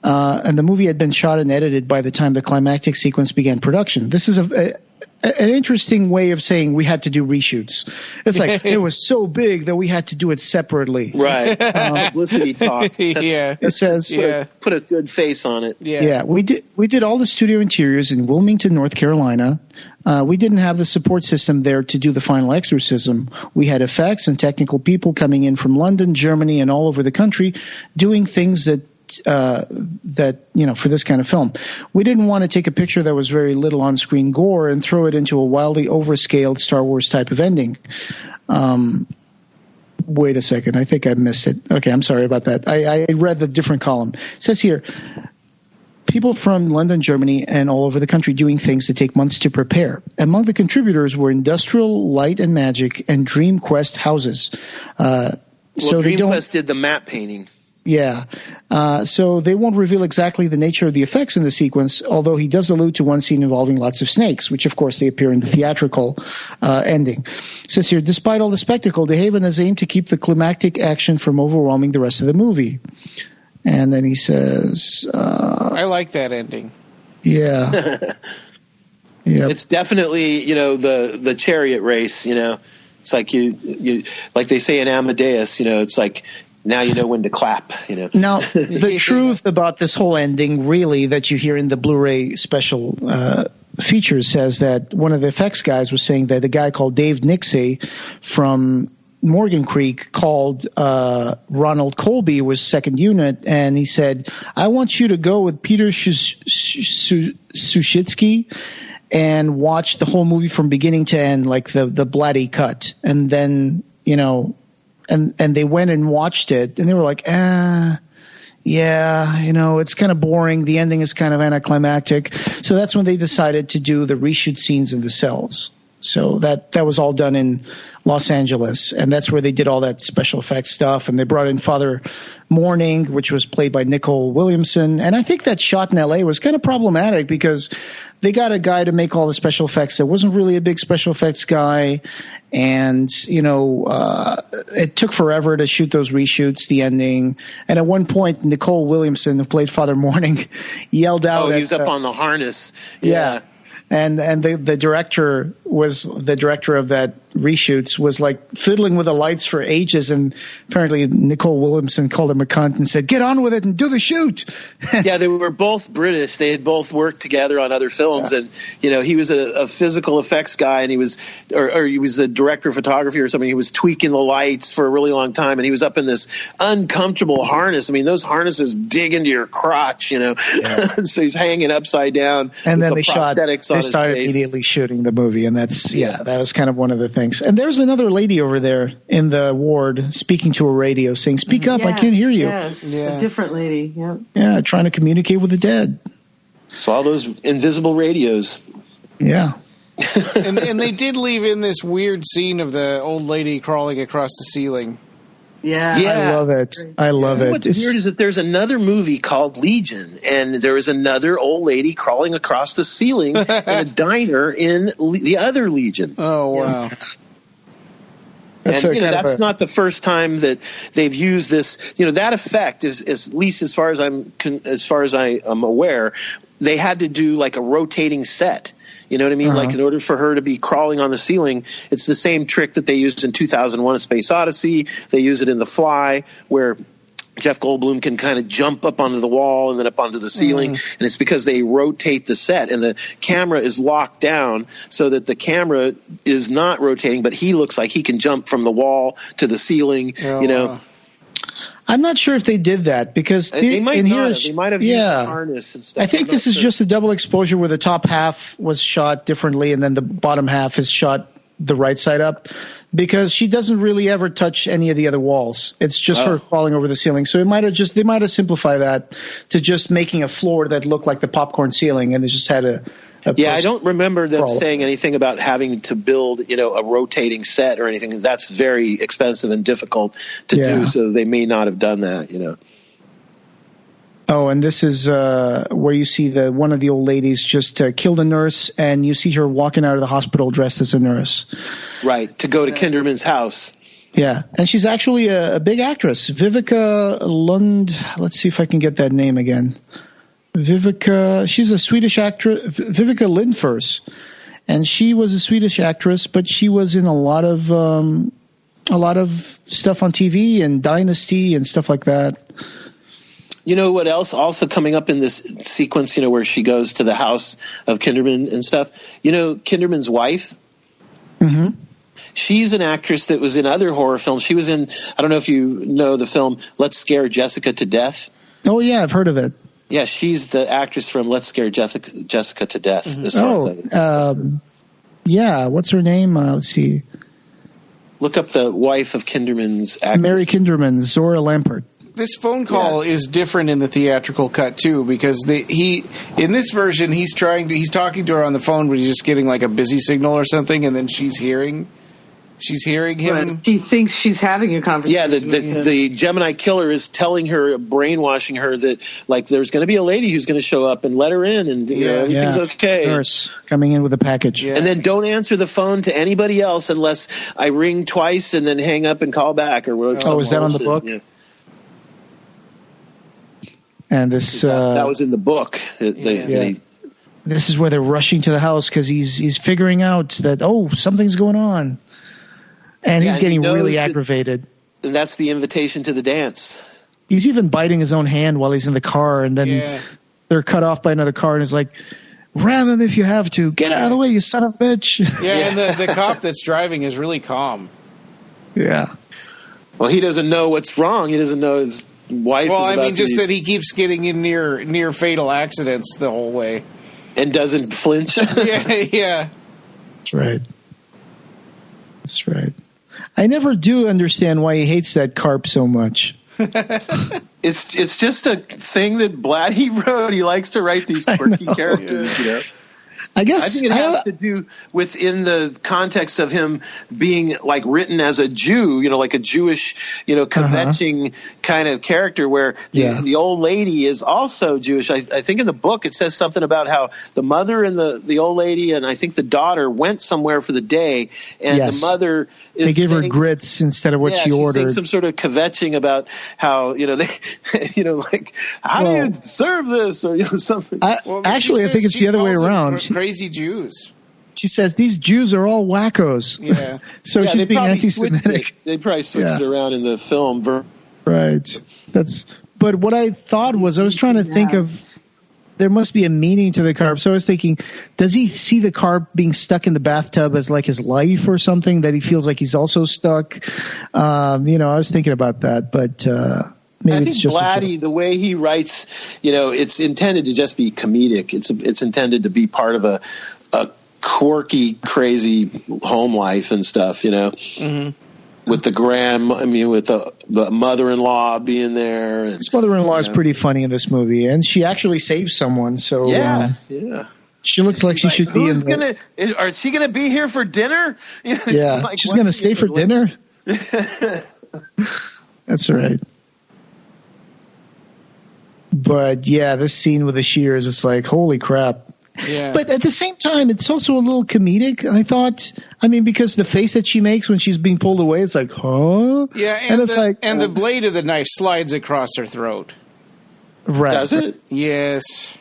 and the movie had been shot and edited by the time the climactic sequence began production. This is an interesting way of saying we had to do reshoots. It's like it was so big that we had to do it separately. Right. Publicity talk. It says put a good face on it. Yeah. We did all the studio interiors in Wilmington, North Carolina. We didn't have the support system there to do the final exorcism. We had effects and technical people coming in from London, Germany, and all over the country doing things that for this kind of film. We didn't want to take a picture that was very little on-screen gore and throw it into a wildly overscaled Star Wars type of ending. Wait a second. I think I missed it. Okay, I'm sorry about that. I read the different column. It says here, people from London, Germany, and all over the country doing things that take months to prepare. Among the contributors were Industrial Light and Magic and Dream Quest houses. Dream Quest did the map painting. Yeah. So they won't reveal exactly the nature of the effects in the sequence, although he does allude to one scene involving lots of snakes, which, of course, they appear in the theatrical ending. It says here, despite all the spectacle, DeHaven has aimed to keep the climactic action from overwhelming the rest of the movie. And then he says... I like that ending. Yeah. Yep. It's definitely, the chariot race, It's like you like they say in Amadeus, it's like... Now you know when to clap, Now, the truth about this whole ending, really, that you hear in the Blu-ray special features says that one of the effects guys was saying that a guy called Dave Nixey from Morgan Creek called Ronald Colby, was second unit, and he said, I want you to go with Peter Sushitsky and watch the whole movie from beginning to end, like the Blatty cut. And then, And they went and watched it, and they were like, it's kind of boring. The ending is kind of anticlimactic. So that's when they decided to do the reshoot scenes in the cells. So that was all done in Los Angeles, and that's where they did all that special effects stuff. And they brought in Father Morning, which was played by Nicole Williamson. And I think that shot in L.A. was kind of problematic because they got a guy to make all the special effects that wasn't really a big special effects guy. And, it took forever to shoot those reshoots, the ending. And at one point, Nicole Williamson, who played Father Morning, yelled out. Oh, he was up on the harness. Yeah. And the director of that reshoots was like fiddling with the lights for ages, and apparently Nicole Williamson called him a cunt and said, "Get on with it and do the shoot." Yeah, they were both British. They had both worked together on other films, and he was a physical effects guy, and he was the director of photography or something. He was tweaking the lights for a really long time, and he was up in this uncomfortable harness. I mean, those harnesses dig into your crotch, so he's hanging upside down. And then they started immediately shooting the movie, and that was kind of one of the things. And there's another lady over there in the ward speaking to a radio saying, "Speak up, I can't hear you." Yes, a different lady. Yeah, trying to communicate with the dead. So all those invisible radios. Yeah. and they did leave in this weird scene of the old lady crawling across the ceiling. Yeah. I love it. What's weird is that there's another movie called Legion, and there is another old lady crawling across the ceiling in a diner in the other Legion. Oh, wow. That's not the first time that they've used this. That effect is at least as far as I am aware, they had to do like a rotating set. You know what I mean? Like in order for her to be crawling on the ceiling, it's the same trick that they used in 2001: A Space Odyssey. They use it in The Fly, where Jeff Goldblum can kind of jump up onto the wall and then up onto the ceiling. And it's because they rotate the set, and the camera is locked down so that the camera is not rotating, but he looks like he can jump from the wall to the ceiling, Wow. I'm not sure if they did that because they might have used the harness and stuff. I think this is just a double exposure where the top half was shot differently and then the bottom half is shot the right side up, because she doesn't really ever touch any of the other walls. It's just her falling over the ceiling. So they might have simplified that to just making a floor that looked like the popcorn ceiling, and they just had a I don't remember them saying anything about having to build, a rotating set or anything. That's very expensive and difficult to do, so they may not have done that, Oh, and this is where you see one of the old ladies just killed a nurse, and you see her walking out of the hospital dressed as a nurse. Right, to go to Kinderman's house. Yeah, and she's actually a big actress. Vivica Lund. Let's see if I can get that name again. She's a Swedish actress, Vivica Lindfors, and she was a Swedish actress, but she was in a lot of stuff on TV and Dynasty and stuff like that. You know what else also coming up in this sequence, where she goes to the house of Kinderman and stuff? Kinderman's wife? Mm-hmm. She's an actress that was in other horror films. She was in, I don't know if you know the film Let's Scare Jessica to Death. Oh, yeah, I've heard of it. Yeah, she's the actress from Let's Scare Jessica to Death. Mm-hmm. Yeah, what's her name? Let's see. Look up the wife of Kinderman's actress. Mary Kinderman, Zora Lampert. This phone call is different in the theatrical cut too, because in this version he's talking to her on the phone, but he's just getting like a busy signal or something, and then she's hearing him. Right. She thinks she's having a conversation. Yeah, the Gemini killer is telling her, brainwashing her that like there's going to be a lady who's going to show up and let her in, and everything's okay. Nurse coming in with a package, and then don't answer the phone to anybody else unless I ring twice and then hang up and call back or whatever. Oh, is that on the book? Yeah. And this that was in the book. This is where they're rushing to the house because he's figuring out that something's going on, and he's getting really aggravated. And that's the invitation to the dance. He's even biting his own hand while he's in the car, and then they're cut off by another car, and it's like, ram him if you have to. Get out of the way, you son of a bitch. Yeah, and the cop that's driving is really calm. Yeah. Well, he doesn't know what's wrong. He doesn't know his wife. Well, I mean, just that he keeps getting in near fatal accidents the whole way, and doesn't flinch. yeah. That's right. I never do understand why he hates that carp so much. It's just a thing that Blatty wrote. He likes to write these quirky characters. I guess I think it has to do within the context of him being like written as a Jew, like a Jewish, kvetching kind of character where the old lady is also Jewish. I think in the book it says something about how the mother and the old lady and I think the daughter went somewhere for the day, and the mother is they gave her grits instead of what she ordered. Some sort of kvetching about how they, like how do you serve this or something. I think it's the other way around. Crazy Jews. She says these Jews are all wackos. Yeah. So she's being anti-Semitic. They probably switched it around in the film. Right. But what I thought was I was trying to think of there must be a meaning to the carp. So I was thinking, does he see the carp being stuck in the bathtub as like his life or something that he feels like he's also stuck? I was thinking about that, but maybe I think it's just Blatty, the way he writes, it's intended to just be comedic. It's intended to be part of a quirky, crazy home life and stuff, Mm-hmm. With the with the mother-in-law being there. His mother-in-law is pretty funny in this movie, and she actually saves someone. So she looks like she should be in. Is she gonna be here for dinner? She's gonna stay for dinner. That's right. But this scene with the shears, it's like, holy crap. Yeah. But at the same time, it's also a little comedic, I thought. Because the face that she makes when she's being pulled away, it's like, huh? Yeah, and it's the blade of the knife slides across her throat. Right. Does it? Yes.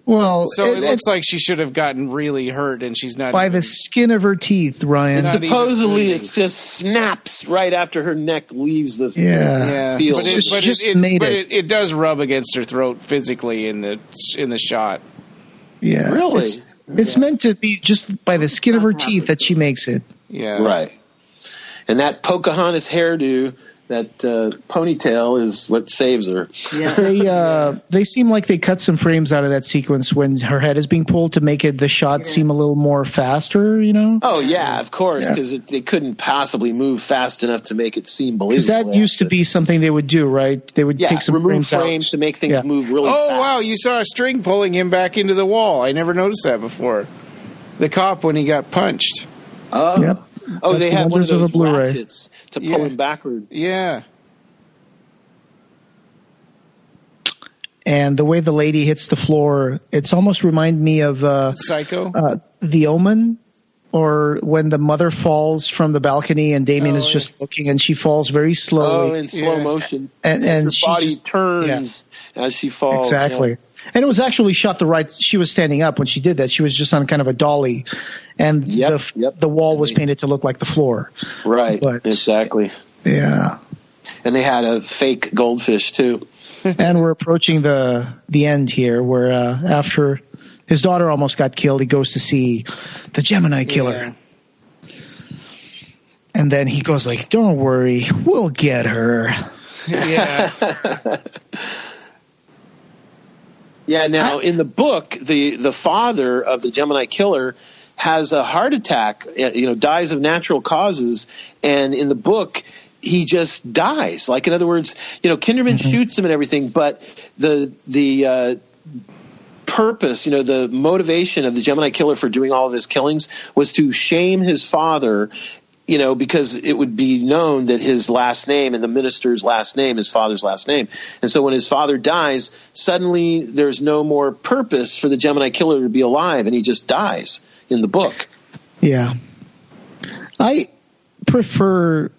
Well, so it looks like she should have gotten really hurt, and she's not. By the skin of her teeth, Ryan. And supposedly, it just snaps right after her neck leaves the field. But it does rub against her throat physically in the shot. Yeah, really. It's meant to be just by the skin of her teeth that she makes it. Yeah, right. And that Pocahontas hairdo, that ponytail, is what saves her. Yeah. They seem like they cut some frames out of that sequence when her head is being pulled to make the shot seem a little more faster. Oh yeah, of course, because they couldn't possibly move fast enough to make it seem believable. Because that used to be something they would do, right? They would take some remove frames to make things move really fast. Oh wow, you saw a string pulling him back into the wall. I never noticed that before. The cop when he got punched. Oh. Yep. Oh, they had one of those Blu-ray ratchets to pull him backward. Yeah. And the way the lady hits the floor, it's almost remind me of Psycho, The Omen, or when the mother falls from the balcony and Damien is just looking, and she falls very slowly. Oh, in slow motion, and her body turns as she falls. Exactly. Yeah. And it was actually shot the right. She was standing up when she did that. She was just on kind of a dolly, and the wall was painted to look like the floor. Right. Exactly. Yeah. And they had a fake goldfish too. And we're approaching the end here, where after his daughter almost got killed, he goes to see the Gemini killer. Yeah. And then he goes like, "Don't worry, we'll get her." Yeah. Yeah. Now, in the book, the father of the Gemini killer has a heart attack. Dies of natural causes, and in the book, he just dies. Like, in other words, Kinderman shoots him and everything, but the purpose, the motivation of the Gemini killer for doing all of his killings was to shame his father. Because it would be known that his last name and the minister's last name is father's last name. And so when his father dies, suddenly there's no more purpose for the Gemini killer to be alive, and he just dies in the book. Yeah. I prefer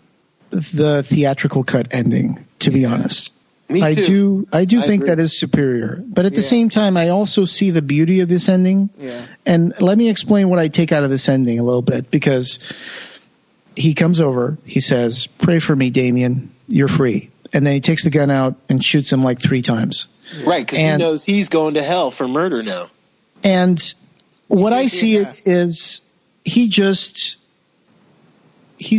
the theatrical cut ending, to be honest. Me too. I do think that is superior. But at the same time, I also see the beauty of this ending. Yeah. And let me explain what I take out of this ending a little bit, because he comes over, he says, "Pray for me, Damien, you're free." And then he takes the gun out and shoots him like 3 times. Right, because he knows he's going to hell for murder now. And what I see it is he's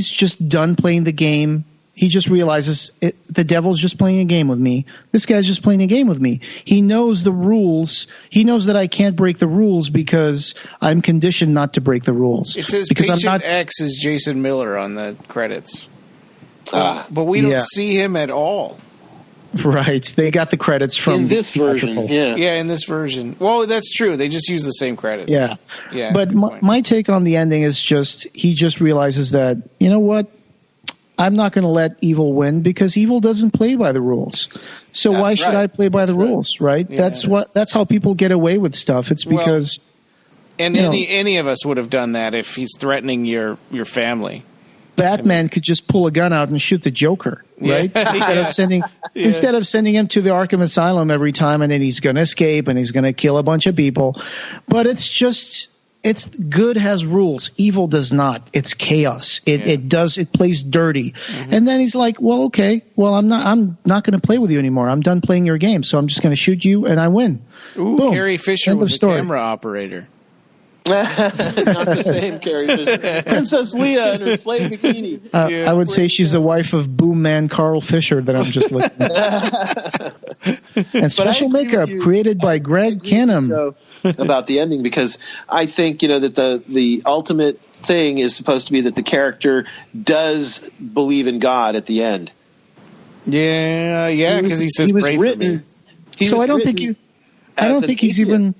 just done playing the game. He just realizes the devil's just playing a game with me. This guy's just playing a game with me. He knows the rules. He knows that I can't break the rules because I'm conditioned not to break the rules. It says because Patient X is Jason Miller on the credits. But we don't see him at all. Right. They got the credits from in this version. Yeah, in this version. Well, that's true. They just use the same credits. Yeah. Yeah. But my take on the ending is he just realizes that, you know what? I'm not going to let evil win because evil doesn't play by the rules. So why should I play by the rules, right? Yeah. That's how people get away with stuff. It's because any of us would have done that if he's threatening your family. Batman could just pull a gun out and shoot the Joker, right? Instead of sending him to the Arkham Asylum every time, and then he's going to escape and he's going to kill a bunch of people. But it's good has rules. Evil does not. It's chaos. It plays dirty. Mm-hmm. And then he's like, well, okay, well, I'm not going to play with you anymore. I'm done playing your game. So I'm just going to shoot you and I win. Ooh, boom. Carrie Fisher was a camera operator. Not the same Carrie Fisher. Princess Leia in her slave bikini. I would say she's the wife of Boom Man Carl Fisher that I'm just looking at. And special makeup created by Greg Canham. About the ending, because I think that the ultimate thing is supposed to be that the character does believe in God at the end. Yeah, because he says pray for me. So I don't think he's even.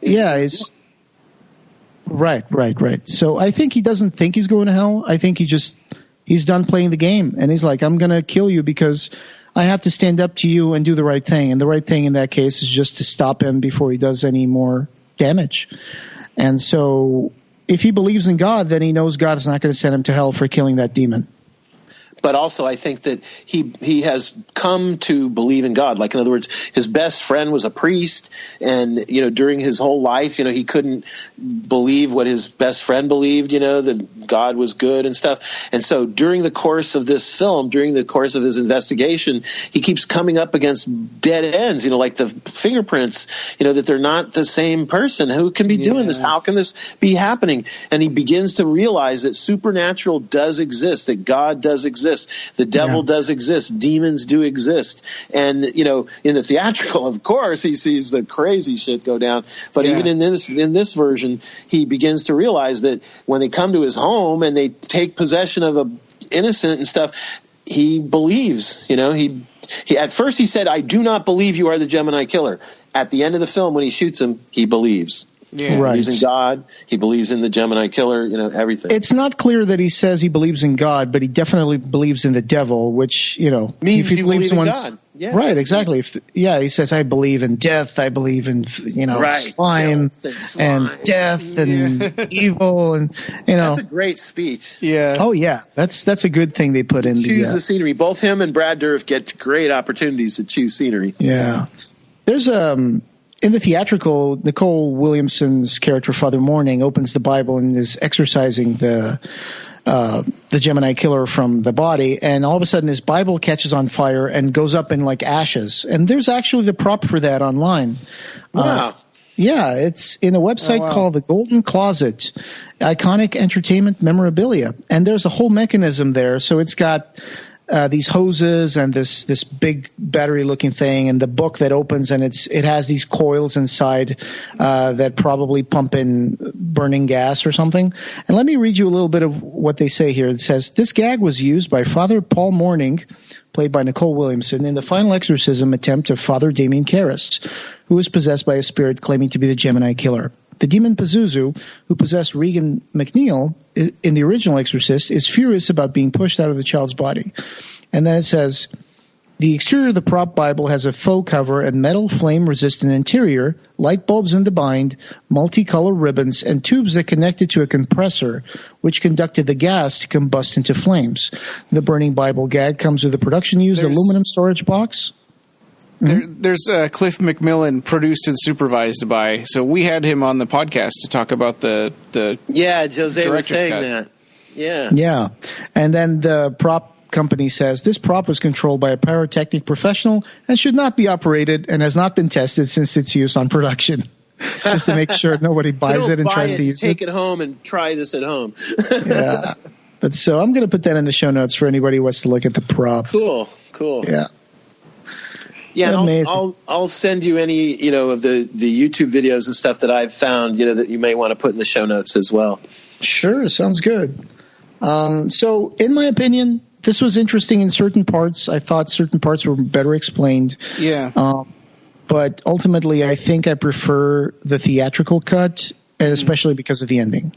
Yeah, he's right. So I think he doesn't think he's going to hell. I think he's done playing the game, and he's like, I'm going to kill you because I have to stand up to you and do the right thing. And the right thing in that case is just to stop him before he does any more damage. And so if he believes in God, then he knows God is not going to send him to hell for killing that demon. But also I think that he has come to believe in God. Like, in other words, his best friend was a priest, and during his whole life, he couldn't believe what his best friend believed, that God was good and stuff. And so during the course of this film, during the course of his investigation, he keeps coming up against dead ends, like the fingerprints, that they're not the same person. Who can be doing this? How can this be happening? And he begins to realize that supernatural does exist, that God does exist. The devil does exist. Demons do exist. And, in the theatrical, of course, he sees the crazy shit go down. But even in this version, he begins to realize that when they come to his home and they take possession of a innocent and stuff, he believes, he at first he said, I do not believe you are the Gemini killer. At the end of the film, when he shoots him, he believes. Yeah. He believes in God. He believes in the Gemini killer, everything. It's not clear that he says he believes in God, but he definitely believes in the devil, which, means he believes in God. Yeah. Right, exactly. He says, I believe in death. I believe in, slime and death and evil. And, That's a great speech. Yeah. Oh, yeah. That's a good thing they put in. Choose the scenery. Both him and Brad Dourif get great opportunities to choose scenery. Yeah. There's in the theatrical, Nicole Williamson's character, Father Morning, opens the Bible and is exorcising the Gemini killer from the body, and all of a sudden his Bible catches on fire and goes up in like ashes. And there's actually the prop for that online. Wow. It's in a website called The Golden Closet, Iconic Entertainment Memorabilia. And there's a whole mechanism there. So it's got these hoses and this big battery-looking thing, and the book that opens, and it has these coils inside that probably pump in burning gas or something. And let me read you a little bit of what they say here. It says, this gag was used by Father Paul Morning, played by Nicole Williamson, in the final exorcism attempt of Father Damien Karras, who was possessed by a spirit claiming to be the Gemini killer. The demon Pazuzu, who possessed Regan McNeil in the original Exorcist, is furious about being pushed out of the child's body. And then it says, the exterior of the prop Bible has a faux cover and metal flame-resistant interior, light bulbs in the bind, multicolored ribbons, and tubes that connected to a compressor, which conducted the gas to combust into flames. The burning Bible gag comes with a production-used aluminum storage box. There's Cliff McMillan, produced and supervised by. So we had him on the podcast to talk about the Jose was saying cut. that. Yeah. And then the prop company says this prop was controlled by a pyrotechnic professional and should not be operated and has not been tested since its use on production. Just to make sure nobody buys it and tries to use it. Take it home and try this at home. Yeah. But so I'm going to put that in the show notes for anybody who wants to look at the prop. Cool. Yeah. Yeah, and I'll send you any of the YouTube videos and stuff that I've found that you may want to put in the show notes as well. Sure, sounds good. So in my opinion, this was interesting in certain parts. I thought certain parts were better explained. Yeah. But ultimately, I think I prefer the theatrical cut, and especially because of the ending.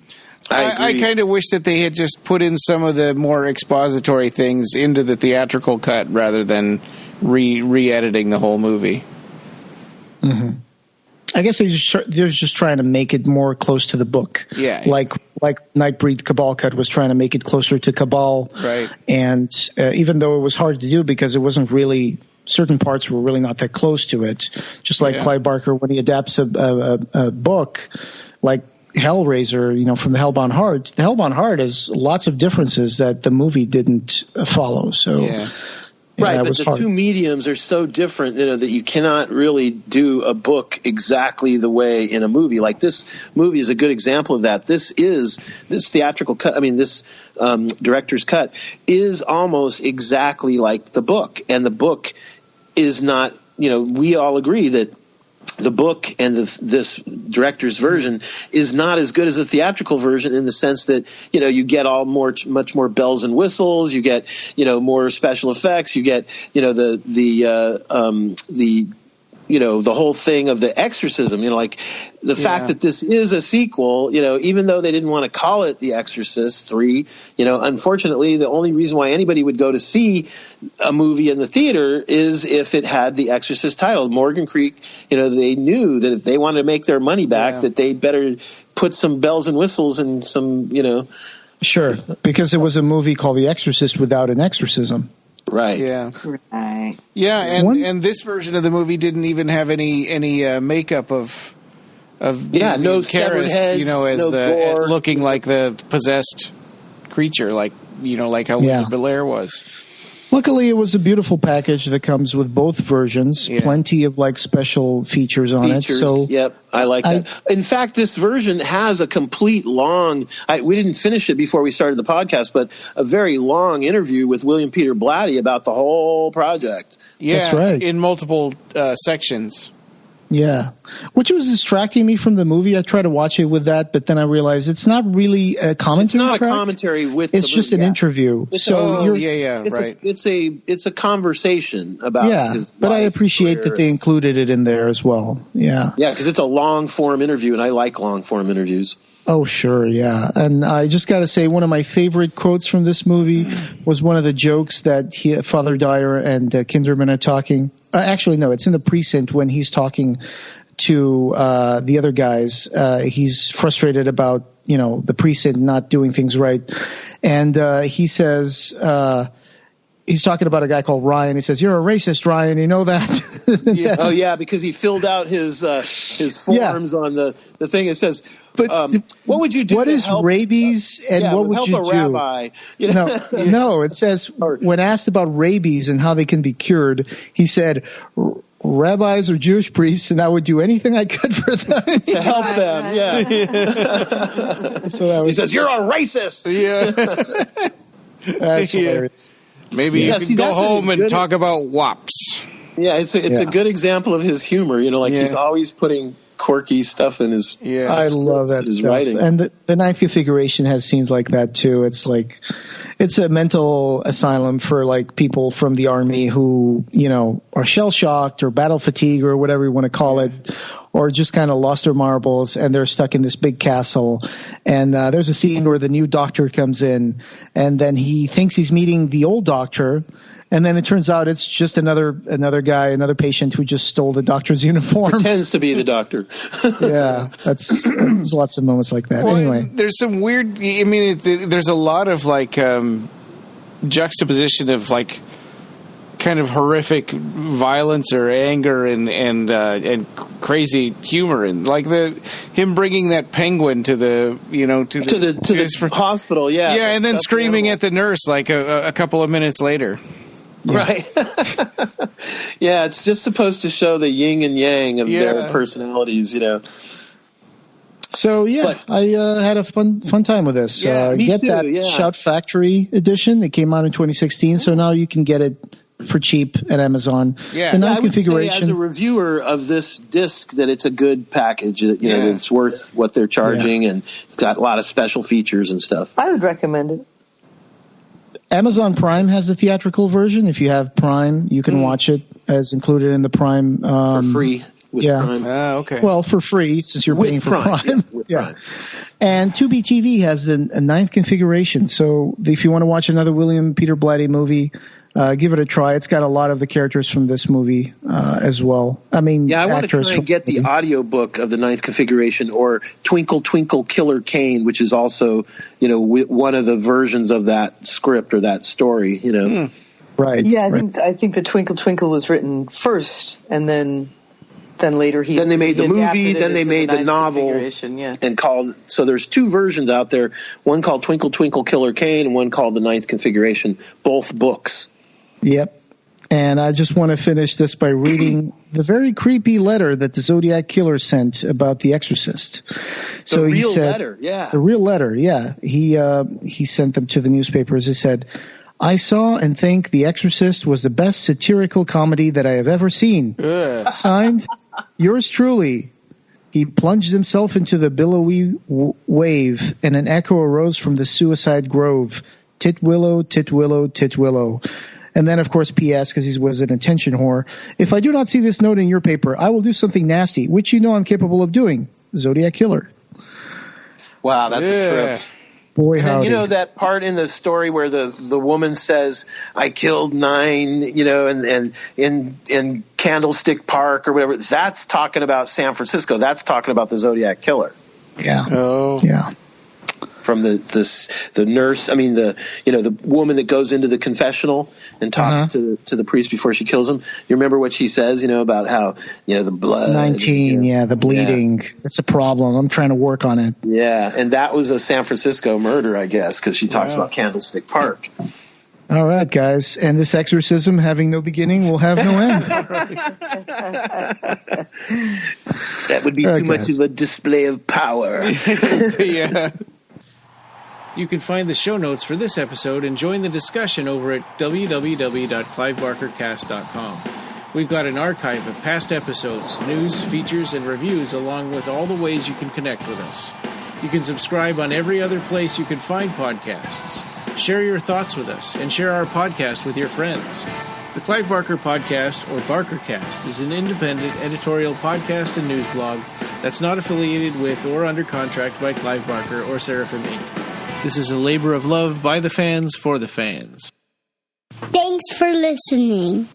I kind of wish that they had just put in some of the more expository things into the theatrical cut rather than re-editing the whole movie. Mm-hmm. I guess they're just trying to make it more close to the book. Yeah. Like Nightbreed Cabal cut was trying to make it closer to Cabal. Right. And even though it was hard to do because it wasn't really – certain parts were really not that close to it. Just like Clive Barker, when he adapts a book like Hellraiser, from the Hellbound Heart, the Hellbound Heart has lots of differences that the movie didn't follow. So, right, but the two mediums are so different, that you cannot really do a book exactly the way in a movie. Like this movie is a good example of that. This theatrical cut, this director's cut is almost exactly like the book, and the book is not, we all agree that the book and this director's version is not as good as the theatrical version in the sense that, you get much more bells and whistles, you get, more special effects, you get, the whole thing of the exorcism, like the fact that this is a sequel, even though they didn't want to call it The Exorcist III, unfortunately, the only reason why anybody would go to see a movie in the theater is if it had The Exorcist title. Morgan Creek, they knew that if they wanted to make their money back, that they better put some bells and whistles and some, Sure, because it was a movie called The Exorcist without an exorcism. Right. Yeah. Right. Yeah, and this version of the movie didn't even have any makeup of no severed heads, as gore. looking like the possessed creature, like how Blair was. Luckily, it was a beautiful package that comes with both versions. Yeah. Plenty of special features on it. So, yep, I like that. In fact, this version has a complete long. We didn't finish it before we started the podcast, but a very long interview with William Peter Blatty about the whole project. Yeah, that's right. In multiple sections. Yeah, which was distracting me from the movie. I tried to watch it with that, but then I realized it's not really a commentary. It's not a commentary with. It's just an interview. It's right. It's a conversation about. Yeah, but I appreciate that they included it in there as well. Yeah. Yeah, because it's a long form interview, and I like long form interviews. Oh, sure, yeah. And I just got to say, one of my favorite quotes from this movie was one of the jokes that Father Dyer and Kinderman are talking. Actually, no, it's in the precinct when he's talking to the other guys. He's frustrated about, the precinct not doing things right. And he says, he's talking about a guy called Ryan. He says, "You're a racist, Ryan. You know that?" Yeah. Oh, yeah, because he filled out his forms on the thing. It says, but what would you do? What is help, rabies and what would you do? Rabbi, No, it says when asked about rabies and how they can be cured, he said, "Rabbis or Jewish priests, and I would do anything I could for them to help them." Yeah. So he says, "You're a racist." Yeah. That's hilarious. Maybe you can go home and talk about WAPs. Yeah, it's a good example of his humor. He's always putting quirky stuff in his. Yeah, I love that stuff. Writing. And the Ninth Configuration has scenes like that too. It's like it's a mental asylum for people from the army who are shell shocked or battle fatigue or whatever you want to call it. Or just kind of lost their marbles, and they're stuck in this big castle. And there's a scene where the new doctor comes in, and then he thinks he's meeting the old doctor, and then it turns out it's just another guy, another patient who just stole the doctor's uniform. Pretends to be the doctor. Yeah, there's lots of moments like that. Well, anyway, there's some weird. There's a lot of juxtaposition of kind of horrific violence or anger and crazy humor, and him bringing that penguin to the hospital, and then screaming at the nurse a couple of minutes later. Yeah. Right. Yeah, it's just supposed to show the yin and yang of their personalities, So I had a fun time with this. Me get too, that Shout Factory edition that came out in 2016. So now you can get it for cheap at Amazon. Yeah, I would say as a reviewer of this disc that it's a good package. That it's worth what they're charging, and it's got a lot of special features and stuff. I would recommend it. Amazon Prime has the theatrical version. If you have Prime, you can watch it as included in the Prime. For free with Prime. Okay. Well, for free, since you're paying for Prime. Prime. And Tubi TV has the ninth configuration. So if you want to watch another William Peter Blatty movie, give it a try. It's got a lot of the characters from this movie as well. I mean, I want to try and get the audiobook of the ninth configuration, or Twinkle Twinkle Killer Kane, which is also, one of the versions of that script or that story. Right. Yeah, I think the Twinkle Twinkle was written first, and then later Then they made the movie, then they made the novel, and called. So there's two versions out there. One called Twinkle Twinkle Killer Kane, and one called the ninth configuration. Both books. Yep. And I just want to finish this by reading the very creepy letter that the Zodiac Killer sent about The Exorcist. The real letter, yeah. The real letter, yeah. He sent them to the newspapers. He said, "I saw and think The Exorcist was the best satirical comedy that I have ever seen. Signed, yours truly." He plunged himself into the billowy wave, and an echo arose from the suicide grove. Titwillow, titwillow, titwillow. And then, of course, P.S., because he was an attention whore. "If I do not see this note in your paper, I will do something nasty, which you know I'm capable of doing. Zodiac Killer." Wow, that's a trip. Boy, howdy. And that part in the story where the woman says, "I killed 9," and in Candlestick Park or whatever, that's talking about San Francisco. That's talking about the Zodiac Killer. Yeah. Oh. Yeah. From the nurse, the woman that goes into the confessional and talks to the priest before she kills him. You remember what she says, about how, the blood. 19, the bleeding. It's a problem. I'm trying to work on it. Yeah, and that was a San Francisco murder, I guess, because she talks about Candlestick Park. All right, guys. And this exorcism, having no beginning, will have no end. That would be too much of a display of power. Yeah. You can find the show notes for this episode and join the discussion over at www.clivebarkercast.com. We've got an archive of past episodes, news, features, and reviews, along with all the ways you can connect with us. You can subscribe on every other place you can find podcasts. Share your thoughts with us, and share our podcast with your friends. The Clive Barker Podcast, or BarkerCast, is an independent editorial podcast and news blog that's not affiliated with or under contract by Clive Barker or Seraphim Inc. This is a labor of love by the fans for the fans. Thanks for listening.